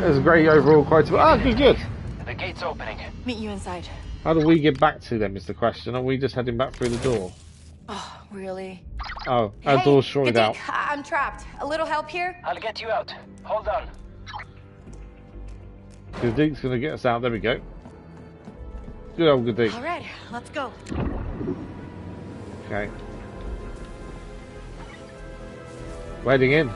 There's a great overall quote. Ah, good. The gate's opening. Meet you inside. How do we get back to them is the question. Are we just heading back through the door? Oh, really? Oh, our door's shorted out. I'm trapped. A little help here? I'll get you out. Hold on. Gadik's gonna get us out. There we go. Good old Gadik. All right, let's go. Okay. We're heading in.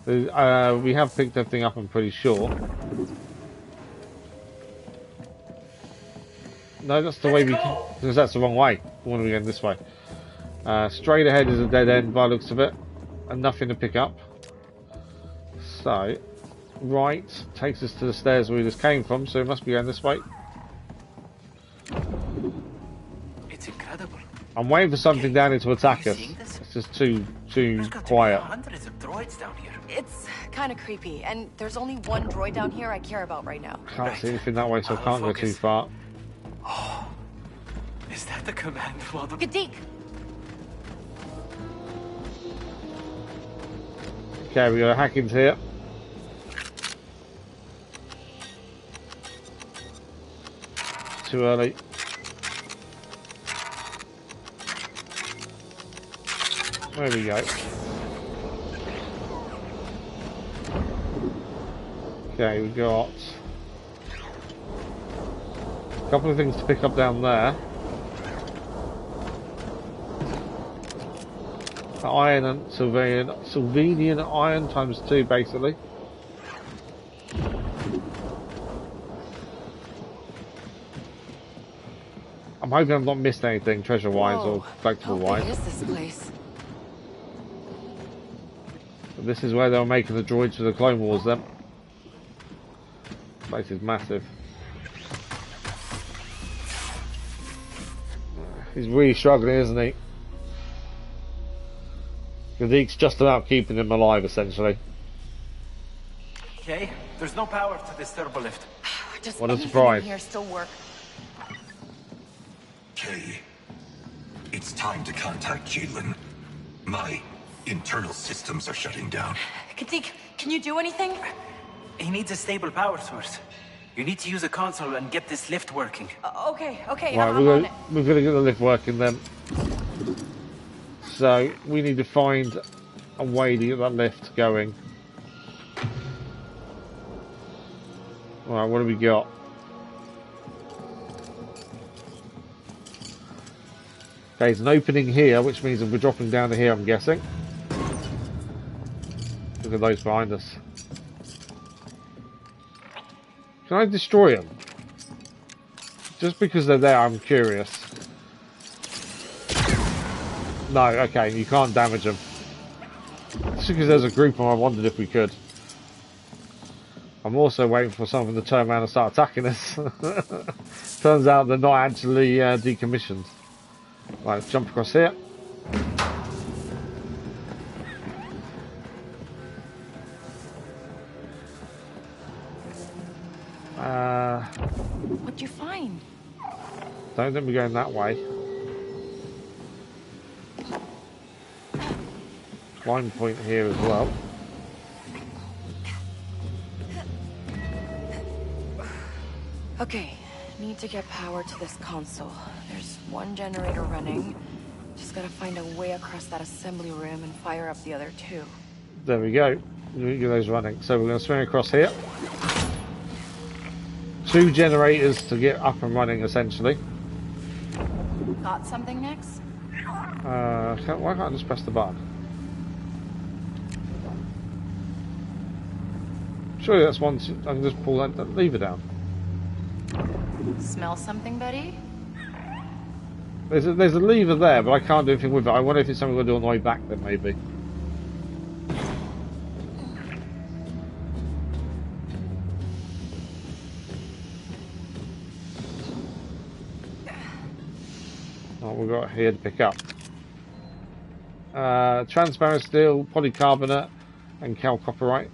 We have picked everything up, I'm pretty sure. No, that's the way we... Because that's the wrong way. We want to be going this way. Straight ahead is a dead end by the looks of it. And nothing to pick up. So, right takes us to the stairs we just came from, so we must be going this way. It's incredible. I'm waiting for something down here to attack us. It's just too quiet. Hundreds of droids down here. It's kind of creepy, and there's only one droid down here I care about right now. Can't see anything that way, so I can't go too far. Oh, is that the command model? Kadik! Okay, we got a hack into here. Too early. There we go. Okay, we got a couple of things to pick up down there. Iron and Sylvanian iron times 2, basically. I'm hoping I've not missed anything treasure-wise or collectible-wise. How big is this place? This is where they were making the droids for the Clone Wars, then. This place is massive. He's really struggling, isn't he? Kadik's just about keeping him alive, essentially. Okay, there's no power to this turbo lift. Does what a anything surprise. in here still work? Kay, it's time to contact Jalen. My internal systems are shutting down. Kadik, can you do anything? He needs a stable power source. You need to use a console and get this lift working. Okay, Right, I'm on it. we're gonna get the lift working then. So we need to find a way to get that lift going. Alright, what do we got? Okay, there's an opening here, which means that we're dropping down to here, I'm guessing. Look at those behind us. Can I destroy them? Just because they're there, I'm curious. No, okay, you can't damage them. Just because there's a group of them, I wondered if we could. I'm also waiting for something to turn around and start attacking us. Turns out they're not actually decommissioned. Right, let's jump across here. What'd you find? Don't think we're going that way. Line point here as well. Okay, need to get power to this console. There's one generator running. Just gotta find a way across that assembly room and fire up the other two. There we go. We get those running. So we're going to swing across here. 2 generators to get up and running, essentially. Got something next? Why can't I just press the button? Surely that's one. I can just pull that lever down. Smell something, Betty? There's a lever there, but I can't do anything with it. I wonder if it's something we're going to do on the way back then, maybe. What we've got here to pick up. Transparent steel, polycarbonate, and chalcopyrite.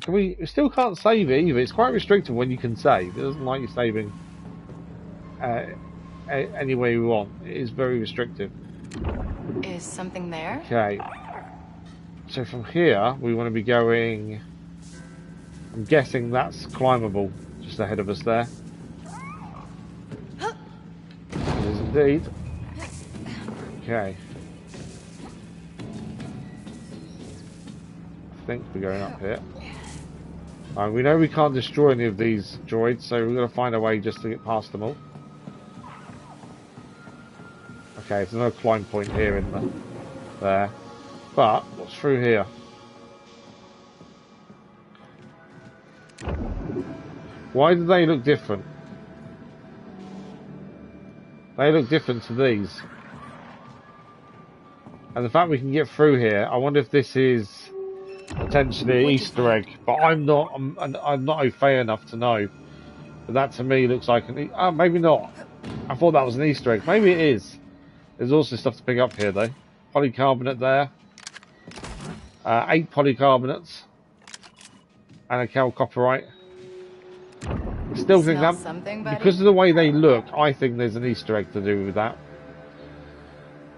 We still can't save it either. It's quite restricted when you can save. It doesn't like you saving any way you want. It is very restrictive. Is something there? Okay. So from here, we want to be going... I'm guessing that's climbable, just ahead of us there. It is indeed. Okay. I think we're going up here. We know we can't destroy any of these droids, so we're going to find a way just to get past them all. Okay, there's another climb point here in there. But what's through here? Why do they look different? They look different to these. And the fact we can get through here, I wonder if this is potentially an Easter egg. But I'm not au fait enough to know. But that to me looks like an... Oh, maybe not. I thought that was an Easter egg. Maybe it is. There's also stuff to pick up here though. Polycarbonate there. 8 polycarbonates. And a chalcopyrite. I still think that, because of the way they look, I think there's an Easter egg to do with that.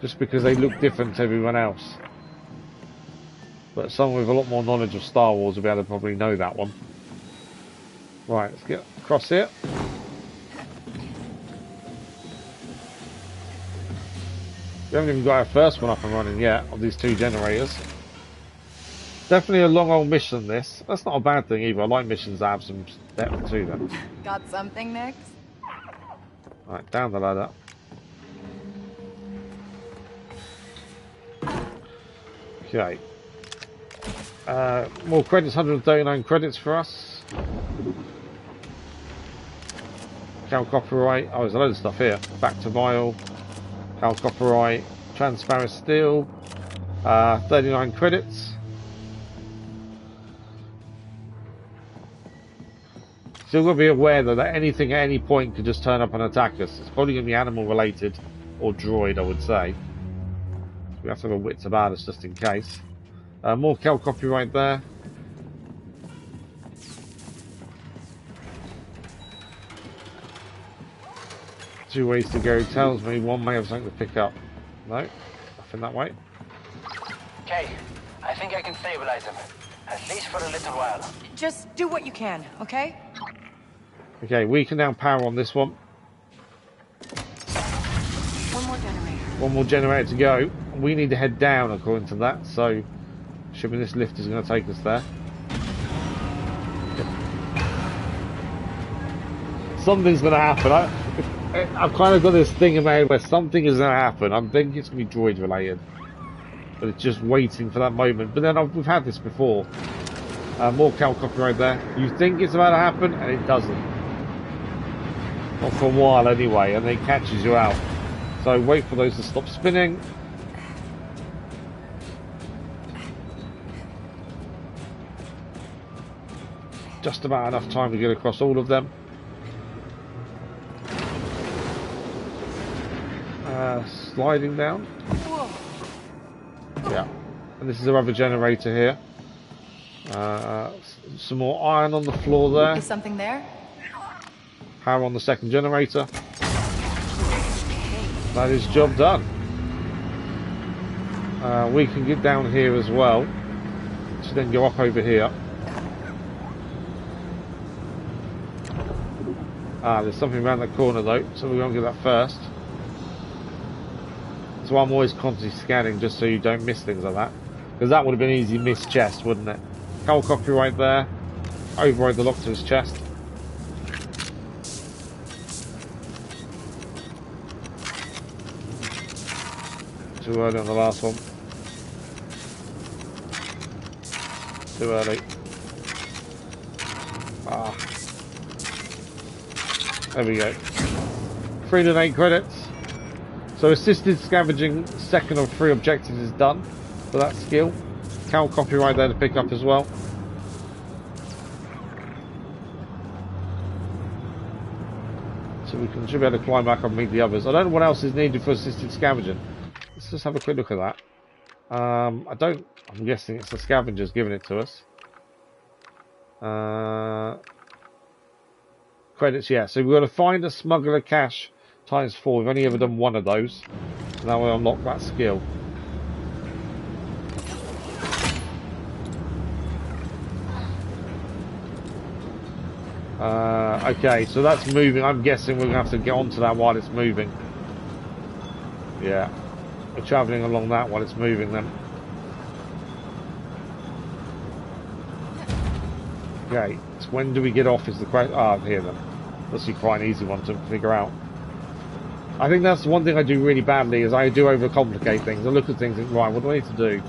Just because they look different to everyone else. But someone with a lot more knowledge of Star Wars will be able to probably know that one. Right, let's get across here. We haven't even got our first one up and running yet, of these 2 generators. Definitely a long old mission, this. That's not a bad thing either. I like missions that have some depth to them. Got something next? Right, down the ladder. Okay. More credits, 139 credits for us. Chalcopyrite. Oh, there's a load of stuff here. Back to vial. Chalcopyrite. Transparent steel. 39 credits. Still got to be aware though that anything at any point could just turn up and attack us. It's probably going to be animal related or droid, I would say. We have to have a wits about us just in case. More chalcopyrite there. Two ways to go. Tells me one may have something to pick up. No, nothing that way. Okay, I think I can stabilize him. At least for a little while. Just do what you can, okay? Okay, we can now power on this one. One more generator. One more generator to go. We need to head down according to that, so assuming this lift is going to take us there. Something's going to happen. I've kind of got this thing in my head where something is going to happen. I'm thinking it's going to be droid related. But it's just waiting for that moment. But then we've had this before. More chalcopyrite there. You think it's about to happen, and it doesn't. Not for a while anyway, and then it catches you out. So wait for those to stop spinning. Just about enough time to get across all of them. Sliding down. Yeah, and this is our other generator here. Some more iron on the floor there. Is something there? Power on the second generator. That is job done. We can get down here as well. So then go up over here. There's something around that corner though, so we're going to get that first. So I'm always constantly scanning just so you don't miss things like that. Because that would have been an easy missed chest, wouldn't it? Chalcopyrite there. Override the lock to his chest. Too early on the last one. Too early. There we go. 308 credits. So assisted scavenging, second of 3 objectives is done for that skill. Chalcopyrite there to pick up as well. So we should be able to climb back and meet the others. I don't know what else is needed for assisted scavenging. Let's just have a quick look at that. I'm guessing it's the scavengers giving it to us. Credits, yeah. So we've got to find a smuggler cache ×4. We've only ever done one of those. So now we unlock that skill. Okay, so that's moving. I'm guessing we're going to have to get onto that while it's moving. Yeah. We're travelling along that while it's moving then. Okay, so when do we get off is the question. Here then. That's quite an easy one to figure out. I think that's one thing I do really badly is I do overcomplicate things. I look at things and think, right, what do I need to do?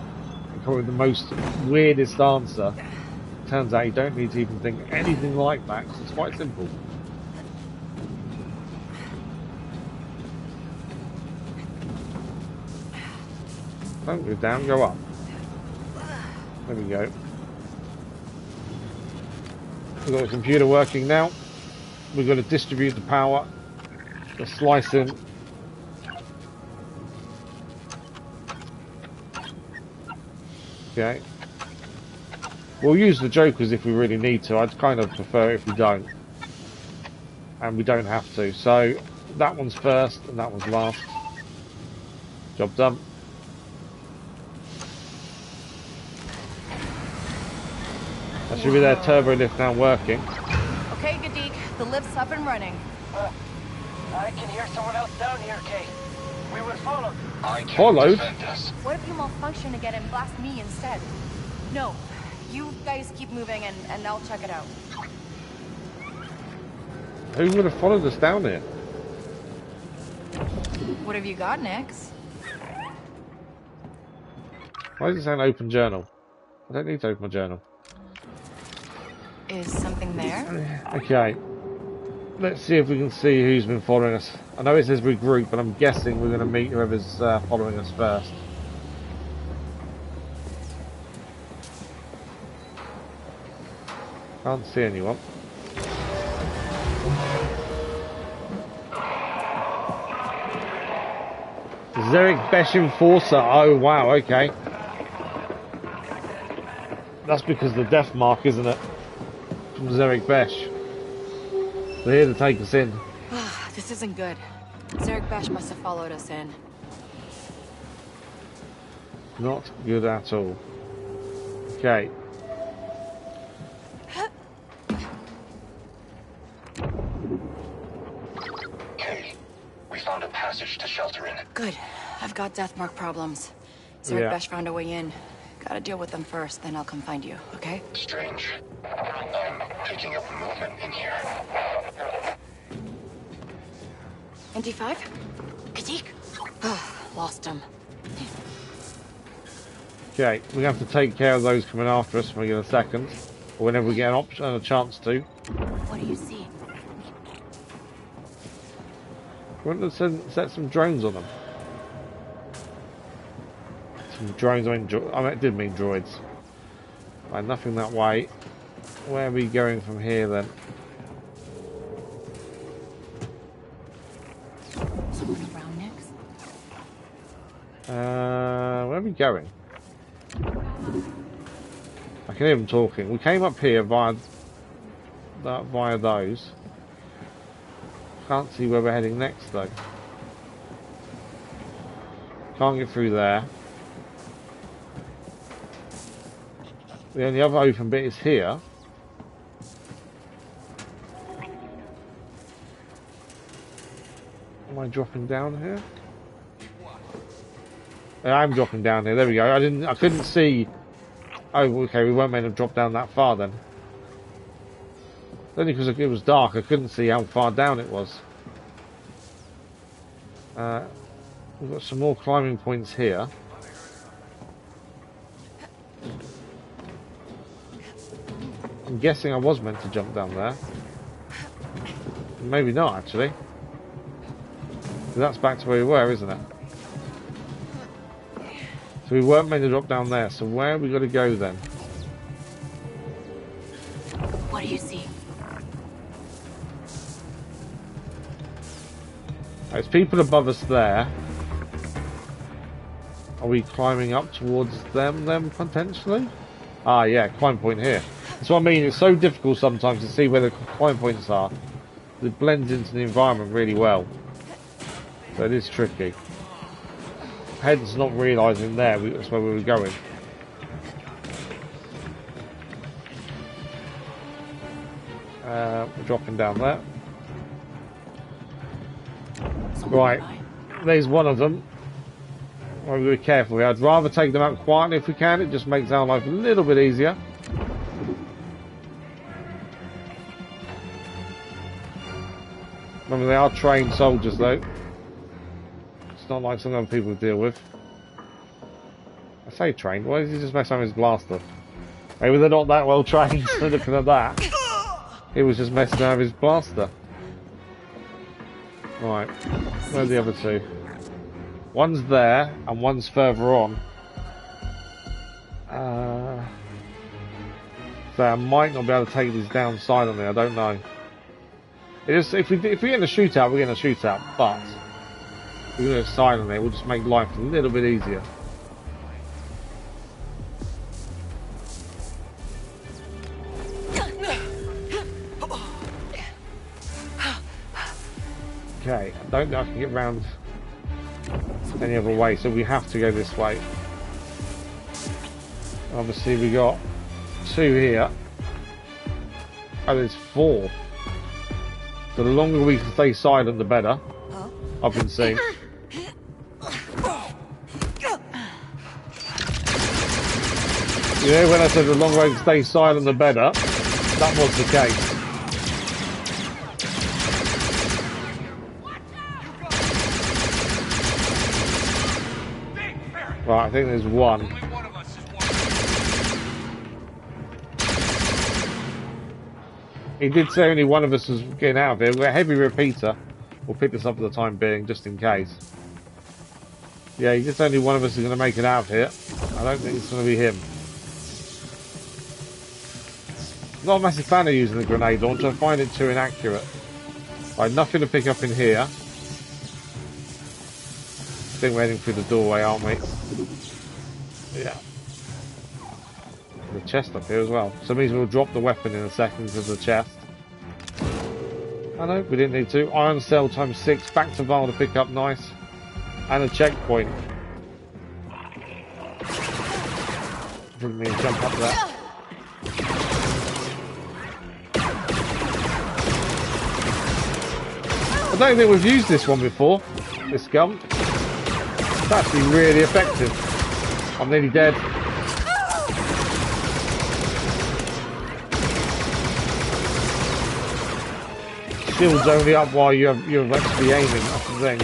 come up with the most weirdest answer. Turns out you don't need to even think anything like that, 'cause it's quite simple. Don't go down, go up. There we go. We've got the computer working now. We've got to distribute the power. The slicing. Okay. We'll use the jokers if we really need to. I'd kind of prefer if we don't. And we don't have to. So that one's first and that one's last. Job done. That should be their turbo lift now working. Okay, Gadik, the lift's up and running. I can hear someone else down here, Kay. We were followed. Followed? What if you malfunction again and blast me instead? No, you guys keep moving and I'll check it out. Who would have followed us down here? What have you got, Nix? Why does it say an open journal? I don't need to open my journal. Is something there? Okay. Let's see if we can see who's been following us. I know it says regroup, but I'm guessing we're going to meet whoever's following us first. Can't see anyone. Zerek Besh Enforcer. Oh wow, okay. That's because of the death mark, isn't it? From Zerek Besh. They're here to take us in. This isn't good. Zerek Besh must have followed us in. Not good at all. Okay. Okay. We found a passage to shelter in. Good. I've got death mark problems. Zerek Besh found a way in. Gotta deal with them first, then I'll come find you, okay? Strange. I'm picking up movement in here. NT5? Gadik? Lost him. Okay, we have to take care of those coming after us when we get a second. Or whenever we get an option and a chance to. What do you see? We want to set some drones on them. Some drones, I did mean droids. Right, nothing that way. Where are we going from here then? Someone around next? Where are we going? I can hear them talking. We came up here via those. Can't see where we're heading next though. Can't get through there. The only other open bit is here. Am I dropping down here? Yeah, I'm dropping down here. There we go. I couldn't see. Oh, okay. We weren't meant to drop down that far then. Only because it was dark. I couldn't see how far down it was. We've got some more climbing points here. I'm guessing I was meant to jump down there. Maybe not, actually. That's back to where we were, isn't it? So we weren't meant to drop down there. So where have we got to go then? What do you see? There's people above us there. Are we climbing up towards them potentially? Ah, yeah, climb point here. That's what I mean. It's so difficult sometimes to see where the climb points are. It blends into the environment really well. So it is tricky. Hence not realising that's where we were going. We're dropping down there. Right, there's one of them. I'll be careful. I'd rather take them out quietly if we can. It just makes our life a little bit easier. Remember, they are trained soldiers, though. It's not like some other people deal with. say trained. Why does he just mess around with his blaster? Maybe they're not that well trained. Looking at that, he was just messing around with his blaster. Right, where's the other two? One's there and one's further on. So I might not be able to take these down silently. I don't know. If we get in a shootout, we're in a shootout. But if we do it silently, it will just make life a little bit easier. Okay, I don't think I can get round any other way, so we have to go this way. Obviously we got 2 here. Oh, there's 4. So the longer we can stay silent, the better. I've been seeing. You know, when I said the longer I can stay silent, the better, that was the case. Right, I think there's one. He did say only one of us was getting out of here. We've got a heavy repeater. We'll pick this up for the time being, just in case. Yeah, he just only one of us is going to make it out of here. I don't think it's going to be him. Not a massive fan of using the grenade launcher. I find it too inaccurate. Right, nothing to pick up in here. I think we're heading through the doorway, aren't we? Yeah. The chest up here as well. So it means we'll drop the weapon in a second to the chest. I know, we didn't need to. Iron cell times 6, back to Val to pick up, nice. And a checkpoint. Didn't mean to jump up there. I don't think we've used this one before, this gun. It's actually really effective. I'm nearly dead. Shield's only up while you're actually aiming, that's the thing.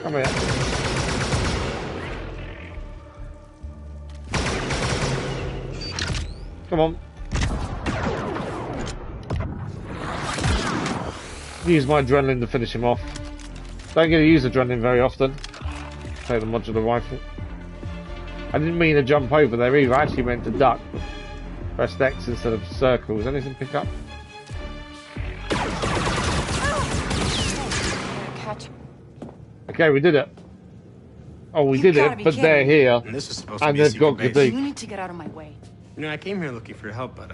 Come here. Come on. Use my adrenaline to finish him off. Don't get to use adrenaline very often. Take the modular rifle. I didn't mean to jump over there either, I actually meant to duck. Press X instead of circles. Anything to pick up? Okay, we did it. Oh, we did it, but they're here. And this is supposed to and be a they've got secret base. Kadik. You need to get out of my way. You know, I came here looking for your help, but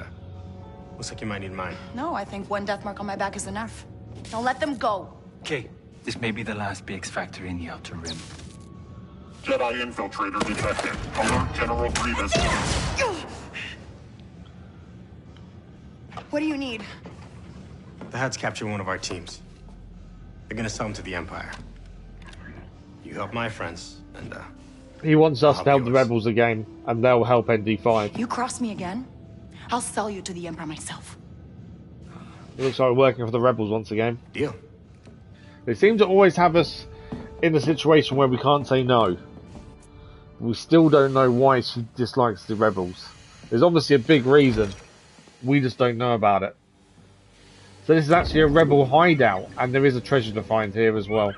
looks like you might need mine. No, I think one death mark on my back is enough. Now let them go. Okay, this may be the last BX factory in the Outer Rim. Jedi infiltrator detected. Alert General Grievous. What do you need? The Huts captured one of our teams. They're gonna sell him to the Empire. You help my friends, and He wants us to help the rebels again, and they'll help ND5. You cross me again, I'll sell you to the Emperor myself. It looks like we're working for the rebels once again. Deal. They seem to always have us in a situation where we can't say no. We still don't know why she dislikes the rebels. There's obviously a big reason. We just don't know about it. So this is actually a rebel hideout, and there is a treasure to find here as well.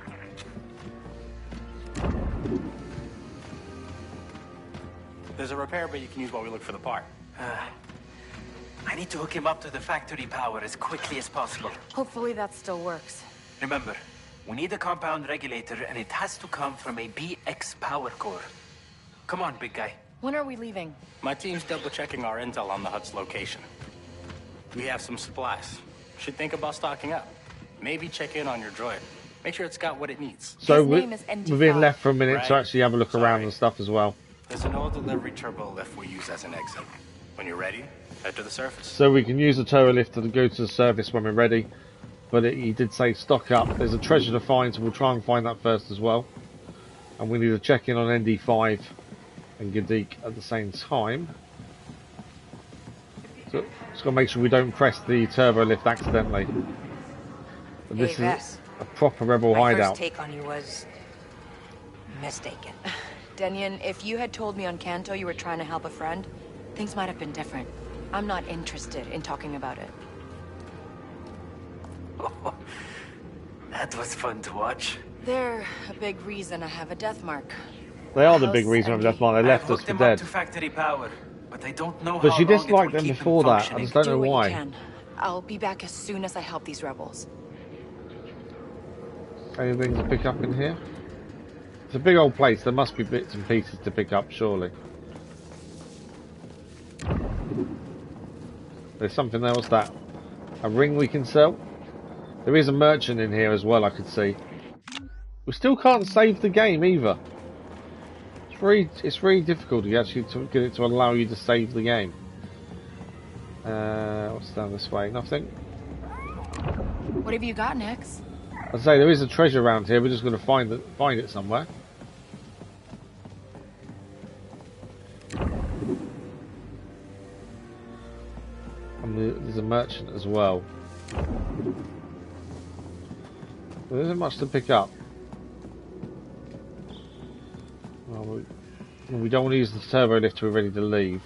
There's a repair bay you can use while we look for the part. I need to hook him up to the factory power as quickly as possible. Hopefully that still works. Remember, we need a compound regulator, and it has to come from a BX power core. Come on, big guy. When are we leaving? My team's double-checking our intel on the Hut's location. We have some supplies. Should think about stocking up. Maybe check in on your droid. Make sure it's got what it needs. So we've been left for a minute to actually have a look around and stuff as well. There's an old delivery turbo lift we use as an exit. When you're ready, head to the surface. So we can use the turbo lift to go to the surface when we're ready. But he did say stock up. There's a treasure to find, so we'll try and find that first as well. And we need to check in on ND5 and Gadik at the same time. So just got to make sure we don't press the turbo lift accidentally. But this is a proper rebel hideout. My first take on you was mistaken. Denyon, if you had told me on Kanto you were trying to help a friend, things might have been different. I'm not interested in talking about it. Oh, that was fun to watch. They're a big reason I have a death mark. They are the big reason of death mark. They left us for dead. To factory power, but I don't know but how she long disliked it will them keep before that. I functioning. just don't know Do what why. you can. I'll be back as soon as I help these rebels. Anything to pick up in here? It's a big old place. There must be bits and pieces to pick up, surely. There's something else. That a ring we can sell. There is a merchant in here as well, I could see. We still can't save the game either. It's really difficult to actually get it to allow you to save the game. What's down this way? Nothing. What have you got, Nex? I say there is a treasure around here. We're just going to find it somewhere. And there's a merchant as well. There isn't much to pick up. Well, we don't want to use the turbo lift till we're ready to leave.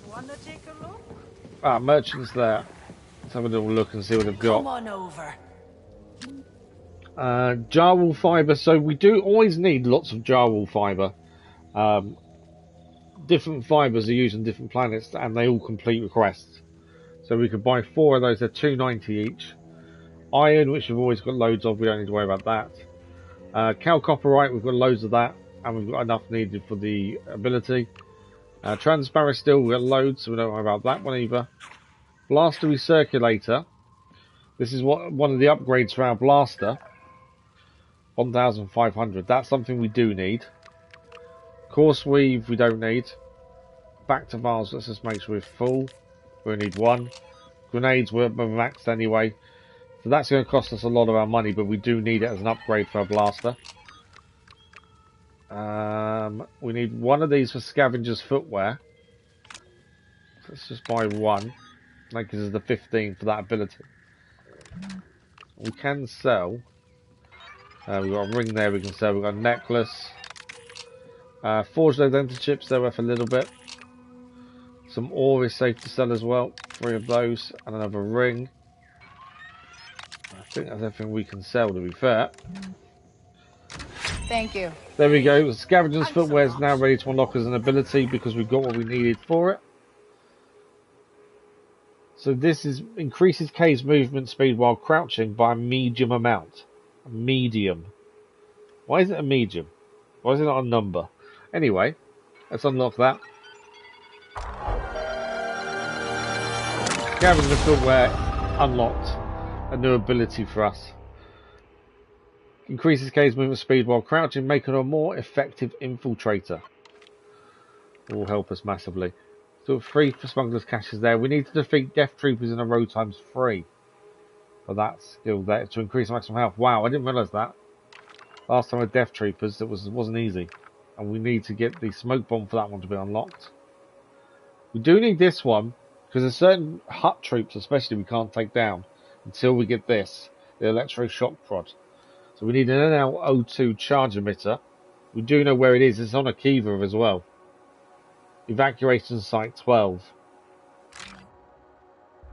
Wanna take a look? Ah, merchant's there. Let's have a little look and see what they've got. Come on over. Jarwool fibre. So we do always need lots of jarwool fibre. Different fibres are used on different planets, and they all complete requests. So we could buy 4 of those. They're $2.90 each. Iron, which we've always got loads of. We don't need to worry about that. Chalcopyrite, we've got loads of that, and we've got enough needed for the ability. Transparent steel, we've got loads, so we don't worry about that one either. Blaster recirculator. This is one of the upgrades for our blaster. 1,500. That's something we do need. Course weave, we don't need. Back to Mars, let's just make sure we're full. We only need 1. Grenades, we're maxed anyway. So that's going to cost us a lot of our money, but we do need it as an upgrade for our blaster. We need 1 of these for scavenger's footwear. So let's just buy 1. That gives us the 15 for that ability. We can sell. We've got a ring there we can sell. We've got a necklace. Forged identity chips, they're worth a little bit. Some ore is safe to sell as well. 3 of those. And another ring. I think that's everything we can sell, to be fair. Thank you. There we go. The scavenger's footwear is now ready to unlock as an ability because we've got what we needed for it. So this increases K's movement speed while crouching by a medium amount. A medium. Why is it a medium? Why is it not a number? Anyway, let's unlock that. Scavenger's footwear unlocked. A new ability for us. Increases K's movement speed while crouching, making her a more effective infiltrator. It will help us massively. So 3 for smuggler's caches there. We need to defeat death troopers in a row times 3. For that skill there to increase maximum health. Wow, I didn't realise that. Last time with death troopers it wasn't easy. And we need to get the smoke bomb for that one to be unlocked. We do need this one, because there's certain hut troops especially we can't take down until we get this, the electro shock prod. So we need an NL02 charge emitter. We do know where it is. It's on Akiva as well. Evacuation site 12.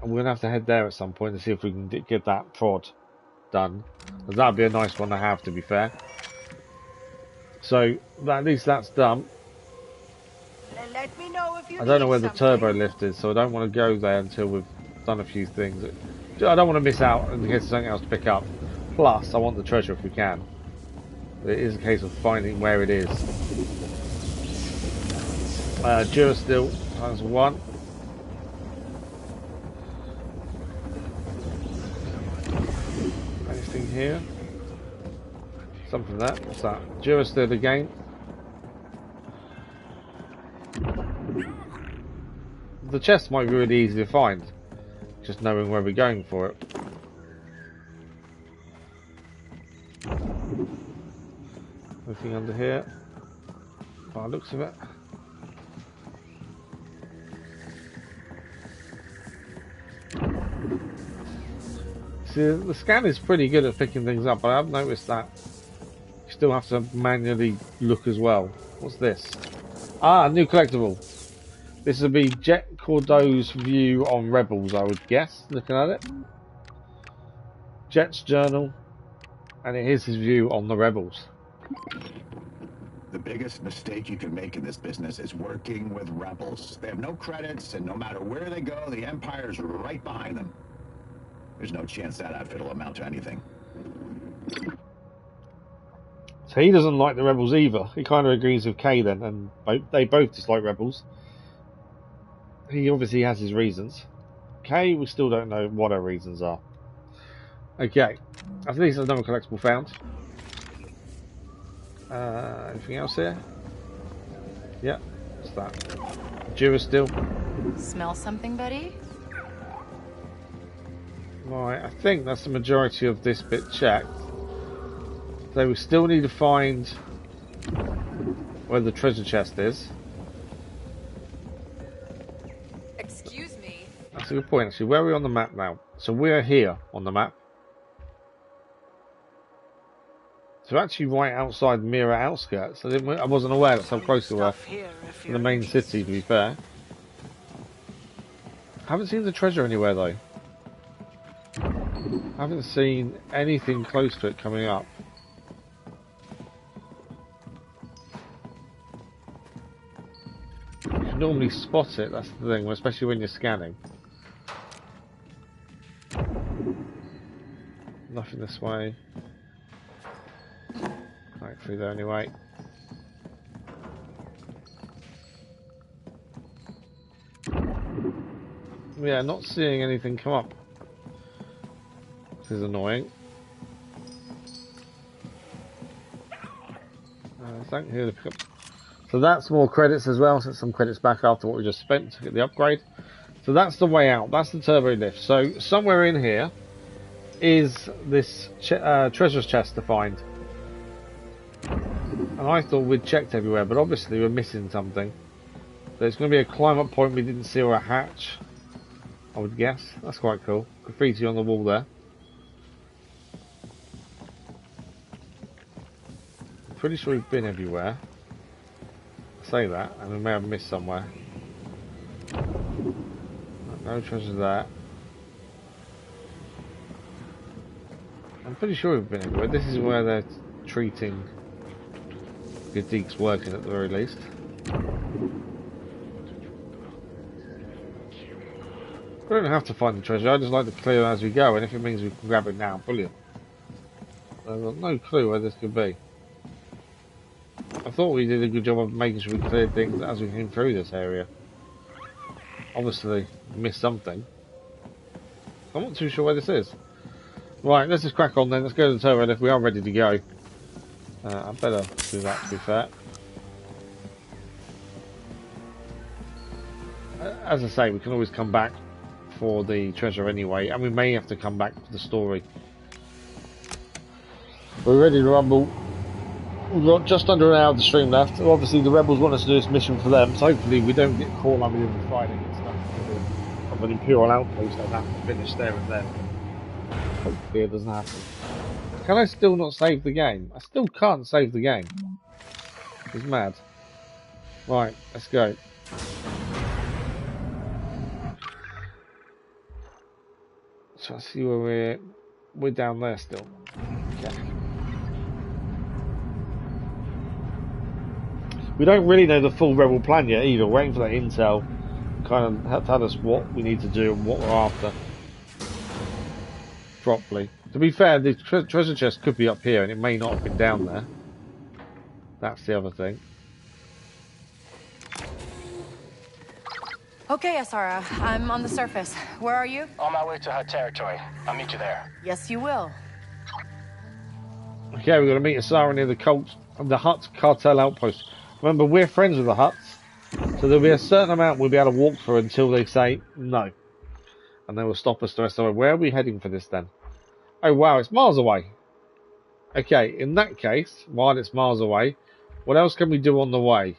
And we're going to have to head there at some point to see if we can get that prod done. Because that would be a nice one to have, to be fair. So at least that's done. Let me know if you I don't know where need the turbo lift is, so I don't want to go there until we've done a few things. I don't want to miss out in case there's something else to pick up. Plus, I want the treasure if we can. It is a case of finding where it is. Durasteel times 1. Anything here? Something there. What's that? Durasteel again. The chest might be really easy to find. Just knowing where we're going for it. Anything under here? By the looks of it. This See, the scan is pretty good at picking things up, but I have noticed that you still have to manually look as well. What's this? Ah, new collectible. This would be Jet Cordo's view on Rebels, I would guess, looking at it. Jet's journal, and it is his view on the Rebels. The biggest mistake you can make in this business is working with rebels. They have no credits, and no matter where they go, the Empire's right behind them. There's no chance that outfit will amount to anything. So he doesn't like the Rebels either. He kind of agrees with Kay then, and they both dislike Rebels. He obviously has his reasons. Kay, we still don't know what her reasons are. Okay, at least there's another collectible found. Anything else here? Yeah, what's that? Durasteel. Smell something, buddy? Right, I think that's the majority of this bit checked. So we still need to find where the treasure chest is. Excuse me. That's a good point, actually. Where are we on the map now? So we're here on the map. So actually right outside Mira outskirts. I wasn't aware that's how close we were to the main city, to be fair. I haven't seen the treasure anywhere though. I haven't seen anything close to it coming up. You can normally spot it, that's the thing, especially when you're scanning. Nothing this way. Right, through there anyway. Yeah, not seeing anything come up. This is annoying. Thank you. So that's more credits as well, so some credits back after what we just spent to get the upgrade. So that's the way out, that's the turbo lift. So somewhere in here is this treasure chest to find. And I thought we'd checked everywhere, but obviously we're missing something. So it's going to be a climb up point we didn't see, or a hatch, I would guess. That's quite cool. Graffiti on the wall there. I'm pretty sure we've been everywhere. I say that, and we may have missed somewhere. No treasure there. I'm pretty sure we've been everywhere. This is where they're treating Gadeek's working at the very least. We don't have to find the treasure, I just like to clear as we go, and if it means we can grab it now, brilliant. I've got no clue where this could be. I thought we did a good job of making sure we cleared things as we came through this area. Obviously, missed something. I'm not too sure where this is. Right, let's just crack on then, let's go to the turret if we are ready to go. I better do that, to be fair. As I say, we can always come back for the treasure anyway, and we may have to come back for the story. We're ready to rumble. We've got just under an hour of the stream left. Obviously, the Rebels want us to do this mission for them, so hopefully we don't get caught like we did on Friday and stuff of an Imperial outpost that have to finish there and then. Hopefully it doesn't happen. Can I still not save the game? I still can't save the game. It's mad. Right, let's go. So I see where we're down there still. Okay. We don't really know the full Rebel plan yet either. We're waiting for that intel kind of tell us what we need to do and what we're after properly. To be fair, the treasure chest could be up here and it may not have been down there. That's the other thing. Okay, Asara, I'm on the surface. Where are you? On my way to her territory. I'll meet you there. Yes, you will. Okay, we're going to meet Asara near the Hutt cartel outpost. Remember, we're friends with the Hutts, so there'll be a certain amount we'll be able to walk through until they say no. And they will stop us the rest of the way. Where are we heading for this then? Oh wow, it's miles away. Okay, in that case, while it's miles away, what else can we do on the way?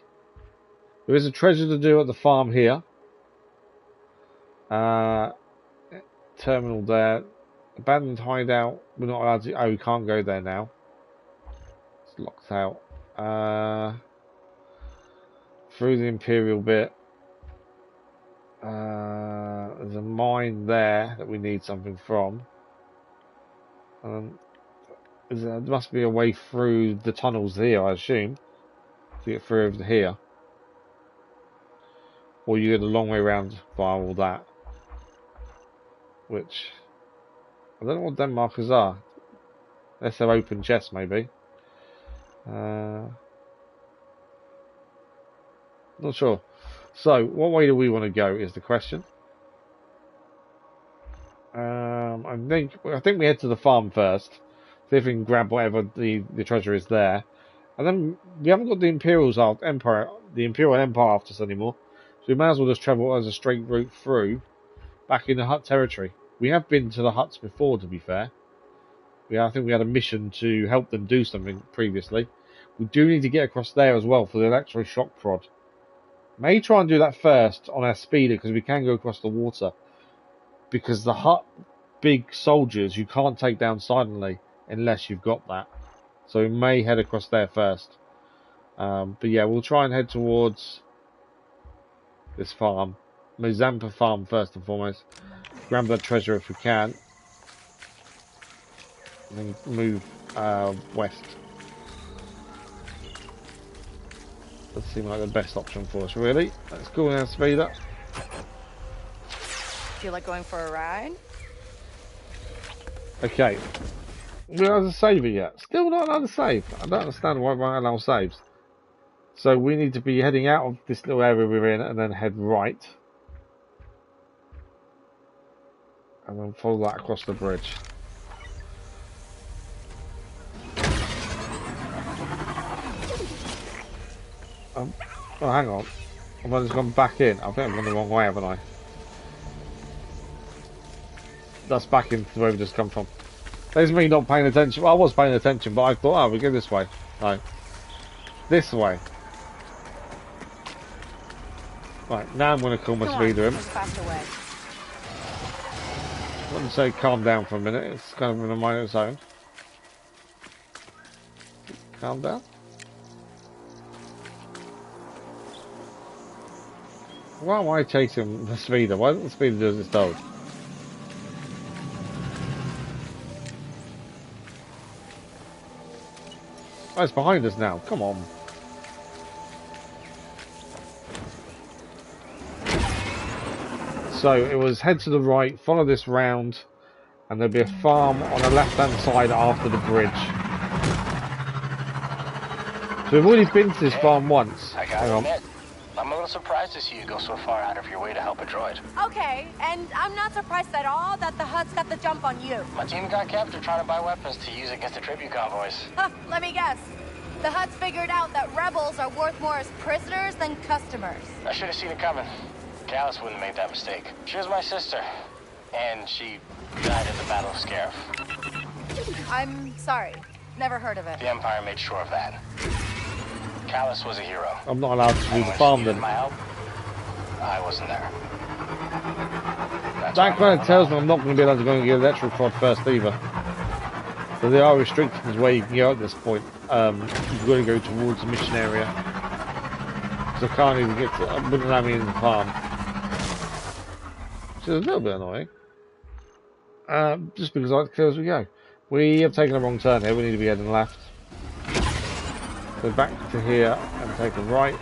There is a treasure to do at the farm here. Terminal there. Abandoned hideout. We're not allowed to. Oh, we can't go there now. It's locked out. Through the Imperial bit. There's a mine there that we need something from. There must be a way through the tunnels here, I assume, to get through over to here. Or you get a long way around via all that. Which, I don't know what them markers are. Unless they're open chests, maybe. Not sure. So, what way do we want to go is the question. I think we head to the farm first. See if we can grab whatever the treasure is there. And then we haven't got the Imperial Empire after us anymore. So we may as well just travel as a straight route through back in the hut territory. We have been to the huts before, to be fair. I think we had a mission to help them do something previously. We do need to get across there as well for the electroshock prod. May try and do that first on our speeder because we can go across the water. Because the hut big soldiers you can't take down silently unless you've got that. So we may head across there first. But yeah, we'll try and head towards this farm. Mozampa farm first and foremost. Grab that treasure if we can. And then move west. That seems like the best option for us, really. Let's go and speed up. Feel like going for a ride? Okay. We don't have a saver yet. Still not another save. I don't understand why we won't allow saves. So we need to be heading out of this little area we're in and then head right. And then follow that across the bridge. Oh, hang on. I've just gone back in. I think I've gone the wrong way, haven't I? That's back into where we just come from. There's me not paying attention. Well, I was paying attention, but I thought, oh, we go this way. No. This way. Right, now I'm going to call my speeder in. I wouldn't say calm down for a minute. It's kind of in a mind of its own. Calm down. Why am I chasing the speeder? Why doesn't the speeder do as it's told? Oh, it's behind us now. Come on. So it was head to the right, follow this round, and there'll be a farm on the left-hand side after the bridge. So we've already been to this farm once. I gotta admit, I'm a little surprised to see you go so far out of your way to help a droid. Okay, and I'm not surprised at all that the Huts got the jump on you. My team got captured trying to buy weapons to use against the tribute convoys. Let me guess. The Huts figured out that rebels are worth more as prisoners than customers. I should have seen it coming. Callus wouldn't have made that mistake. She was my sister, and she died at the Battle of Scarif. I'm sorry. Never heard of it. The Empire made sure of that. Callus was a hero. I'm not allowed to leave the farm then. My help, I wasn't there. That kind of tells me I'm not going to be able to go and get an electrical prod first either. So there are restrictions where you can go at this point. You've got to go towards the mission area. So I can't even get to it. Wouldn't allow me in the farm. Which is a little bit annoying. Just because I like to clear as we go. We have taken a wrong turn here. We need to be heading left. So back to here and take a right.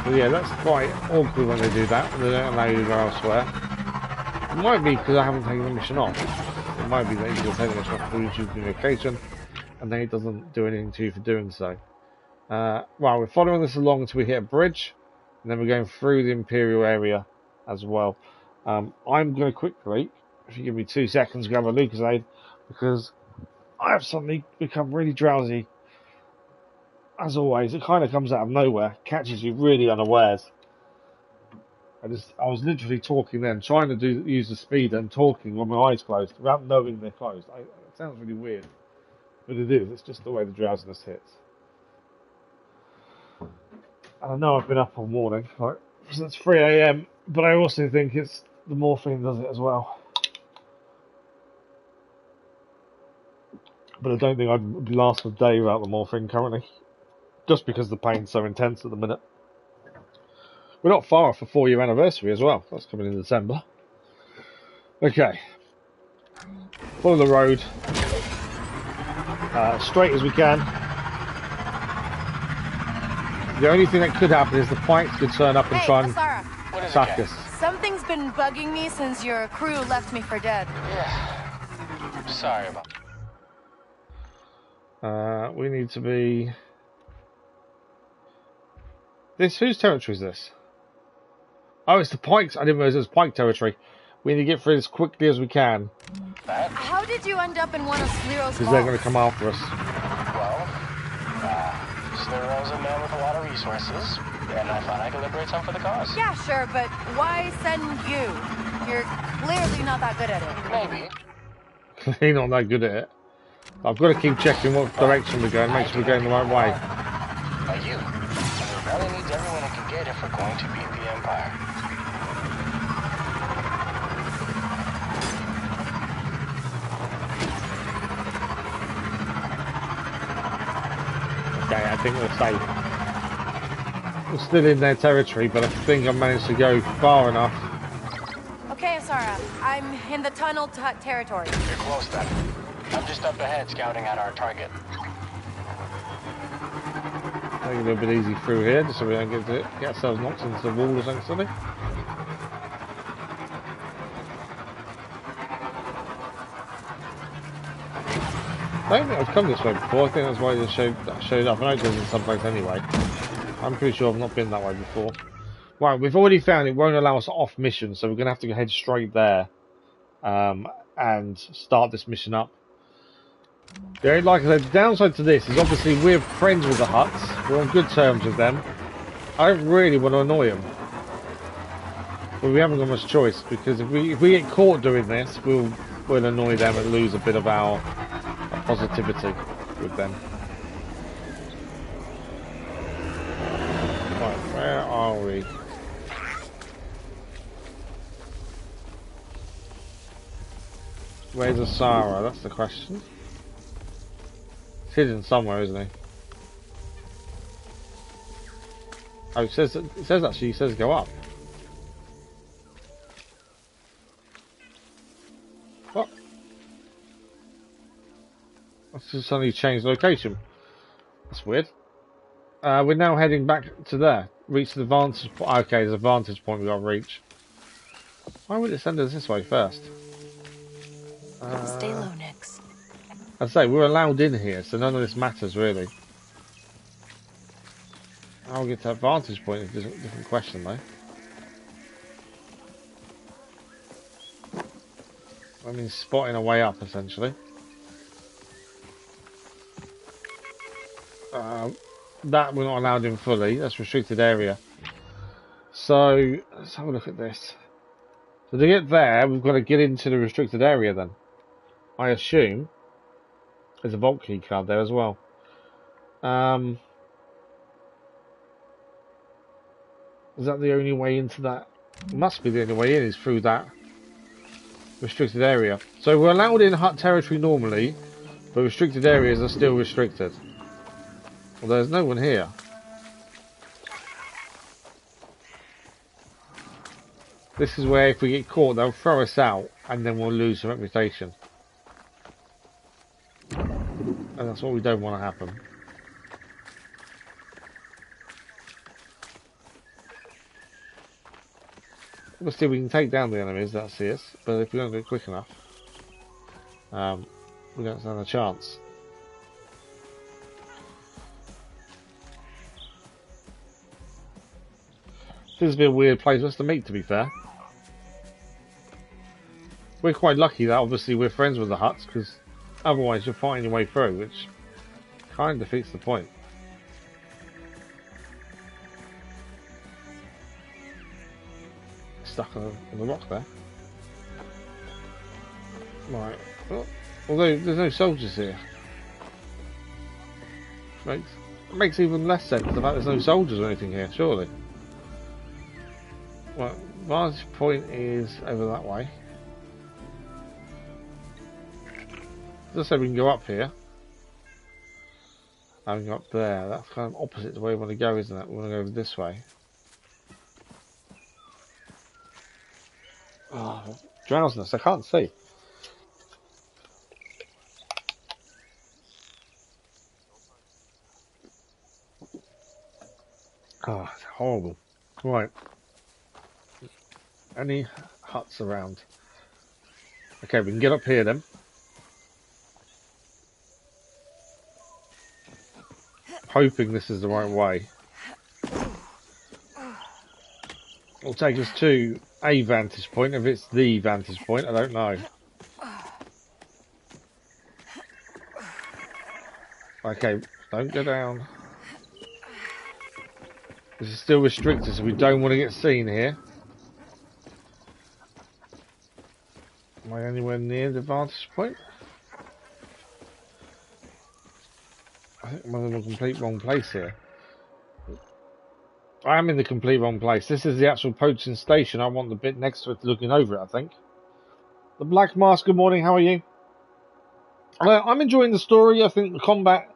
So yeah, that's quite awkward when they do that. They don't allow you to go elsewhere. It might be because I haven't taken the mission off. It might be that you can take the mission off through choosing location, and then it doesn't do anything to you for doing so. Well, we're following this along until we hit a bridge, and then we're going through the Imperial area as well. I'm going to quickly, if you give me 2 seconds, grab a Lucasade, because I have suddenly become really drowsy. As always, it kind of comes out of nowhere, catches you really unawares. I was literally talking then, trying to use the speed and talking when my eyes closed, without knowing they're closed. It sounds really weird, but it is. It's just the way the drowsiness hits. And I know I've been up all morning, like So it's 3 AM, but I also think it's the morphine does it as well. But I don't think I'd last a day without the morphine currently, just because the pain's so intense at the minute. We're not far off a 4-year anniversary as well. That's coming in December. Okay. Follow the road. Straight as we can. The only thing that could happen is the Pikes could turn up and try and attack us. Something's been bugging me since your crew left me for dead. Yeah. Sorry about we need to be... Whose territory is this? Oh, it's the Pikes. I didn't realize it was Pike territory. We need to get through as quickly as we can. How did you end up in one of Sliro's because they're going to come after us. Well, Sliro's a man with a lot of resources, and I thought I could liberate some for the cause. Yeah, sure, but why send you? You're clearly not that good at it. Maybe. Clearly not that good at it. I've got to keep checking what direction we're going, make sure we're going the right way. Like you. And the rebellion needs everyone it can get if we're going to beat the Empire. Okay, I think we're safe. We're still in their territory, but I think I've managed to go far enough. Okay, Asara. I'm in the tunnel to Hut territory. You're close then. I'm just up ahead scouting out our target. Take it a little bit easy through here, just so we don't get ourselves knocked into the wall or something silly. I don't think I've come this way before. I think that's why it showed up. I know it does in some place anyway. I'm pretty sure I've not been that way before. Right, we've already found it won't allow us off mission, so we're going to have to head straight there and start this mission up. Yeah, like I said, the downside to this is obviously we're friends with the Hutts. We're on good terms with them. I don't really want to annoy them. But we haven't got much choice, because if we get caught doing this, we'll annoy them and lose a bit of our positivity with them. Right, where are we? Where's Asara? That's the question. He's hidden somewhere, isn't he? Oh, it says actually, it says go up. What? That's just suddenly changed location. That's weird. We're now heading back to there. Reach the vantage point. Okay, there's a vantage point we've got to reach. Why would it send us this way first? Stay low, Nix. I'd say we're allowed in here, so none of this matters really. I'll get to that vantage point is a different question though. I mean, spotting a way up essentially. That we're not allowed in fully. That's restricted area. So let's have a look at this. So to get there, we've got to get into the restricted area then. I assume there's a vault key card there as well. Is that the only way into that? It must be the only way in is through that restricted area. So we're allowed in Hut territory normally, but restricted areas are still restricted. Well, there's no one here. This is where if we get caught, they'll throw us out, and then we'll lose some reputation. And that's what we don't want to happen. Obviously we can take down the enemies that see us, but if we don't do it quick enough, we don't stand a chance. This would be a weird place for us to meet, to be fair. We're quite lucky that obviously we're friends with the Hutts, because otherwise you're fighting your way through, which kind of defeats the point. Stuck on the rock there. Right. Well, although there's no soldiers here. Makes even less sense the fact there's no soldiers or anything here, surely. Well, vantage point is over that way. Just so we can go up here. And go up there. That's kind of opposite the way we want to go, isn't it? We want to go this way. Oh, drowsiness, I can't see. Oh, it's horrible. Right. Any huts around? Okay, we can get up here then. Hoping this is the right way. It'll take us to a vantage point. If it's the vantage point, I don't know. Okay, don't go down. This is still restricted, so we don't want to get seen here. Am I anywhere near the vantage point? I think I'm in the complete wrong place here. I am in the complete wrong place. This is the actual poaching station. I want the bit next to it looking over it, I think. The Black Mask, good morning, how are you? I'm enjoying the story. I think the combat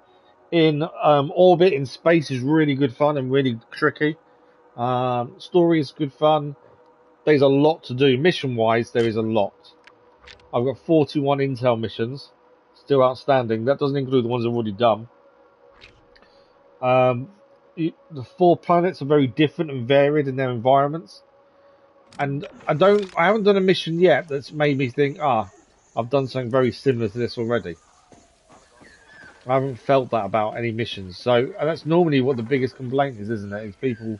in orbit, in space, is really good fun and really tricky. Story is good fun. There's a lot to do. Mission-wise, there is a lot. I've got 41 intel missions still outstanding. That doesn't include the ones I've already done. The 4 planets are very different and varied in their environments. And I haven't done a mission yet that's made me think, I've done something very similar to this already. I haven't felt that about any missions. So, and that's normally what the biggest complaint is, isn't it? Is people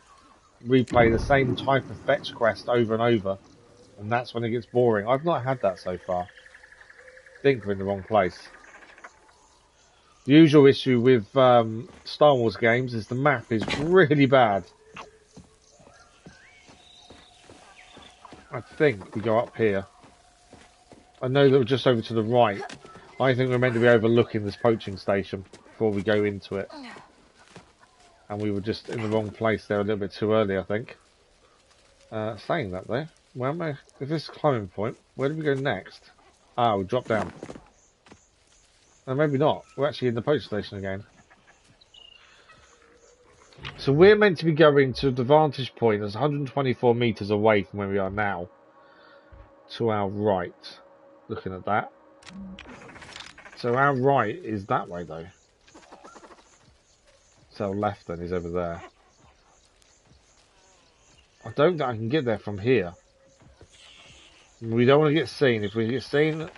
replay the same type of fetch quest over and over. And that's when it gets boring. I've not had that so far. I think we're in the wrong place. The usual issue with Star Wars games is the map is really bad. I think we go up here. I know that we're just over to the right. I think we're meant to be overlooking this poaching station before we go into it. And we were just in the wrong place there a little bit too early, I think. Saying that though, where am I? If this is climbing point, where do we go next? We drop down. No, maybe not. We're actually in the poaching station again. So we're meant to be going to the vantage point that's 124 meters away from where we are now. To our right. Looking at that. So our right is that way though. So our left then is over there. I don't think I can get there from here. We don't want to get seen. If we get seen,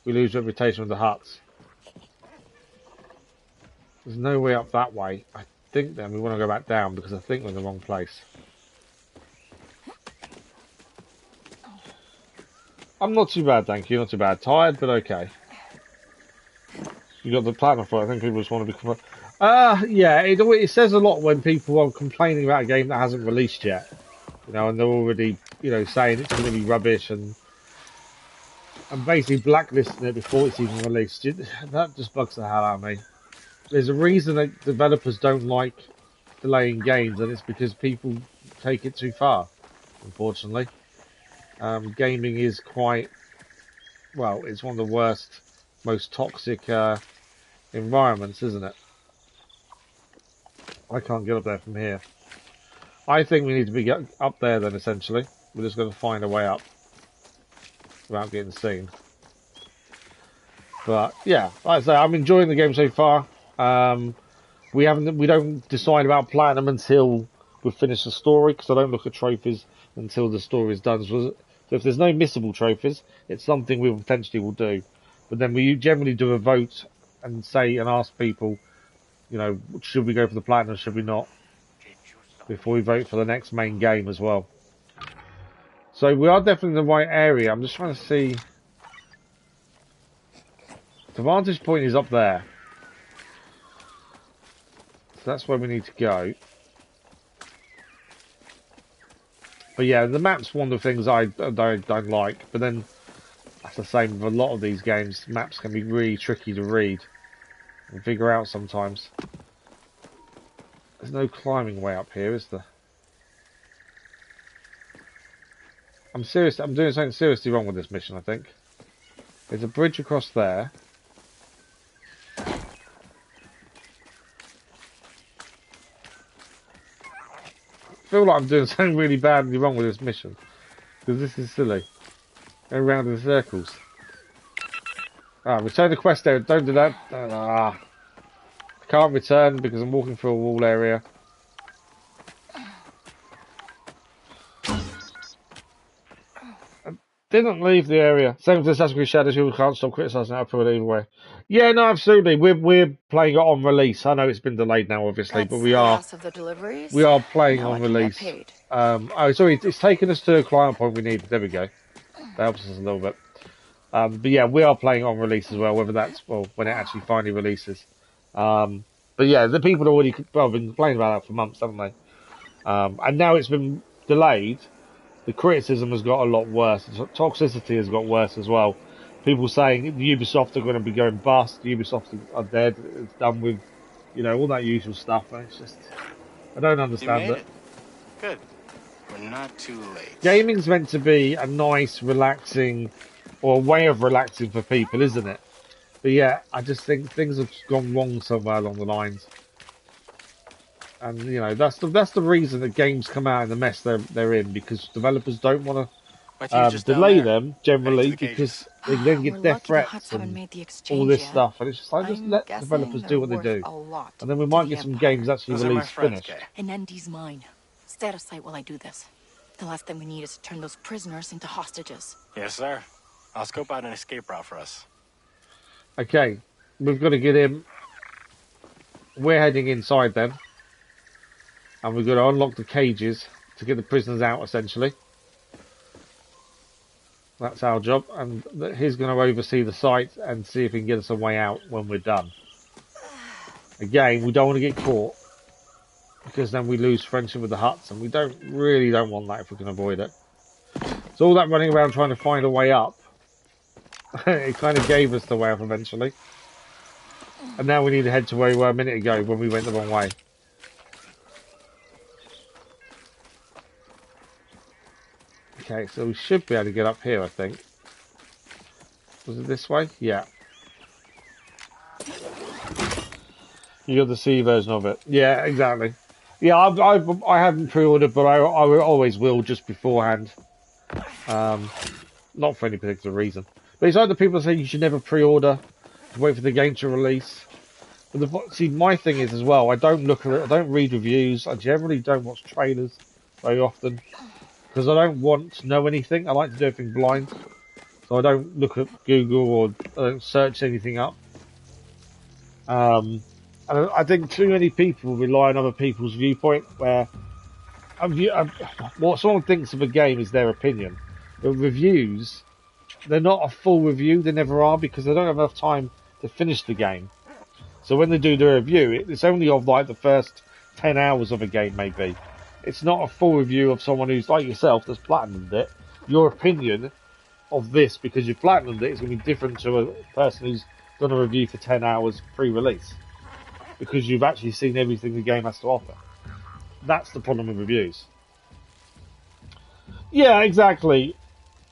we lose reputation with the huts. There's no way up that way. I think then we want to go back down because I think we're in the wrong place. I'm not too bad, thank you. Not too bad. Tired, but okay. You got the platinum for it. I think people just want to be... yeah, it says a lot when people are complaining about a game that hasn't released yet. You know, and they're already, you know, saying it's going to be rubbish and basically blacklisting it before it's even released. That just bugs the hell out of me. There's a reason that developers don't like delaying games, and it's because people take it too far, unfortunately. Gaming is quite, well, it's one of the worst, most toxic environments, isn't it? I can't get up there from here. I think we need to be up there then, essentially. We're just going to find a way up without getting seen. But yeah, like I say, I'm enjoying the game so far. We don't decide about platinum until we've finished the story, because I don't look at trophies until the story is done. So if there's no missable trophies, it's something we potentially will do. But then we generally do a vote and ask people, you know, should we go for the platinum, should we not? Before we vote for the next main game as well. So we are definitely in the right area. I'm just trying to see. The vantage point is up there. So that's where we need to go. But yeah, the map's one of the things I don't like. But then, that's the same with a lot of these games. Maps can be really tricky to read and figure out sometimes. There's no climbing way up here, is there? I'm serious. I'm doing something seriously wrong with this mission, I think. There's a bridge across there. I feel like I'm doing something really badly wrong with this mission. Because this is silly. Going round in circles. Ah, return the quest area. Don't do that. I can't return because I'm walking through a wall area. Didn't leave the area. Same with Assassin's Creed Shadows. You can't stop criticising that for it either way. Yeah, no, absolutely. We're playing it on release. I know it's been delayed now, obviously, but we are. Last of the deliveries. We are playing Now on I can get release. paid. Oh, sorry. It's taken us to a client point we needed. There we go. That helps us a little bit. But yeah, we are playing on release as well. Whether that's when it actually finally releases. But yeah, the people have already been complaining about that for months, haven't they? And now it's been delayed. The criticism has got a lot worse. The toxicity has got worse as well. People saying Ubisoft are going to be going bust. Ubisoft are dead. It's done with, all that usual stuff. And it's just, I don't understand it. Good. We're not too late. Gaming's meant to be a nice, relaxing, or a way of relaxing for people, isn't it? But yeah, I just think things have gone wrong somewhere along the lines. And that's the reason that games come out in the mess they're in, because developers don't want to delay them generally because they then get death threats and all this stuff, and it's just like just let developers do what they do, and then we might get some games actually released finished. And ND's mine. Stay out of sight while I do this. The last thing we need is to turn those prisoners into hostages. Yes, sir. I'll scope out an escape route for us. Okay, we've got to get him. We're heading inside then. And we've got to unlock the cages to get the prisoners out, essentially. That's our job. And he's going to oversee the site and see if he can get us a way out when we're done. Again, we don't want to get caught, because then we lose friendship with the huts, and we really don't want that if we can avoid it. So all that running around trying to find a way up, it kind of gave us the way up eventually. And now we need to head to where we were a minute ago when we went the wrong way. Okay, so we should be able to get up here, I think. Was it this way? Yeah. You got the C version of it. Yeah, exactly. Yeah, I haven't pre-ordered, but I always will just beforehand. Not for any particular reason. But it's like the people say you should never pre-order, wait for the game to release. But see, my thing is as well, I don't look at it, I don't read reviews, I generally don't watch trailers very often. Because I don't want to know anything. I like to do everything blind. So I don't look at Google or I don't search anything up. And I think too many people rely on other people's viewpoint, where what someone thinks of a game is their opinion. But reviews, they're not a full review. They never are, because they don't have enough time to finish the game. So when they do the review, it's only of like the first 10 hours of a game, maybe. It's not a full review of someone who's like yourself that's platinumed it. Your opinion of this, because you've platinumed it, is going to be different to a person who's done a review for 10 hours pre-release. Because you've actually seen everything the game has to offer. That's the problem with reviews. Yeah, exactly.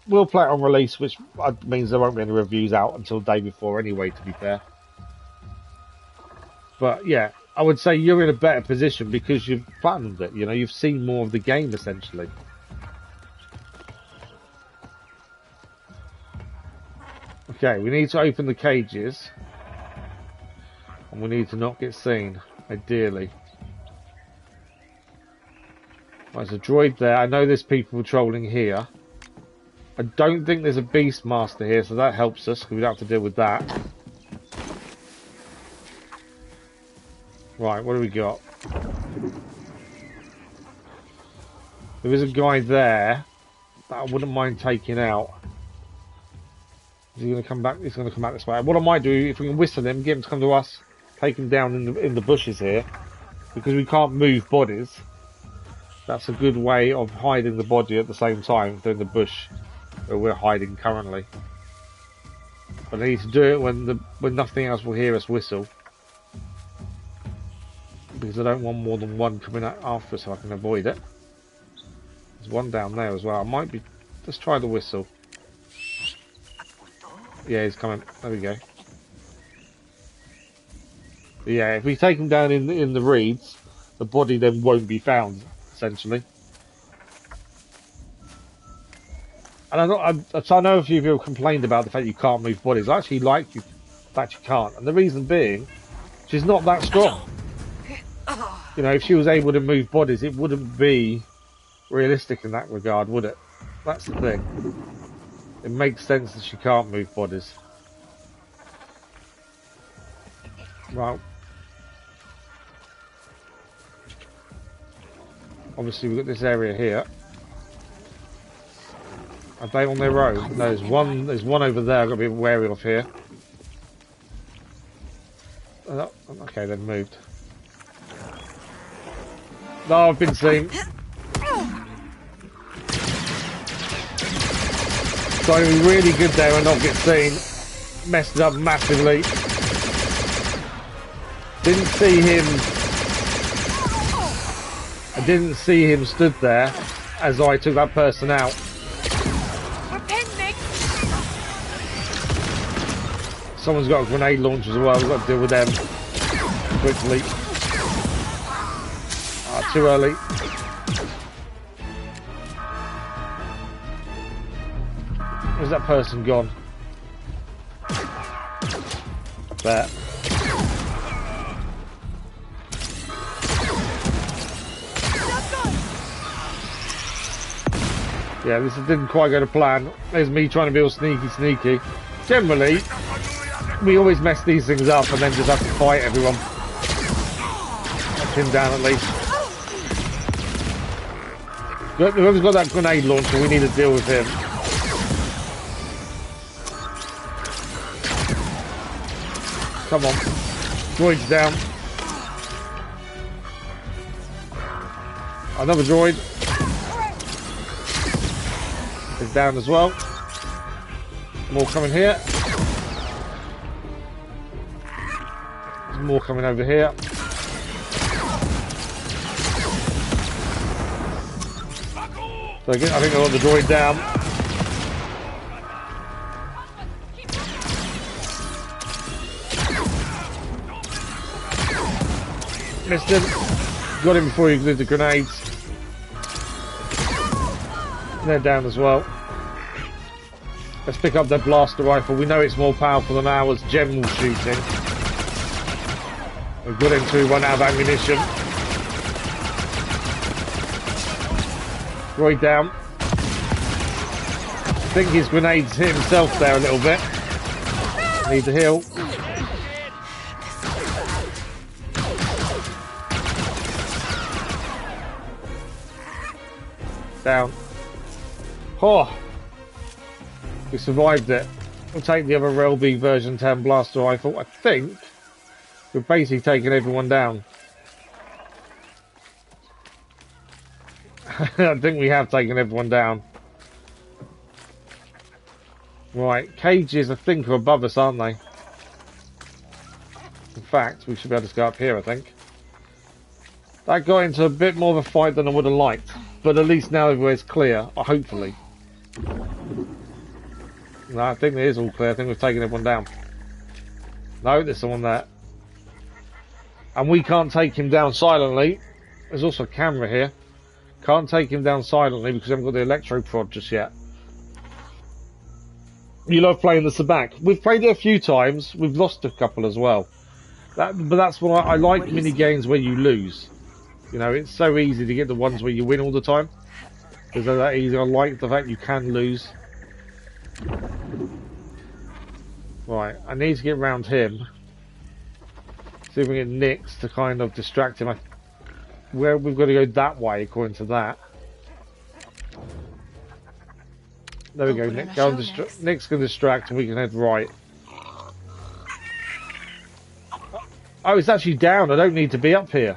We'll play it on release, which means there won't be any reviews out until the day before anyway, to be fair. But yeah, I would say you're in a better position because you've platinumed it. You've seen more of the game, essentially. Okay, we need to open the cages. And we need to not get seen, ideally. Right, there's a droid there. I know there's people patrolling here. I don't think there's a Beastmaster here, so that helps us, because we don't have to deal with that. Right, what do we got? There is a guy there that I wouldn't mind taking out. Is he going to come back? He's going to come back this way. What I might do, if we can whistle him, get him to come to us, take him down in the bushes here, because we can't move bodies. That's a good way of hiding the body at the same time, through the bush where we're hiding currently. But I need to do it when nothing else will hear us whistle. Because I don't want more than one coming out after, so I can avoid it. There's one down there as well. I might be Let's try the whistle. Yeah, he's coming. There we go. Yeah, if we take him down in the reeds, the body then won't be found, essentially. And I know a few people complained about the fact you can't move bodies. I actually like the fact you can't, and the reason being, she's not that strong. You know, if she was able to move bodies, it wouldn't be realistic in that regard, would it? That's the thing. It makes sense that she can't move bodies. Right. Obviously, we've got this area here. Are they on their own? No, there's one over there I've got to be wary of here. Okay, they've moved. No, I've been seen. Trying to be really good there and not get seen. Messed it up massively. Didn't see him. I didn't see him stood there as I took that person out. Someone's got a grenade launcher as well. We've got to deal with them quickly. Too early. Where's that person gone? There. Yeah, this didn't quite go to plan. There's me trying to be all sneaky. Generally, we always mess these things up and then just have to fight everyone. Knock him down at least. Whoever's got that grenade launcher, we need to deal with him. Come on. Droid's down. Another droid. Is down as well. More coming here. There's more coming over here. So I think I got the droid down. Missed him. Got him before he did the grenades. They're down as well. Let's pick up that blaster rifle. We know it's more powerful than ours general shooting. We've got him to run out of ammunition. Droid down. I think his grenades hit himself there a little bit. Need to heal. Down. Oh! We survived it. We'll take the other Relby version 10 blaster rifle. I think we've basically taken everyone down. I think we have taken everyone down. Right, cages I think are above us, aren't they? In fact, we should be able to go up here, I think. That got into a bit more of a fight than I would have liked. But at least now everywhere's clear, hopefully. No, I think it is all clear. I think we've taken everyone down. No, there's someone there. And we can't take him down silently. There's also a camera here. Can't take him down silently because we haven't got the electro prod just yet. You love playing the Sabak. We've played it a few times. We've lost a couple as well. But that's what I like mini games where you lose. You know, it's so easy to get the ones where you win all the time. Because they're that easy. I like the fact you can lose. Right, I need to get around him. See if we can get Nix to kind of distract him. Where we've got to go that way, according to that. There we go, Nick. Nick's can distract and we can head right. Oh, it's actually down. I don't need to be up here.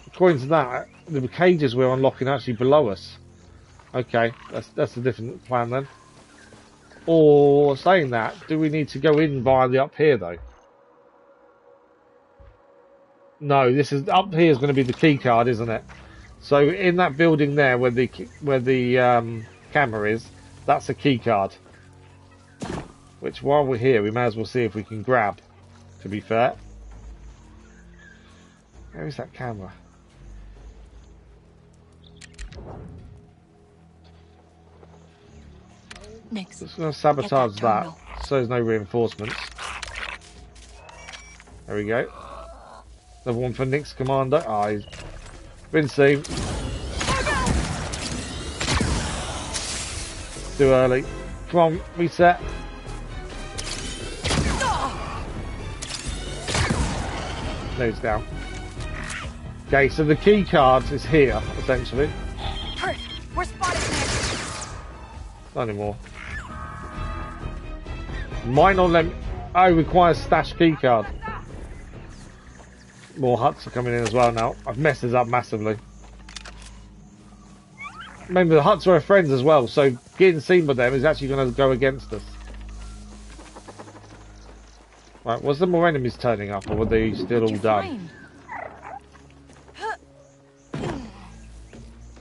According to that, the cages we're unlocking are actually below us. Okay, that's a different plan then. Or, saying that, do we need to go in via the up here though? No, this is up here is going to be the key card, isn't it? So in that building there, where the camera is, that's a key card. Which, while we're here, we may as well see if we can grab. To be fair, where is that camera? Nix. Just gonna sabotage that, so there's no reinforcements. There we go. Another one for Nick's commander. Ah, he's been seen. Too early. Come on, reset. No, it's down. Okay, so the key card is here, essentially. Hurt. We're spotted, Nick. Not anymore. Might not let me... Oh, requires stash key card. More huts are coming in as well now. I've messed this up massively. Remember, the huts are our friends as well, so getting seen by them is actually going to go against us. Right, was there more enemies turning up, or were they still all done?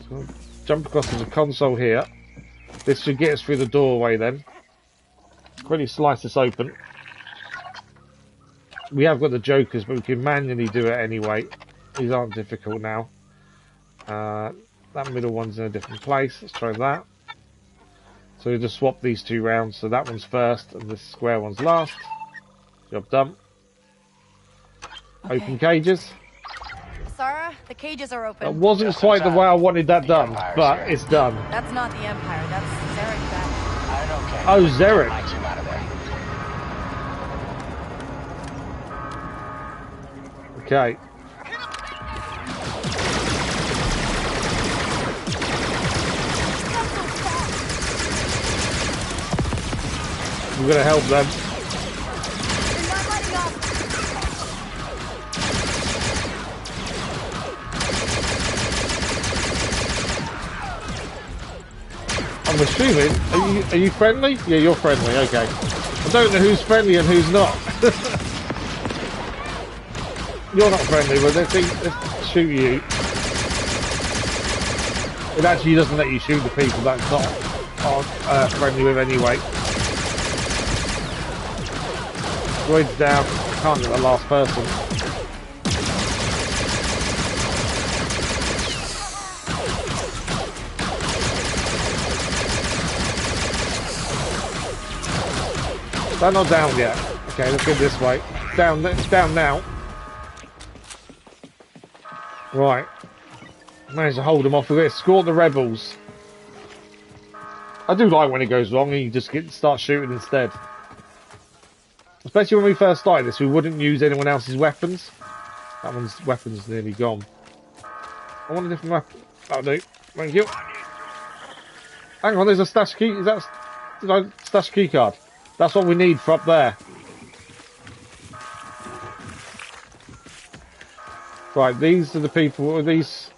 So, jump across to the console here. This should get us through the doorway then. Quickly slice this open. We have got the jokers, but we can manually do it anyway. These aren't difficult now. That middle one's in a different place. Let's try that. So we'll just swap these two rounds. So that one's first and this square one's last. Job done. Okay. Open cages. Sarah, the cages are open. That wasn't quite the way I wanted that done, but it's done. That's not the Empire. That's Zarek back. I don't care. Oh, Zarek. Light him out of there. Okay. We're gonna help them. I'm assuming, are you friendly? Yeah, you're friendly, okay. I don't know who's friendly and who's not. You're not friendly, but let's shoot you. It actually doesn't let you shoot the people that's not friendly with anyway. Droid's down, can't get the last person. They're not down yet. Okay, let's go this way. It's down now. Right. Managed to hold them off. We're going to escort the rebels. I do like when it goes wrong and you just start shooting instead. Especially when we first started this, we wouldn't use anyone else's weapons. That one's weapon's nearly gone. I want a different weapon. That'll do. Thank you. Hang on, there's a stash key. Is that stash key card? That's what we need for up there. Right, these are the people. These.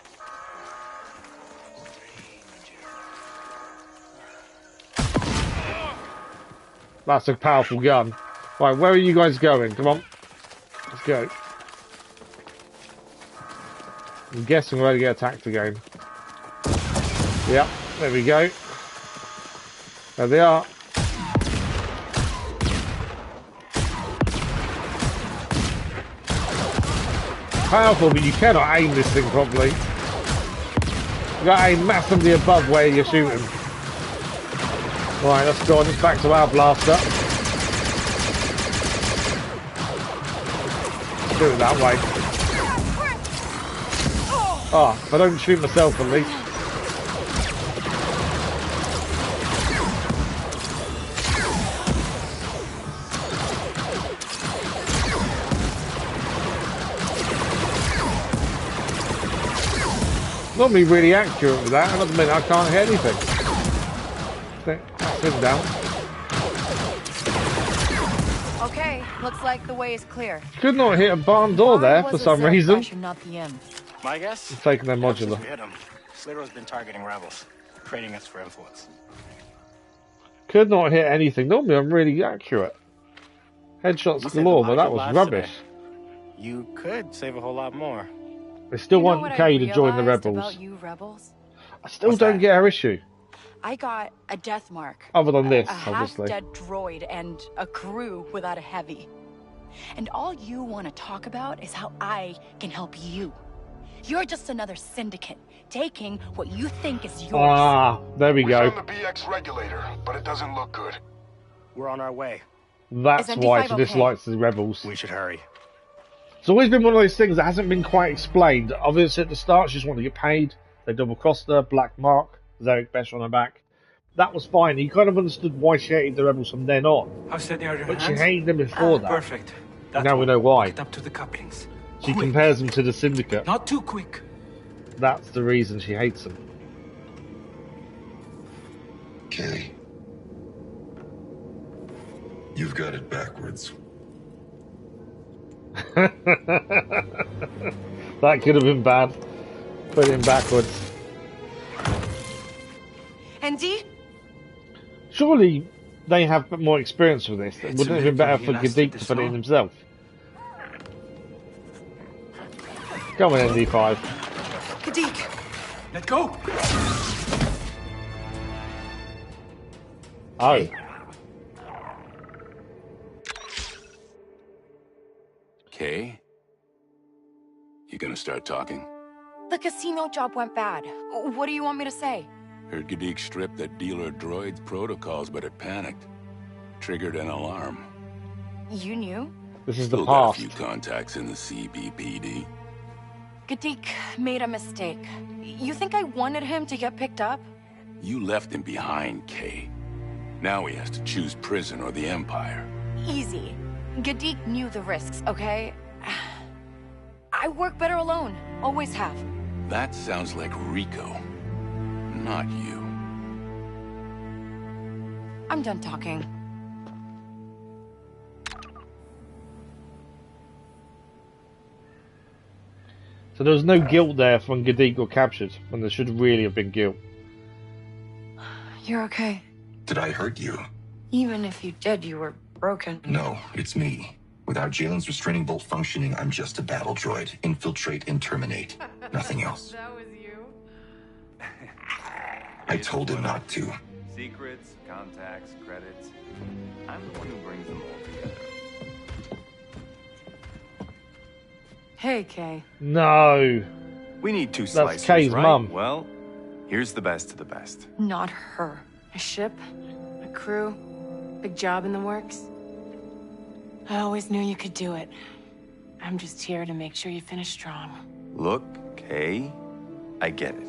That's a powerful gun. Right, where are you guys going? Come on. Let's go. I'm guessing we're going to get attacked again. Yep, there we go. There they are. Powerful, but you cannot aim this thing properly. You got to aim massively above where you're shooting. Right, let's go on. It's back to our blaster. Do it that way. Ah, if I don't shoot myself at least. Normally really accurate with that, and at the minute I can't hit anything. That's him down. Okay, looks like the way is clear. Could not hit a barn door there for some reason. Not the end. My guess? I'm taking their modular. We hit him. Slater's been targeting rebels, trading us for influence. Could not hit anything. Normally I'm really accurate. Headshots galore, but that was rubbish. You could save a whole lot more. They still want Kay to join the rebels. About you rebels? I still don't get her issue. I got a death mark. Other than this, a obviously. half-dead droid and a crew without a heavy. And all you want to talk about is how I can help you. You're just another syndicate, taking what you think is yours. Ah, there we go. We found the BX regulator, but it doesn't look good. We're on our way. That's why she dislikes the rebels. We should hurry. It's always been one of those things that hasn't been quite explained. Obviously, at the start, she just wanted to get paid. They double-crossed her, black mark, Zarek Besh on her back. That was fine. He kind of understood why she hated the rebels from then on. How steady are your But hands? she hated them before that. Perfect. Now we know why. Get up to the couplings. She compares them to the syndicate. Not too quick. That's the reason she hates them. Kay. You've got it backwards. That could have been bad. Put it in backwards. And D? Surely they have more experience with this. Wouldn't it have been better for Gadik to put it in himself? Come on, ND5. Gadik! Let go! Oh. Kay? You gonna start talking? The casino job went bad. What do you want me to say? Heard Gadik stripped that dealer Droid's protocols, but it panicked. Triggered an alarm. You knew? This is the Still got past. a few contacts in the CBPD. Gadik made a mistake. You think I wanted him to get picked up? You left him behind, Kay. Now he has to choose prison or the Empire. Easy. Gadik knew the risks, okay? I work better alone. Always have. That sounds like Rico. Not you. I'm done talking. So there was no guilt there when Gadik got captured, when there should really have been guilt. You're okay. Did I hurt you? Even if you did, you were broken. No, it's me. Without Jalen's restraining bolt functioning, I'm just a battle droid. Infiltrate and terminate. Nothing else. That was you. I told him not to. Secrets, contacts, credits. I'm the one who brings them all together. Hey, Kay. No. We need two That's slicers, Kay's right? mum. Well, here's the best of the best. Not her. A ship, a crew, big job in the works. I always knew you could do it. I'm just here to make sure you finish strong. Look, Kay, I get it.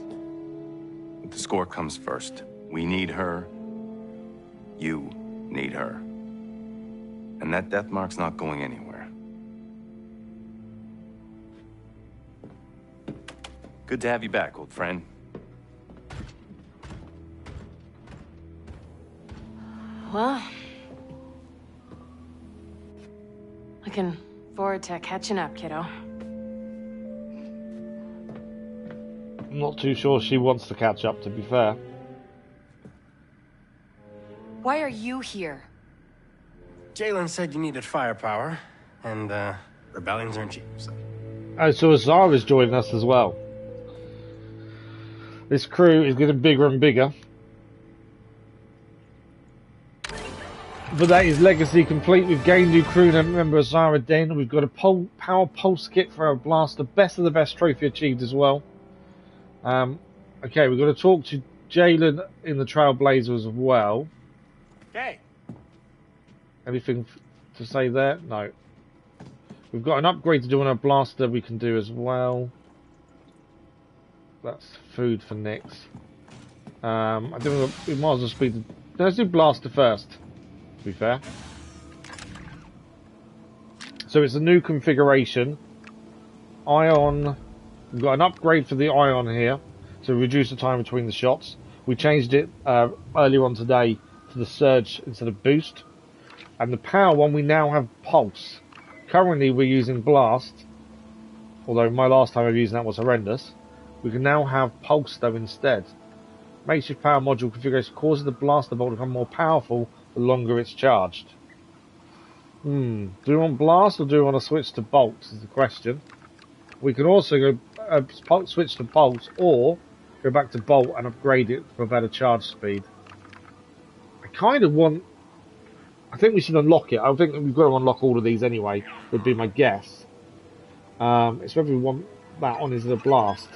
But the score comes first. We need her. You need her. And that death mark's not going anywhere. Good to have you back, old friend. Well, looking forward to catching up, kiddo. I'm not too sure she wants to catch up, to be fair. Why are you here? Jalen said you needed firepower, and rebellions aren't cheap, so. Oh, so Azara's joining us as well. This crew is getting bigger and bigger. But that is legacy complete. We've gained new crew member Azara Den. We've got a power pulse kit for our blaster. Best of the best trophy achieved as well. Okay, we've got to talk to Jalen in the Trailblazer as well. Okay. Anything to say there? No. We've got an upgrade to do on our blaster we can do as well. That's food for next. I think we might as well speed the... Let's do blaster first, to be fair. So it's a new configuration. Ion... We've got an upgrade for the Ion here to reduce the time between the shots. We changed it earlier on today to the Surge instead of Boost. And the power one, we now have Pulse. Currently we're using Blast, although my last time of using that was horrendous. We can now have Pulse though instead. Makeshift power module configuration causes the blaster bolt to become more powerful the longer it's charged. Do we want Blast or do we want to switch to Bolt is the question. We can also go switch to Pulse, or go back to Bolt and upgrade it for better charge speed. I kind of want... I think we should unlock it. I think we've got to unlock all of these anyway, would be my guess. It's whether we want that on into the blast.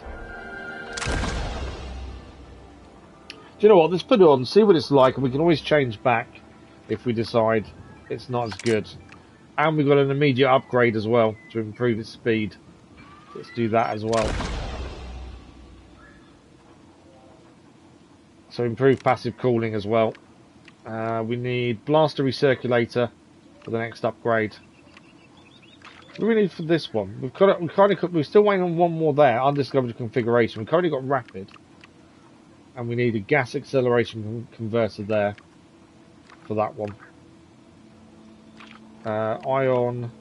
Do you know what? Let's put it on, see what it's like, and we can always change back if we decide it's not as good. And we've got an immediate upgrade as well to improve its speed. Let's do that as well. So improve passive cooling as well. We need blaster recirculator for the next upgrade. What do we need for this one? We're still waiting on one more there. Undiscovered configuration. We've currently got rapid. And we need a gas acceleration converter there for that one. Ion.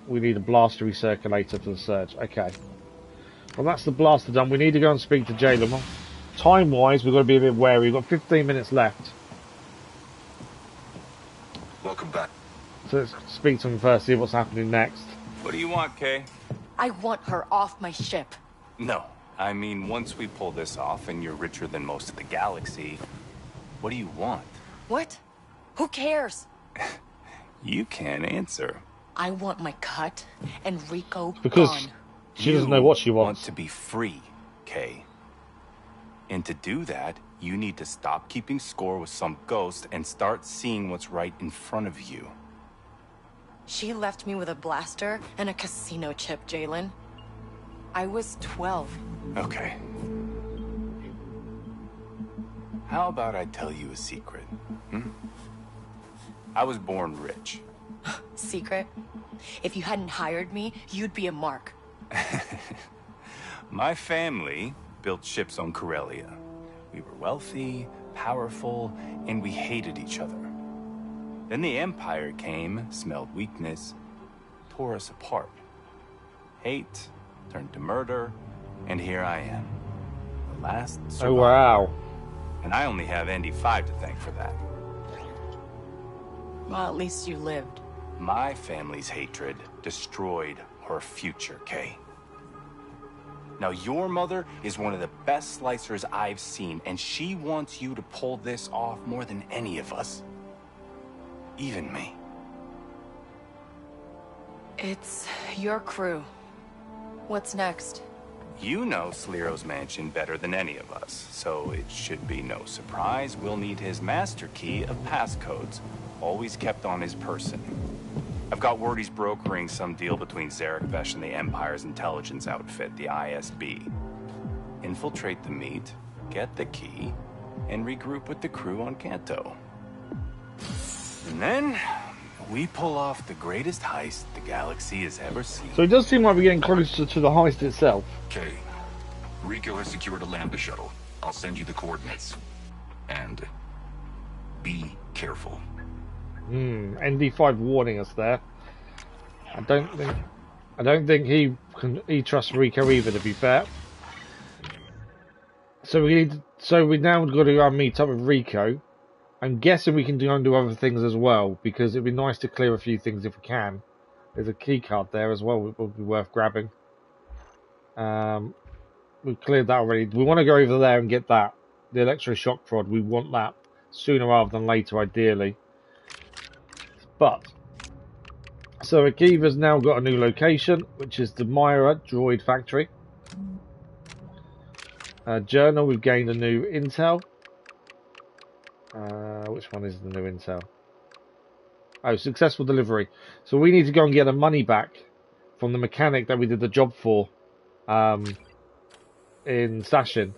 We need a blaster recirculator for the surge. Okay. Well, that's the blaster done. We need to go and speak to Jalen. Time-wise, we've got to be a bit wary. We've got 15 minutes left. Welcome back. So let's speak to him first, see what's happening next. What do you want, Kay? I want her off my ship. No. I mean, once we pull this off and you're richer than most of the galaxy, what do you want? What? Who cares? You can't answer. I want my cut and Rico because gone. She doesn't know what she wants. Want to be free, Kay. And to do that, you need to stop keeping score with some ghost and start seeing what's right in front of you. She left me with a blaster and a casino chip, Jalen. I was 12. Okay. How about I tell you a secret? I was born rich. Secret? If you hadn't hired me, you'd be a mark. My family built ships on Corellia. We were wealthy, powerful, and we hated each other. Then the Empire came, smelled weakness, tore us apart. Hate turned to murder, and here I am. The last survivor. Oh, wow. And I only have Andy 5 to thank for that. Well, at least you lived. My family's hatred destroyed her future, Kay. Now, your mother is one of the best slicers I've seen, and she wants you to pull this off more than any of us. Even me. It's your crew. What's next? You know Sliro's mansion better than any of us, so it should be no surprise we'll need his master key of passcodes, always kept on his person. I've got word he's brokering some deal between Zarek Vesh and the Empire's intelligence outfit, the ISB. Infiltrate the meet, get the key, and regroup with the crew on Canto. And then, we pull off the greatest heist the galaxy has ever seen. So it does seem like we're getting closer to the heist itself. Okay. Rico has secured a Lambda shuttle. I'll send you the coordinates. And be careful. ND5 warning us there. I don't think he trusts Rico either, to be fair. So we now got to go meet up with Rico. I'm guessing we can do other things as well, because it'd be nice to clear a few things if we can. There's a key card there as well, which would be worth grabbing. We've cleared that already. We want to go over there and get that. The electroshock prod, we want that sooner rather than later, ideally. But, so Akiva's now got a new location, which is the Myra Droid Factory. Journal, we've gained a new intel. Which one is the new intel? Oh, successful delivery. So we need to go and get the money back from the mechanic that we did the job for in Sashin.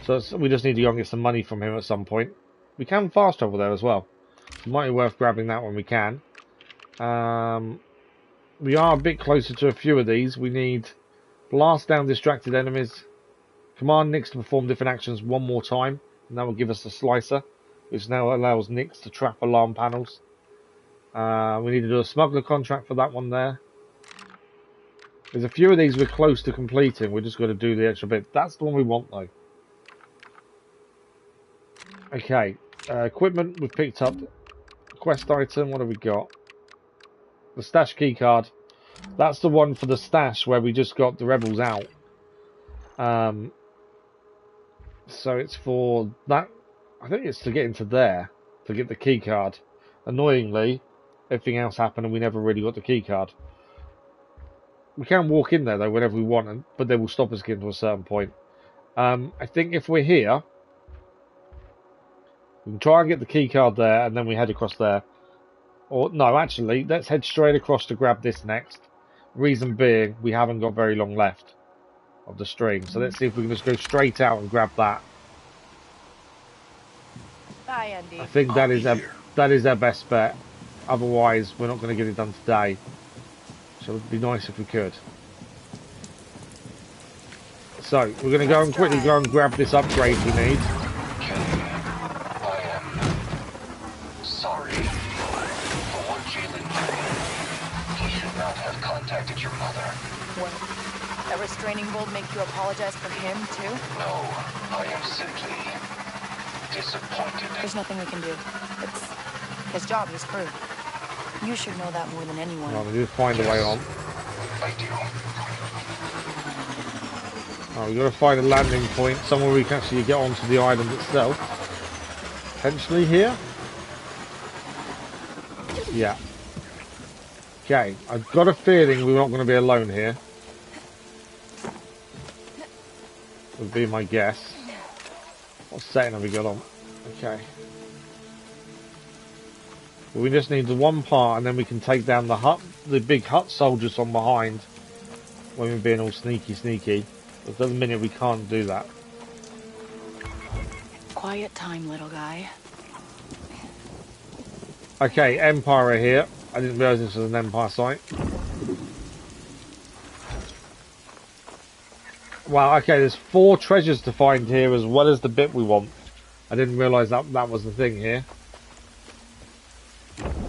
So we just need to go and get some money from him at some point. We can fast travel there as well. It might be worth grabbing that when we can. We are a bit closer to a few of these. We need blast down distracted enemies. Command Nix to perform different actions one more time. And that will give us a slicer, which now allows Nix to trap alarm panels. We need to do a smuggler contract for that one there. There's a few of these we're close to completing. We're just going to do the extra bit. That's the one we want, though. Okay. Equipment, we've picked up. Quest item, what have we got? The stash key card. That's the one for the stash where we just got the rebels out. So it's for that. I think it's to get into there to get the key card. Annoyingly, everything else happened and we never really got the key card. We can walk in there though whenever we want, but they will stop us getting to a certain point. I think if we're here, we can try and get the key card there, and then we head across there. Or no, actually, let's head straight across to grab this next. Reason being, we haven't got very long left of the stream, so let's see if we can just go straight out and grab that. Bye, Andy. I think that is our best bet. Otherwise, we're not going to get it done today. So it would be nice if we could. So we're going to go and quickly go and grab this upgrade we need. Sorry. For what Jalen did, he should not have contacted your mother. What? That restraining bolt make you apologize for him, too? No, I am simply disappointed. There's nothing we can do. It's his job, his crew. You should know that more than anyone. Well, we need to find a way on. I do. Oh, we've got to find a landing point, somewhere we can actually get onto the island itself. Potentially here? Yeah. Okay, I've got a feeling we're not going to be alone here. Would be my guess. What setting have we got on? Okay. Well, we just need the one part and then we can take down the hut, the big hut soldiers from behind when we're being all sneaky. But at the minute we can't do that. Quiet time, little guy. Okay, Empire are here. I didn't realise this was an Empire site. Wow, okay, there's 4 treasures to find here as well as the bit we want. I didn't realise that was the thing here.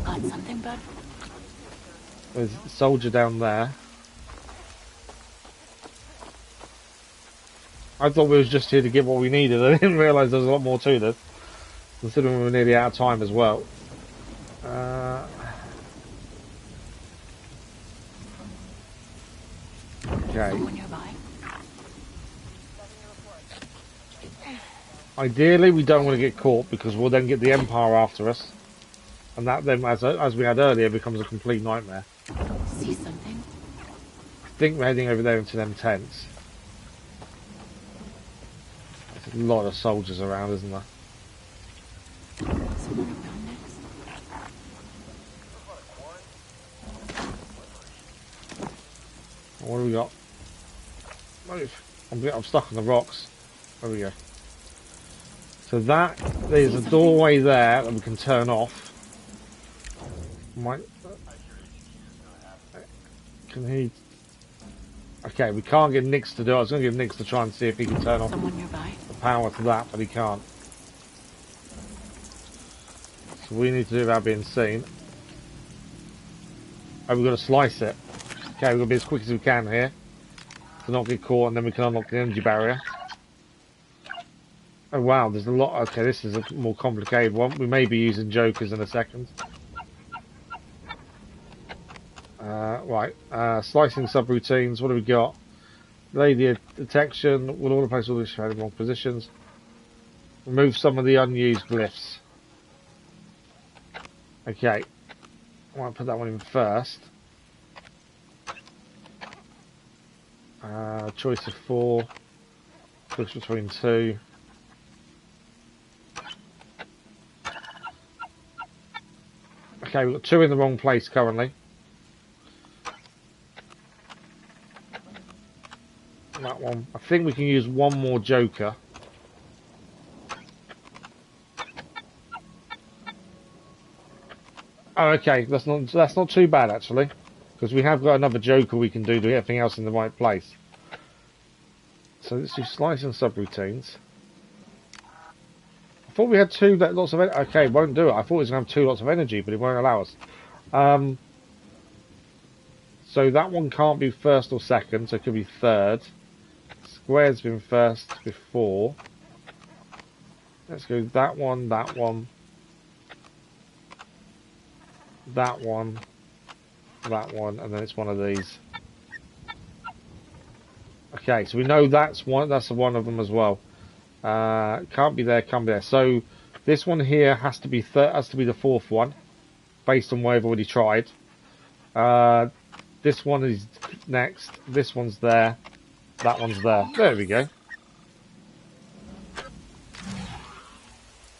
Got something, bud? There's a soldier down there. I thought we was just here to get what we needed. I didn't realise there was a lot more to this. Considering we were nearly out of time as well. Okay. Ideally, we don't want to get caught because we'll then get the Empire after us. And that then, as we had earlier, becomes a complete nightmare. See something? I think we're heading over there into them tents. There's a lot of soldiers around, isn't there? What do we got? Move. I'm stuck on the rocks. There we go. So there's a doorway there that we can turn off. Can he? Okay, we can't get Nix to do it. I was going to give Nix to try and see if he can turn off the power to that, but he can't. So we need to do without being seen. Oh, we've got to slice it. Okay, we've got to be as quick as we can here to not get caught, and then we can unlock the energy barrier. Oh wow, there's a lot. Okay, this is a more complicated one. We may be using jokers in a second. Right, slicing subroutines. What do we got? Lady detection. Will auto-place all this in wrong positions. Remove some of the unused glyphs. Okay, I might put that one in first. Choice of 4. Switch between 2. Okay, we've got 2 in the wrong place currently. That one. I think we can use one more joker. Oh, okay, that's not too bad actually, because we have got another joker we can do to get everything else in the right place. So let's do slicing subroutines. I thought we had 2 lots of energy. Okay, won't do it. I thought it was going to have 2 lots of energy, but it won't allow us. So that one can't be first or second, so it could be third. Square's been first before. Let's go that one, that one. That one. That one, and then it's one of these. Okay, Okay, so we know that's one. That's one of them as well. Can't be there. Can't be there. So this one here has to be the fourth one, based on what I've already tried. This one is next. This one's there. That one's there. There we go.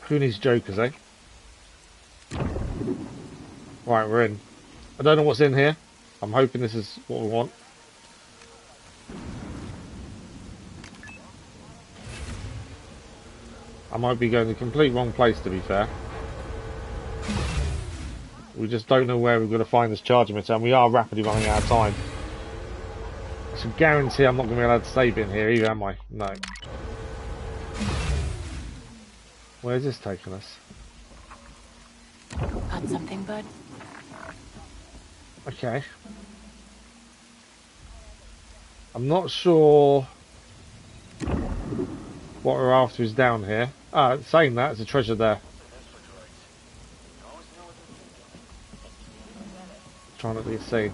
Who needs jokers, eh? Right, we're in. I don't know what's in here. I'm hoping this is what we want. I might be going the complete wrong place, to be fair. We just don't know where we're going to find this charging meter, and we are rapidly running out of time. It's a guarantee I'm not going to be allowed to save in here either, am I? No. Where's this taking us? Got something, bud? Okay. I'm not sure what we're after is down here. Saying that, there's a treasure there. Trying not to get seen.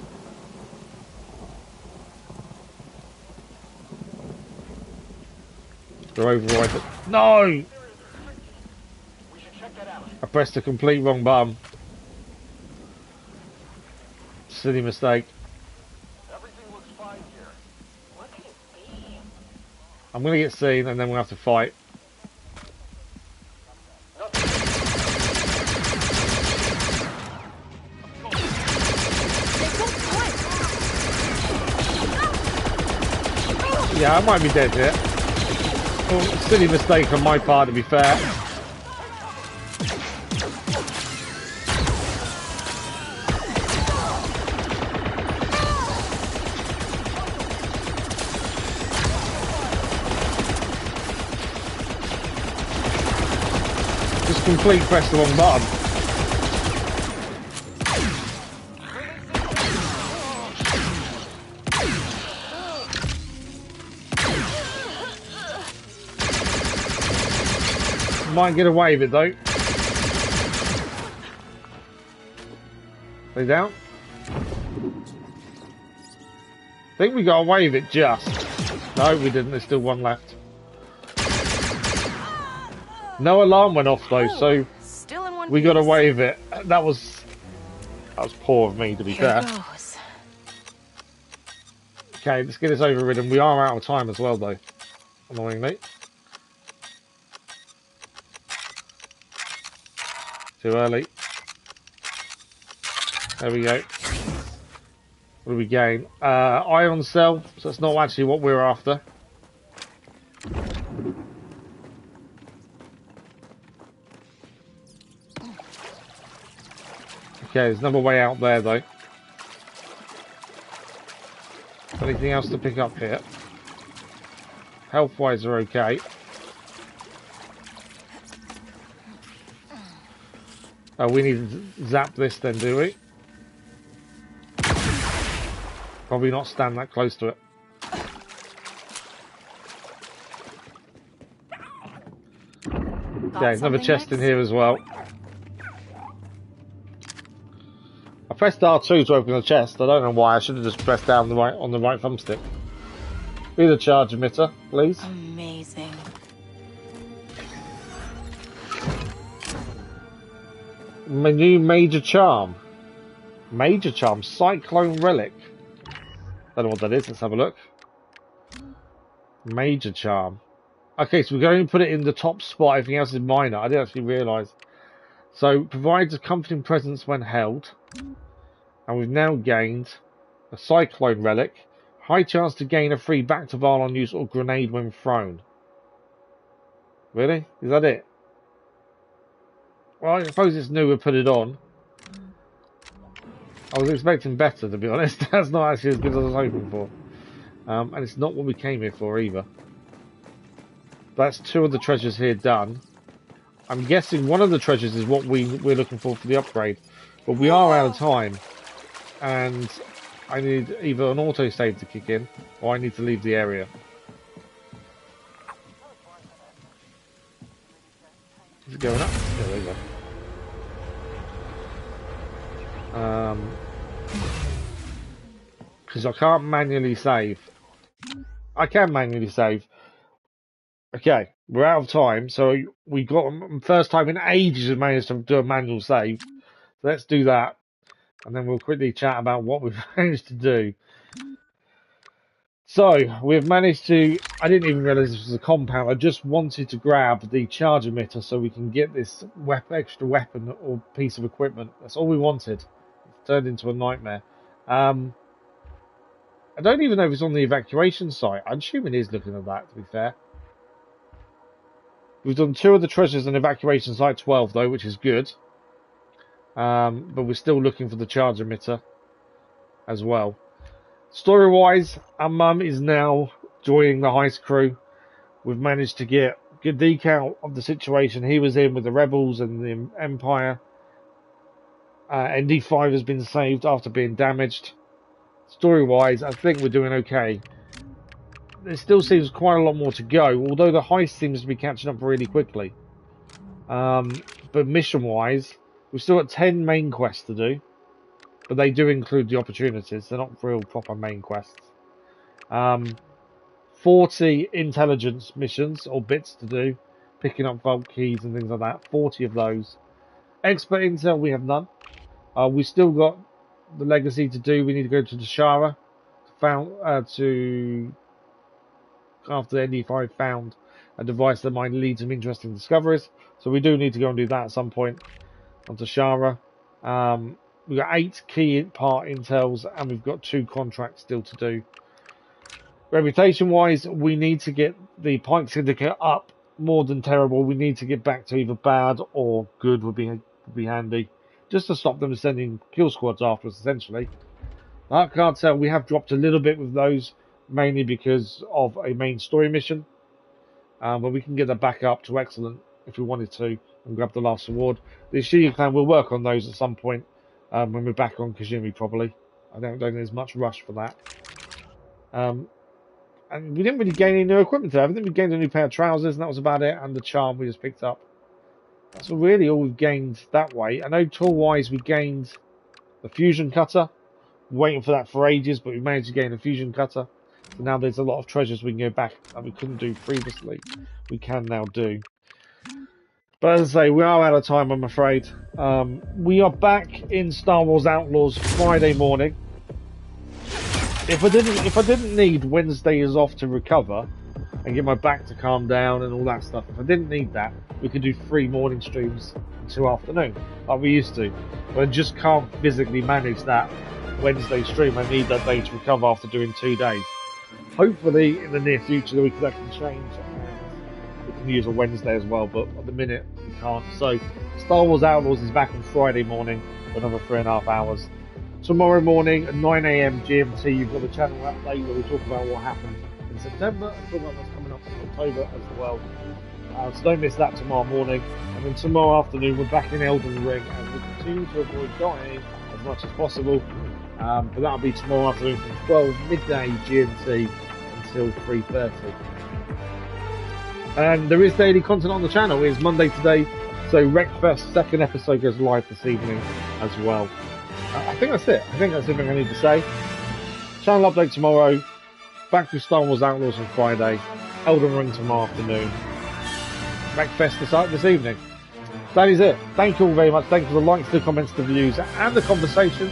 Go override it. No! I pressed the complete wrong button. Silly mistake. I'm gonna get seen and then we'll have to fight. Yeah, I might be dead here. Oh, silly mistake on my part, to be fair. Just complete press the wrong button. Might get away with it though. Stay down. I think we got away with it just. No, we didn't. There's still one left. No alarm went off though, so we got away with it. That was poor of me, to be fair. Okay, let's get this overridden. We are out of time as well though, annoyingly. Too early. There we go. What do we gain? Ion cell, so that's not actually what we're after. Okay, there's another way out there though. Anything else to pick up here? Health-wise are okay. Oh, we need to zap this then, do we? Probably not stand that close to it. Okay, another chest in here as well. I pressed R2 to open the chest. I don't know why. I should have just pressed down on the right thumbstick. Be the charge emitter, please. Amazing. My new major charm. Major charm, Cyclone Relic. Don't know what that is. Let's have a look. Major charm. Okay, so we're going to put it in the top spot. Everything else is minor. I didn't actually realise. So, provides a comforting presence when held. And we've now gained a Cyclone Relic. High chance to gain a free back to Valhalla on use or grenade when thrown. Really? Is that it? Well, I suppose it's new, we put it on. I was expecting better, to be honest. That's not actually as good as I was hoping for. And it's not what we came here for either. That's two of the treasures here done. I'm guessing one of the treasures is what we're looking for the upgrade. But we are out of time. And I need either an autosave to kick in, or I need to leave the area. Is it going up? Yeah, there we go. Because I can't manually save. I can manually save. Okay, we're out of time, so we got first time in ages we managed to do a manual save. So let's do that, and then we'll quickly chat about what we've managed to do. So we've managed to. I didn't even realize this was a compound. I just wanted to grab the charge emitter so we can get this extra weapon or piece of equipment. That's all we wanted. It's turned into a nightmare. I don't even know if it's on the evacuation site. I'm assuming it is looking at that, to be fair. We've done 2 of the treasures on evacuation site 12, though, which is good. But we're still looking for the charge emitter as well. Story-wise, our mum is now joining the heist crew. We've managed to get good decal of the situation he was in with the rebels and the Empire. ND5 has been saved after being damaged. Story-wise, I think we're doing okay. There still seems quite a lot more to go, although the heist seems to be catching up really quickly. But mission-wise, we've still got 10 main quests to do, but they do include the opportunities. They're not real proper main quests. 40 intelligence missions or bits to do, picking up vault keys and things like that. 40 of those. Expert intel, we have none. We still got the legacy to do. We need to go to Dashara to after the ND5 found a device that might lead to some interesting discoveries. So we do need to go and do that at some point on Dashara. We've got 8 key part intels and we've got 2 contracts still to do. Reputation wise, we need to get the Pike Syndicate up more than terrible. We need to get back to either bad or good would be handy. Just to stop them sending kill squads after us, essentially. Dark Cartel, we have dropped a little bit with those, mainly because of a main story mission. But we can get that back up to excellent if we wanted to and grab the last award. The Shiya clan will work on those at some point when we're back on Kajimi, probably. I don't think there's much rush for that. And we didn't really gain any new equipment today. I think we gained a new pair of trousers and that was about it, and the charm we just picked up. That's really all we've gained that way. I know tool-wise we gained the fusion cutter. Waiting for that for ages, but we managed to gain a fusion cutter. So now there's a lot of treasures we can go back that we couldn't do previously. We can now do. But as I say, we are out of time, I'm afraid. We are back in Star Wars Outlaws Friday morning. If I didn't need Wednesdays off to recover and get my back to calm down and all that stuff, if I didn't need that, we could do 3 morning streams and 2 afternoon, like we used to. But I just can't physically manage that Wednesday stream. I need that day to recover after doing 2 days. Hopefully in the near future that can change and we can use a Wednesday as well, but at the minute we can't. So Star Wars Outlaws is back on Friday morning for another 3.5 hours. Tomorrow morning at 9 AM GMT, you've got the channel update where we talk about what happened in September and talk about what's coming up in October as well. So don't miss that tomorrow morning. And then tomorrow afternoon, we're back in Elden Ring and we'll continue to avoid dying as much as possible. But that'll be tomorrow afternoon from 12 midday GMT until 3:30. And there is daily content on the channel. It is Monday today, so Wreckfest second episode goes live this evening as well. I think that's it. I think that's everything I need to say. Channel update tomorrow. Back to Star Wars Outlaws on Friday. Elden Ring tomorrow afternoon. Wreckfest this evening. That is it. Thank you all very much. Thank you for the likes, the comments, the views, and the conversation.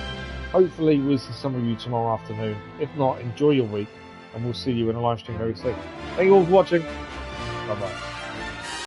Hopefully we'll see some of you tomorrow afternoon. If not, enjoy your week, and we'll see you in a live stream very soon. Thank you all for watching. Bye-bye.